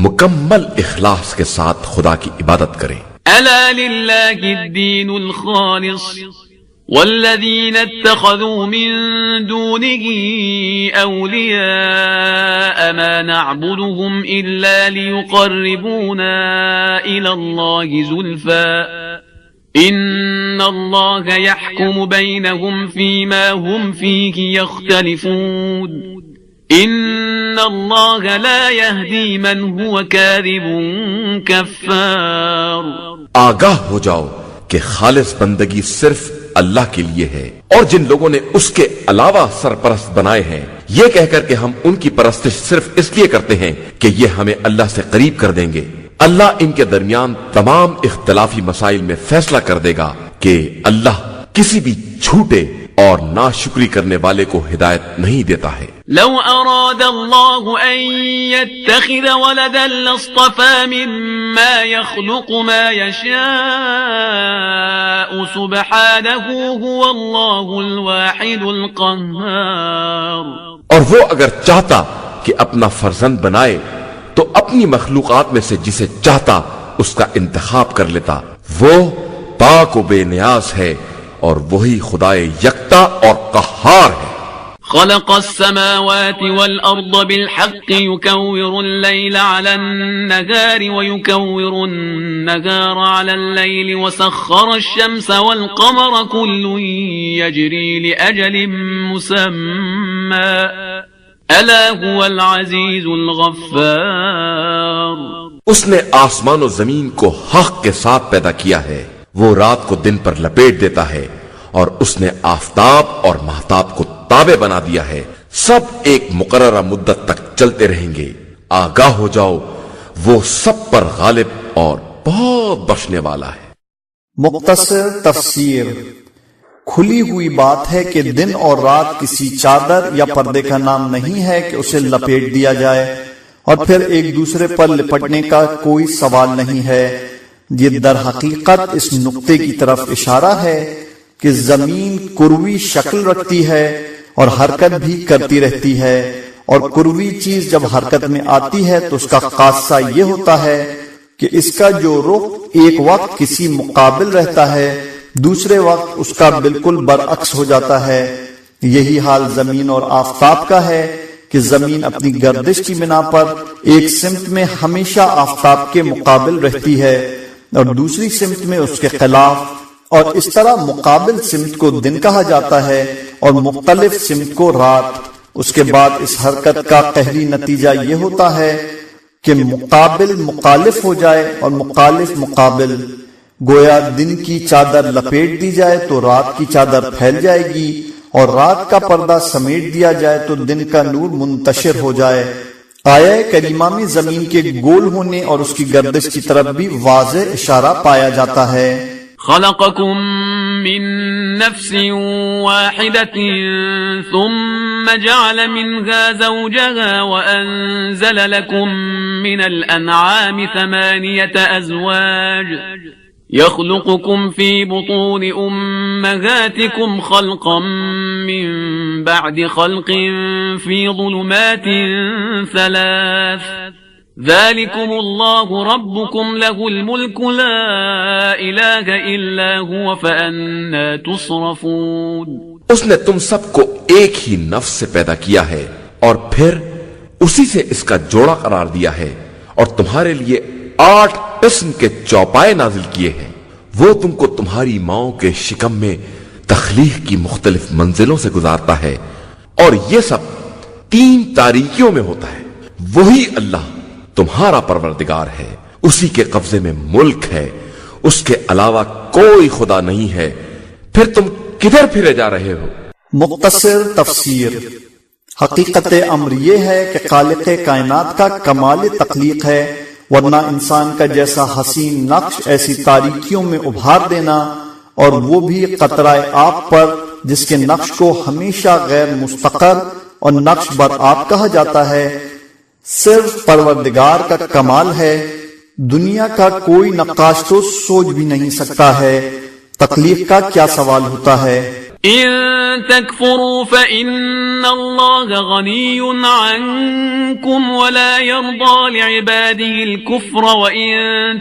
مکمل اخلاص کے ساتھ خدا کی عبادت کریں. الا للہ الدین الخالص والذین اتخذوا من دونه اولیاء ما نعبدهم الا ليقربونا الى اللہ زلفا ان اللہ يحكم بينهم فيما هم فيه يختلفون ان اللہ لا يهدي من هو كاذب كفار. آگاہ ہو جاؤ کہ خالص بندگی صرف اللہ کے لیے ہے، اور جن لوگوں نے اس کے علاوہ سرپرست بنائے ہیں یہ کہہ کر کہ ہم ان کی پرستش صرف اس لیے کرتے ہیں کہ یہ ہمیں اللہ سے قریب کر دیں گے، اللہ ان کے درمیان تمام اختلافی مسائل میں فیصلہ کر دے گا کہ اللہ کسی بھی جھوٹے اور ناشکری کرنے والے کو ہدایت نہیں دیتا ہے. لو اراد اللہ ان يتخذ ولدا لاصطفى مما يخلق ما يشاء سبحانه هو اللہ الواحد القہار. اور وہ اگر چاہتا کہ اپنا فرزند بنائے تو اپنی مخلوقات میں سے جسے چاہتا اس کا انتخاب کر لیتا. وہ پاک و بے نیاز ہے اور وہی خدائے یکتا اور قہار ہے. خلق السماوات والأرض بالحق يكور الليل على النهار ويكور النهار على الليل وسخر الشمس والقمر كل يجري لأجل مسمى ألا هو العزيز الغفار. اس نے آسمان و زمین کو حق کے ساتھ پیدا کیا ہے، وہ رات کو دن پر لپیٹ دیتا ہے اور اس نے آفتاب اور مہتاب کو تابع بنا دیا ہے، سب ایک مقررہ مدت تک چلتے رہیں گے. آگاہ ہو جاؤ وہ سب پر غالب اور بہت بخشنے والا ہے. مختصر تفسیر. کھلی ہوئی بات ہے کہ دن اور رات کسی چادر یا پردے کا نام نہیں ہے کہ اسے لپیٹ دیا جائے اور پھر ایک دوسرے پر لپٹنے کا کوئی سوال نہیں ہے. یہ در حقیقت اس نقطے کی طرف اشارہ ہے کہ زمین کروی شکل رکھتی ہے اور حرکت بھی کرتی رہتی ہے، اور کروی چیز جب حرکت میں آتی ہے تو اس کا خاصہ یہ ہوتا ہے کہ اس کا جو رخ ایک وقت کسی مقابل رہتا ہے دوسرے وقت اس کا بالکل برعکس ہو جاتا ہے. یہی حال زمین اور آفتاب کا ہے کہ زمین اپنی گردش کی بنا پر ایک سمت میں ہمیشہ آفتاب کے مقابل رہتی ہے اور دوسری سمت میں اس کے خلاف، اور اس طرح مقابل سمت کو دن کہا جاتا ہے اور مختلف سمت کو رات. اس کے بعد اس حرکت کا قہری نتیجہ یہ ہوتا ہے کہ مقابل مخالف ہو جائے اور مخالف مقابل. گویا دن کی چادر لپیٹ دی جائے تو رات کی چادر پھیل جائے گی، اور رات کا پردہ سمیٹ دیا جائے تو دن کا نور منتشر ہو جائے. آیہ کریمہ میں زمین کے گول ہونے اور اس کی گردش کی طرف بھی واضح اشارہ پایا جاتا ہے. خلقكم من نفس واحدة ثم جعل منها زوجها وأنزل لكم من الأنعام 8 أزواج يخلقكم في بطون أمهاتكم خلقا من بعد خلق في ظلمات 3 ذلكم الله ربكم له الملك لا إله إلا هو فأنا تصرفون. اس نے تم سب کو ایک ہی نفس سے پیدا کیا ہے اور پھر اسی سے اس کا جوڑا قرار دیا ہے اور تمہارے لیے 8 قسم کے چوپائے نازل کیے ہیں. وہ تم کو تمہاری ماؤں کے شکم میں تخلیق کی مختلف منزلوں سے گزارتا ہے اور یہ سب 3 تاریکیوں میں ہوتا ہے. وہی اللہ تمہارا پروردگار ہے، اسی کے قبضے میں ملک ہے، اس کے علاوہ کوئی خدا نہیں ہے. پھر تم کدھر پھرے جا رہے ہو؟ مختصر تفسیر. حقیقت امر یہ ہے کہ خالق کائنات کا کمال تخلیق ہے، ورنہ انسان کا جیسا حسین نقش ایسی تاریکیوں میں ابھار دینا، اور وہ بھی قطرہ آب پر جس کے نقش کو ہمیشہ غیر مستقر اور نقش بر آب کہا جاتا ہے، صرف پروردگار کا کمال ہے. دنیا کا کوئی نقاش تو سوچ بھی نہیں سکتا ہے. تخلیق کا کیا سوال ہوتا ہے؟ إن تكفروا فإن الله غني عنكم ولا يرضى لعباده الكفر وإن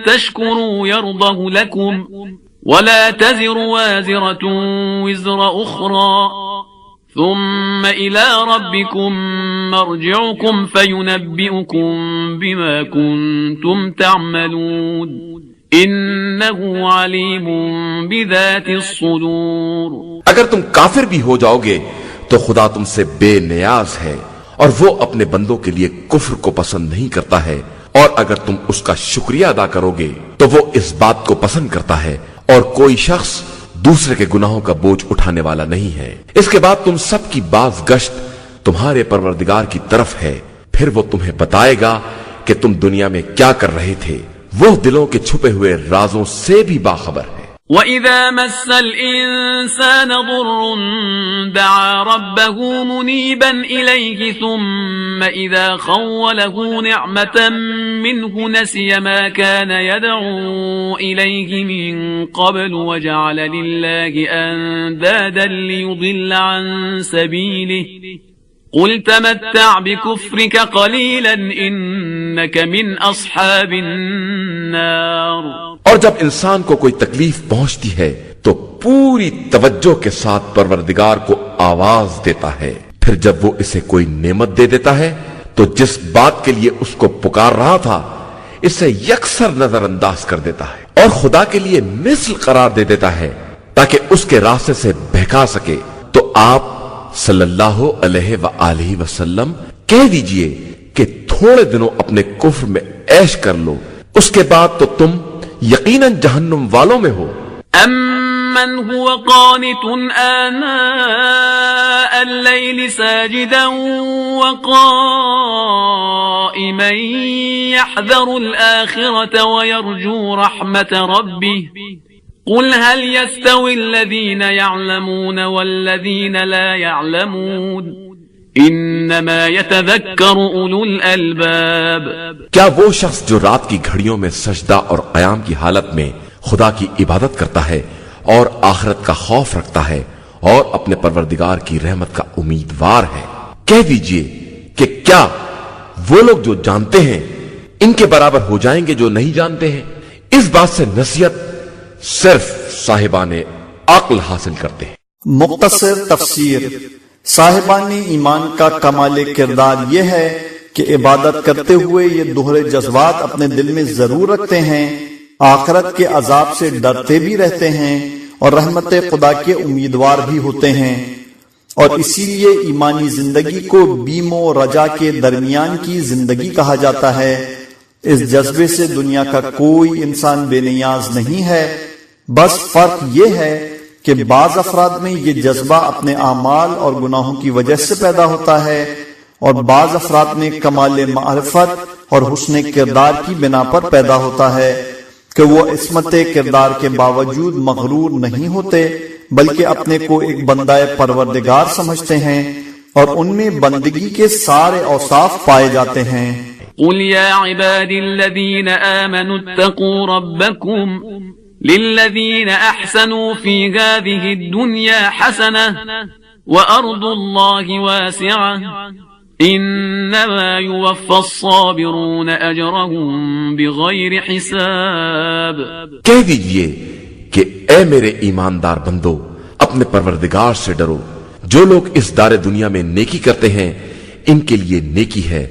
تشكروا يرضه لكم ولا تزر وازرة وزر أخرى ثم إلى ربكم مرجعكم فينبئكم بما كنتم تعملون إنه عليم بذات الصدور. اگر تم کافر بھی ہو جاؤ گے تو خدا تم سے بے نیاز ہے اور وہ اپنے بندوں کے لیے کفر کو پسند نہیں کرتا ہے، اور اگر تم اس کا شکریہ ادا کرو گے تو وہ اس بات کو پسند کرتا ہے، اور کوئی شخص دوسرے کے گناہوں کا بوجھ اٹھانے والا نہیں ہے. اس کے بعد تم سب کی باز گشت تمہارے پروردگار کی طرف ہے، پھر وہ تمہیں بتائے گا کہ تم دنیا میں کیا کر رہے تھے. وہ دلوں کے چھپے ہوئے رازوں سے بھی باخبر ہے. وَإِذَا مَسَّ الْإِنسَانَ ضُرٌّ دَعَا رَبَّهُ مُنِيبًا إِلَيْهِ ثُمَّ إِذَا خَوَّلَهُ نِعْمَةً مِّنْهُ نَسِيَ مَا كَانَ يَدْعُو إِلَيْهِ مِن قَبْلُ وَجَعَلَ لِلَّهِ أَندَادًا لِّيُضِلَّ عَن سَبِيلِهِ قُلْ تَمَتَّعْ بِكُفْرِكَ قَلِيلًا إِنَّكَ مِنْ أَصْحَابِ النَّارِ. اور جب انسان کو کوئی تکلیف پہنچتی ہے تو پوری توجہ کے ساتھ پروردگار کو آواز دیتا ہے، پھر جب وہ اسے کوئی نعمت دے دیتا ہے تو جس بات کے لیے اس کو پکار رہا تھا اسے یکسر نظر انداز کر دیتا ہے اور خدا کے لیے مثل قرار دے دیتا ہے تاکہ اس کے راستے سے بہکا سکے. تو آپ صلی اللہ علیہ وآلہ وسلم کہہ دیجئے کہ تھوڑے دنوں اپنے کفر میں عیش کر لو، اس کے بعد تو تم یقیناً جہنم والوں میں ہو. أَمَّنْ هُوَ قَانِتٌ آنَاءَ اللَّيْلِ سَاجِدًا وَقَائِمًا يَحْذَرُ الْآخِرَةَ وَيَرْجُو رَحْمَةَ رَبِّهِ قُلْ هَلْ يَسْتَوِي الَّذِينَ يَعْلَمُونَ وَالَّذِينَ لَا يَعْلَمُونَ انما يتذکر اولو الالباب. کیا وہ شخص جو رات کی گھڑیوں میں سجدہ اور قیام کی حالت میں خدا کی عبادت کرتا ہے اور آخرت کا خوف رکھتا ہے اور اپنے پروردگار کی رحمت کا امیدوار ہے، کہہ دیجئے کہ کیا وہ لوگ جو جانتے ہیں ان کے برابر ہو جائیں گے جو نہیں جانتے ہیں؟ اس بات سے نصیحت صرف صاحبان عقل حاصل کرتے ہیں. مختصر تفسیر. صاحبان ایمان کا کمال کردار یہ ہے کہ عبادت کرتے ہوئے یہ دوہرے جذبات اپنے دل میں ضرور رکھتے ہیں، آخرت کے عذاب سے ڈرتے بھی رہتے ہیں اور رحمت خدا کے امیدوار بھی ہوتے ہیں، اور اسی لیے ایمانی زندگی کو بیم و رجا کے درمیان کی زندگی کہا جاتا ہے. اس جذبے سے دنیا کا کوئی انسان بے نیاز نہیں ہے. بس فرق یہ ہے کہ بعض افراد میں یہ جذبہ اپنے اعمال اور گناہوں کی وجہ سے پیدا ہوتا ہے، اور بعض افراد میں کمال معرفت اور حسن کردار کی بنا پر پیدا ہوتا ہے. کہ وہ عصمت کردار کے باوجود مغرور نہیں ہوتے بلکہ اپنے کو ایک بندہ پروردگار سمجھتے ہیں اور ان میں بندگی کے سارے اوصاف پائے جاتے ہیں۔ قل يا عبادي الذين آمنوا اتقوا ربكم للذين أحسنوا في هذه الدنيا حسنة وأرض الله واسعة إنما يوفى الصابرون أجرهم بغير حساب۔ کہہ دیجئے کہ اے میرے ایماندار بندو، اپنے پروردگار سے ڈرو۔ جو لوگ اس دار دنیا میں نیکی کرتے ہیں ان کے لیے نیکی ہے،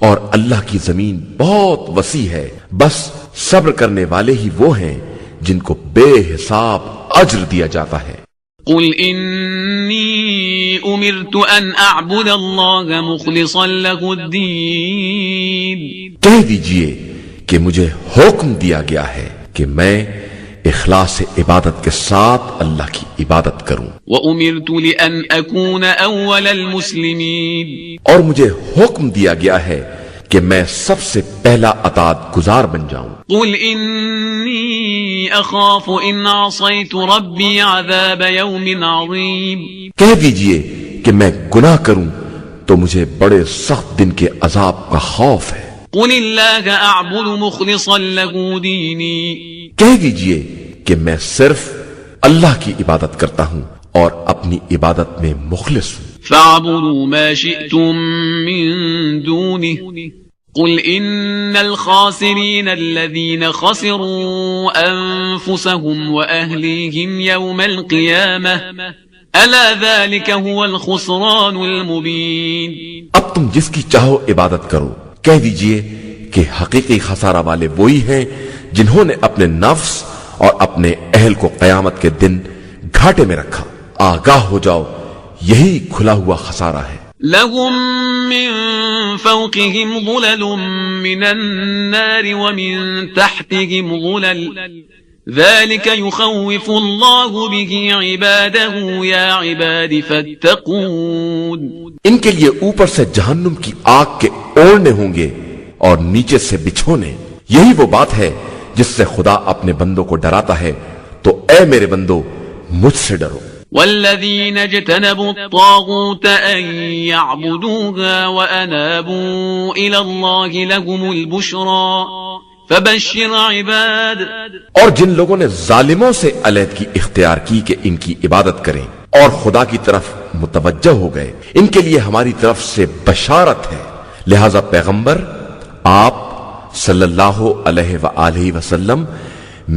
اور اللہ کی زمین بہت وسیع ہے، بس صبر کرنے والے ہی وہ ہیں جن کو بے حساب اجر دیا جاتا ہے۔ قل انی امرت ان اعبد اللہ مخلصا له الدین۔ کہہ دیجئے کہ مجھے حکم دیا گیا ہے کہ میں اخلاص عبادت کے ساتھ اللہ کی عبادت کروں، وَأُمِرْتُ لِأَنْ أَكُونَ أَوَّلَ الْمُسْلِمِينَ، اور مجھے حکم دیا گیا ہے کہ میں سب سے پہلا اطاعت گزار بن جاؤں۔ قُلْ إِنِّي أَخَافُ إِنْ عَصَيْتُ رَبِّي عَذَابَ يَوْمٍ عَظِيمٍ، کہہ دیجئے کہ میں گناہ کروں تو مجھے بڑے سخت دن کے عذاب کا خوف ہے۔ قُلِ اللَّهَ أَعْبُدُ مُخْلِصًا لَهُ دِينِي، کہہ دیجئے کہ میں صرف اللہ کی عبادت کرتا ہوں اور اپنی عبادت میں مخلص ہوں۔ فَاعْبُدُوا مَا شِئْتُم مِّن دُونِهِ قُلْ إِنَّ الْخَاسِرِينَ الَّذِينَ خَسِرُوا أَنفُسَهُمْ وَأَهْلِيهِمْ يَوْمَ الْقِيَامَةِ أَلَا ذَلِكَ هُوَ الْخُسْرَانُ الْمُبِينُ۔ اب تم جس کی چاہو عبادت کرو، کہہ دیجئے کہ حقیقی خسارہ والے وہی ہیں جنہوں نے اپنے نفس اور اپنے اہل کو قیامت کے دن گھاٹے میں رکھا۔ آگاہ ہو جاؤ، یہی کھلا ہوا خسارہ ہے۔ لَهُم مِّن فَوْقِهِمْ ظُلَلٌ مِّنَ النَّارِ وَمِن تَحْتِهِمْ ظُلَلٌ ذَلِكَ يُخَوِّفُ اللَّهُ بِهِ عِبَادَهُ يَا عِبَادِ فَاتَّقُونِ۔ ان کے لیے اوپر سے جہنم کی آگ کے اوڑنے ہوں گے اور نیچے سے بچھونے۔ یہی وہ بات ہے جس سے خدا اپنے بندوں کو ڈراتا ہے، تو اے میرے بندو مجھ سے ڈرو۔ والذین اجتنبوا الطاغوت ان يعبدوها وانابوا الى الله لهم البشرى فبشر عباد۔ اور جن لوگوں نے ظالموں سے علیحدگی اختیار کی کہ ان کی عبادت کریں اور خدا کی طرف متوجہ ہو گئے، ان کے لیے ہماری طرف سے بشارت ہے۔ لہذا پیغمبر آپ صلی اللہ علیہ وآلہ وسلم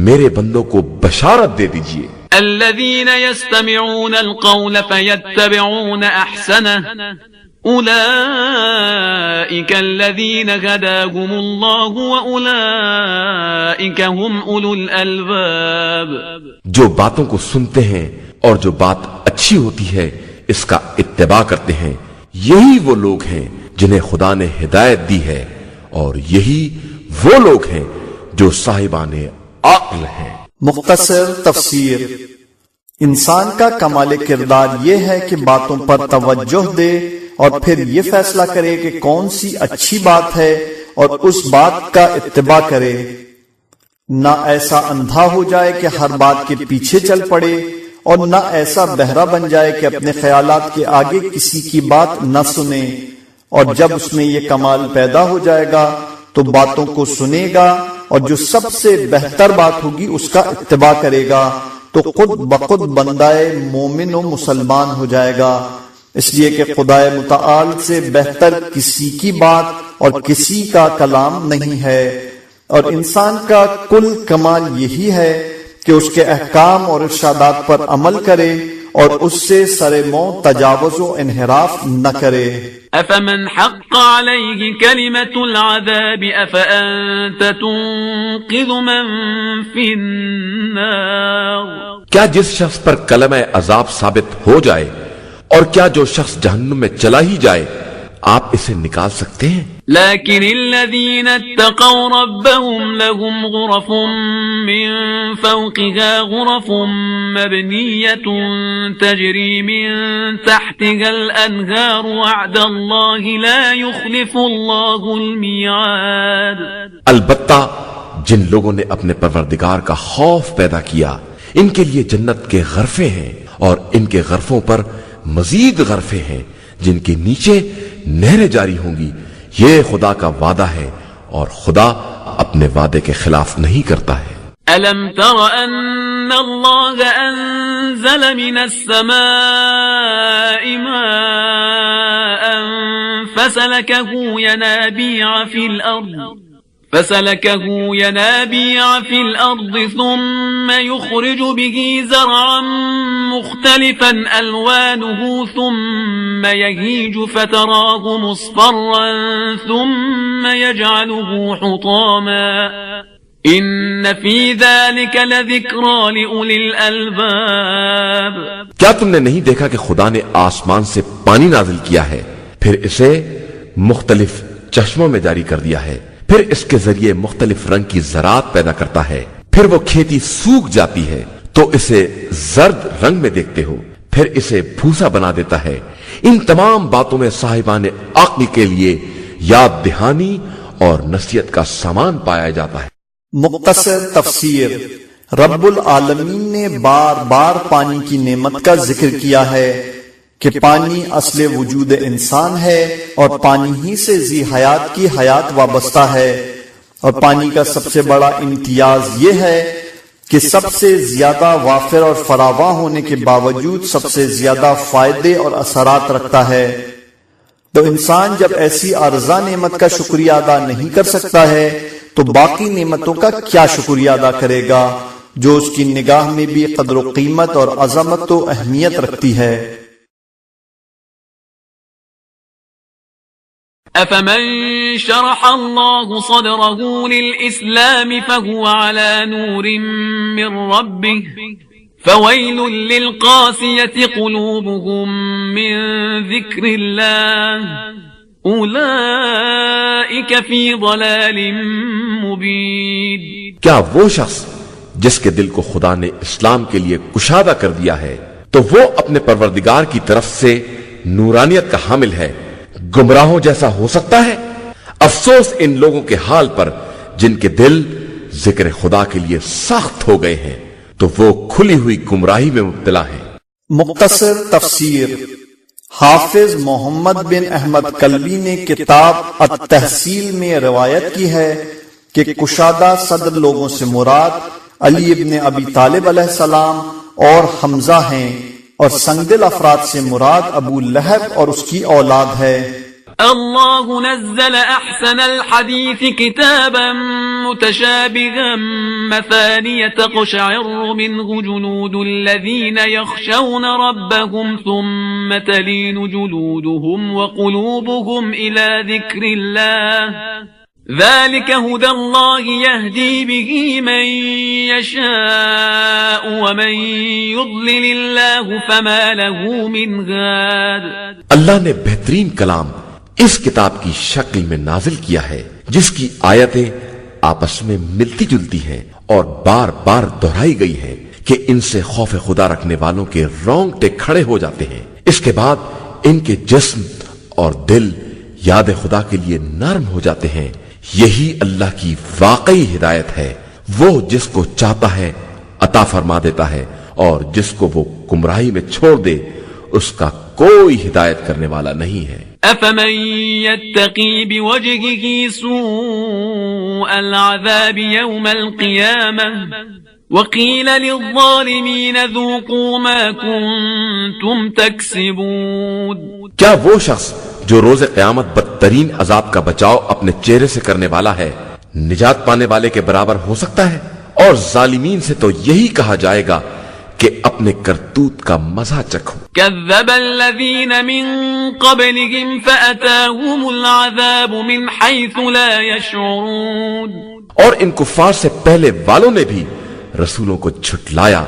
میرے بندوں کو بشارت دے دیجئے۔ الذين يستمعون القول فيتبعون احسنه اولئك الذين هداهم الله واولئك هم اولو الالباب۔ جو باتوں کو سنتے ہیں اور جو بات اچھی ہوتی ہے اس کا اتباع کرتے ہیں، یہی وہ لوگ ہیں جنہیں خدا نے ہدایت دی ہے، اور یہی وہ لوگ ہیں جو صاحبان عقل ہیں۔ مختصر تفسیر۔ انسان کا کمال کردار یہ ہے کہ باتوں پر توجہ دے اور پھر یہ فیصلہ کرے کہ کون سی اچھی بات ہے اور اس بات کا اتباع کرے، نہ ایسا اندھا ہو جائے کہ ہر بات کے پیچھے چل پڑے، اور نہ ایسا بہرا بن جائے کہ اپنے خیالات کے آگے کسی کی بات نہ سنے۔ اور جب اس میں یہ کمال پیدا ہو جائے گا تو باتوں کو سنے گا اور جو سب سے بہتر بات ہوگی اس کا اتباع کرے گا، تو خود بخود بندہ مومن و مسلمان ہو جائے گا، اس لیے کہ خدا متعال سے بہتر کسی کی بات اور کسی کا کلام نہیں ہے۔ اور انسان کا کل کمال یہی ہے کہ اس کے احکام اور ارشادات پر عمل کرے اور اس سے سر منہ تجاوز و انحراف نہ کرے۔ افمن حق علیہ کلمۃ العذاب افانت تنقذ من فی النار۔ کیا جس شخص پر کلمہ عذاب ثابت ہو جائے اور کیا جو شخص جہنم میں چلا ہی جائے آپ اسے نکال سکتے ہیں؟ لیکن الذین اتقوا ربهم لهم غرف من فوقها غرف مبنیۃ تجری من تحتها الانہار وعد اللہ لا یخلف اللہ المیعاد۔ البتہ جن لوگوں نے اپنے پروردگار کا خوف پیدا کیا ان کے لیے جنت کے غرفے ہیں اور ان کے غرفوں پر مزید غرفے ہیں جن کے نیچے نہریں جاری ہوں گی. یہ خدا کا وعدہ ہے اور خدا اپنے وعدے کے خلاف نہیں کرتا ہے. ألم تر أن الله أنزل من السماء ماء فسلكه ينابيع في الأرض ثم يخرج به زرعا مختلفا ألوانه ثم يهيج فتراه مصفرا ثم يجعله حطاما ان فی ذلک لذکری لأولی الالباب. کیا تم نے نہیں دیکھا کہ خدا نے آسمان سے پانی نازل کیا ہے پھر اسے مختلف چشموں میں جاری کر دیا ہے پھر اس کے ذریعے مختلف رنگ کی زراعت پیدا کرتا ہے پھر وہ کھیتی سوکھ جاتی ہے تو اسے زرد رنگ میں دیکھتے ہو پھر اسے بھوسا بنا دیتا ہے. ان تمام باتوں میں صاحبان عقل کے لیے یاد دہانی اور نصیحت کا سامان پایا جاتا ہے. مختصر تفسیر. رب العالمین نے بار بار پانی کی نعمت کا ذکر کیا ہے کہ پانی اصل وجود انسان ہے اور پانی ہی سے ذی حیات کی حیات وابستہ ہے اور پانی کا سب سے بڑا امتیاز یہ ہے کہ سب سے زیادہ وافر اور فراواں ہونے کے باوجود سب سے زیادہ فائدے اور اثرات رکھتا ہے. تو انسان جب ایسی ارزاں نعمت کا شکریہ ادا نہیں کر سکتا ہے تو باقی نعمتوں کا کیا شکریہ ادا کرے گا جو اس کی نگاہ میں بھی قدر و قیمت اور عظمت و اہمیت رکھتی ہے. أفمن شرح الله صدره للإسلام فهو على نور من ربه فويل للقاسية قلوبهم من ذكر الله أولئك في ضلال مبين. کیا وہ شخص جس کے دل کو خدا نے اسلام کے لیے کشادہ کر دیا ہے تو وہ اپنے پروردگار کی طرف سے نورانیت کا حامل ہے گمراہوں جیسا ہو سکتا ہے؟ افسوس ان لوگوں کے حال پر جن کے دل ذکر خدا کے لیے سخت ہو گئے ہیں تو وہ کھلی ہوئی گمراہی میں مبتلا ہیں. مختصر تفسیر. حافظ محمد بن احمد کلبی نے کتاب التحصیل میں روایت کی ہے کہ کشادہ صدر لوگوں سے مراد علی ابن ابی طالب علیہ السلام اور حمزہ ہیں اور سنگدل افراد سے مراد ابو لہب اور اس کی اولاد ہے. اللہ نزل احسن الحدیث کتابا متشابها مثانیہ تقشعر منه جلود الذین یخشون ربهم ثم تلین جلودهم وقلوبهم الى ذکر اللہ ذلك هدى الله يهدي به من يشاء ومن يضلل الله فما له من هاد. اللہ نے بہترین کلام اس کتاب کی شکل میں نازل کیا ہے جس کی آیتیں آپس میں ملتی جلتی ہیں اور بار بار دہرائی گئی ہیں کہ ان سے خوف خدا رکھنے والوں کے رونگٹے کھڑے ہو جاتے ہیں. اس کے بعد ان کے جسم اور دل یاد خدا کے لیے نرم ہو جاتے ہیں. یہی اللہ کی واقعی ہدایت ہے. وہ جس کو چاہتا ہے عطا فرما دیتا ہے اور جس کو وہ گمراہی میں چھوڑ دے اس کا کوئی ہدایت کرنے والا نہیں ہے. افمن يتقي بوجهه سوء العذاب يوم القيامة وقيل للظالمين ذوقوا ما كنتم تكسبون. کیا وہ شخص جو روز قیامت بدترین عذاب کا بچاؤ اپنے چہرے سے کرنے والا ہے نجات پانے والے کے برابر ہو سکتا ہے؟ اور ظالمین سے تو یہی کہا جائے گا کہ اپنے کرتوت کا مزہ چکھو. كذب الذين من قبلهم فأتاهم العذاب من حيث لا يشعرون. اور ان کفار سے پہلے والوں نے بھی رسولوں کو جھٹلایا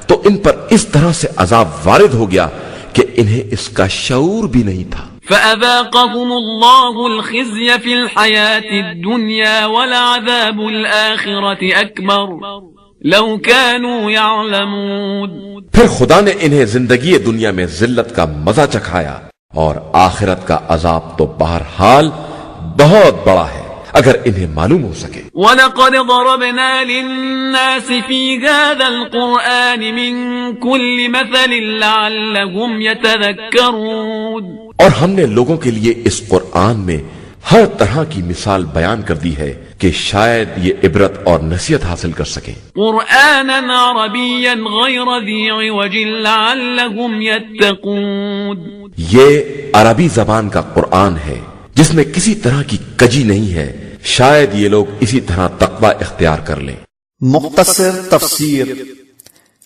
تو ان پر اس طرح سے عذاب وارد ہو گیا کہ انہیں اس کا شعور بھی نہیں تھا. فأذاقهم الله الخزي في الحياة الدنيا ولعذاب الآخرة أكبر لو كانوا يعلمون. پھر خدا نے انہیں زندگی دنیا میں ذلت کا مزہ چکھایا اور آخرت کا عذاب تو بہرحال بہت بڑا ہے اگر انہیں معلوم ہو سکے۔ وَلَقَدْ ضَرَبْنَا لِلنَّاسِ فِي هَذَا الْقُرْآنِ مِنْ كُلِّ مَثَلٍ لَعَلَّهُمْ يَتَذَكَّرُونَ، اور ہم نے لوگوں کے لیے اس قرآن میں ہر طرح کی مثال بیان کر دی ہے کہ شاید یہ عبرت اور نصیحت حاصل کر سکیں۔ قرآنًا عربيًا غير ذي عوج لعلهم يتقون، یہ عربی زبان کا قرآن ہے جس میں کسی طرح کی کجی نہیں ہے، شاید یہ لوگ اسی طرح تقوی اختیار کر لیں۔ مختصر تفسیر۔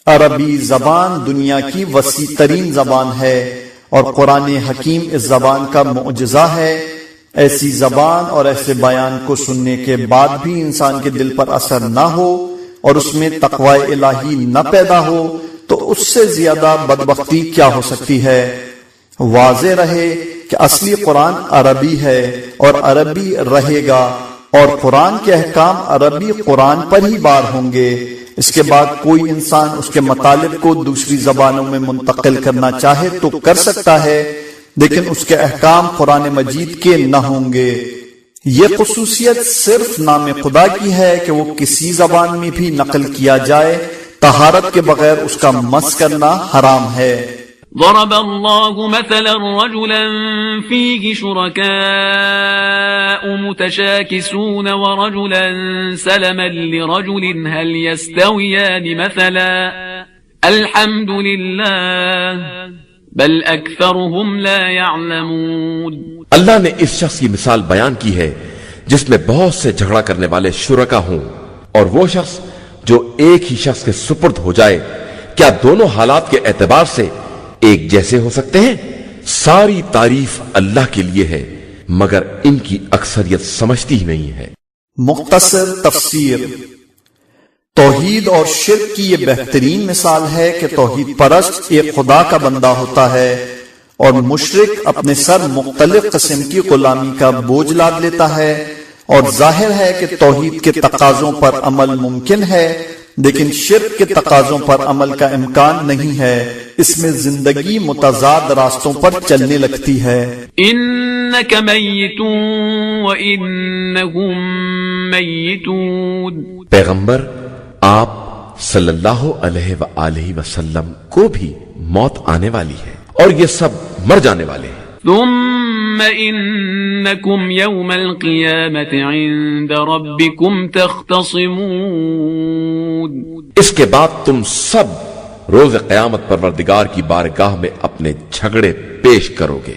عربی زبان دنیا کی وسیع ترین زبان ہے اور قرآن حکیم اس زبان کا معجزہ ہے۔ ایسی زبان اور ایسے بیان کو سننے کے بعد بھی انسان کے دل پر اثر نہ ہو اور اس میں تقوی الہی نہ پیدا ہو تو اس سے زیادہ بدبختی کیا ہو سکتی ہے۔ واضح رہے کہ اصلی قرآن عربی ہے اور عربی رہے گا، اور قرآن کے احکام عربی قرآن پر ہی بار ہوں گے۔ اس کے بعد کوئی انسان اس کے مطالب کو دوسری زبانوں میں منتقل کرنا چاہے تو کر سکتا ہے، لیکن اس کے احکام قرآن مجید کے نہ ہوں گے۔ یہ خصوصیت صرف نام خدا کی ہے کہ وہ کسی زبان میں بھی نقل کیا جائے، طہارت کے بغیر اس کا مس کرنا حرام ہے۔ ضرب الله مثلا رجلا فيه شركاء متشاكسون ورجلا سلما لرجل هل يستويان مثلا الحمد لله بل اکثرهم لا يعلمون۔ اللہ نے اس شخص کی مثال بیان کی ہے جس میں بہت سے جھگڑا کرنے والے شرکا ہوں، اور وہ شخص جو ایک ہی شخص کے سپرد ہو جائے، کیا دونوں حالات کے اعتبار سے ایک جیسے ہو سکتے ہیں؟ ساری تعریف اللہ کے لیے ہے مگر ان کی اکثریت سمجھتی ہی نہیں ہے۔ مختصر تفسیر۔ توحید اور شرک کی یہ بہترین مثال ہے کہ توحید پرست ایک خدا کا بندہ ہوتا ہے اور مشرک اپنے سر مختلف قسم کی غلامی کا بوجھ لاد لیتا ہے، اور ظاہر ہے کہ توحید کے تقاضوں پر عمل ممکن ہے لیکن شرک کے تقاضوں پر عمل کا امکان نہیں ہے۔ اس میں زندگی متضاد راستوں پر چلنے لگتی ہے۔ انک میت وانہم میتون، پیغمبر آپ صلی اللہ علیہ وآلہ وسلم کو بھی موت آنے والی ہے اور یہ سب مر جانے والے ہیں۔ ثم انکم یوم القیامت عند ربکم تختصمون، اس کے بعد تم سب روز قیامت پروردگار کی بارگاہ میں اپنے جھگڑے پیش کرو گے۔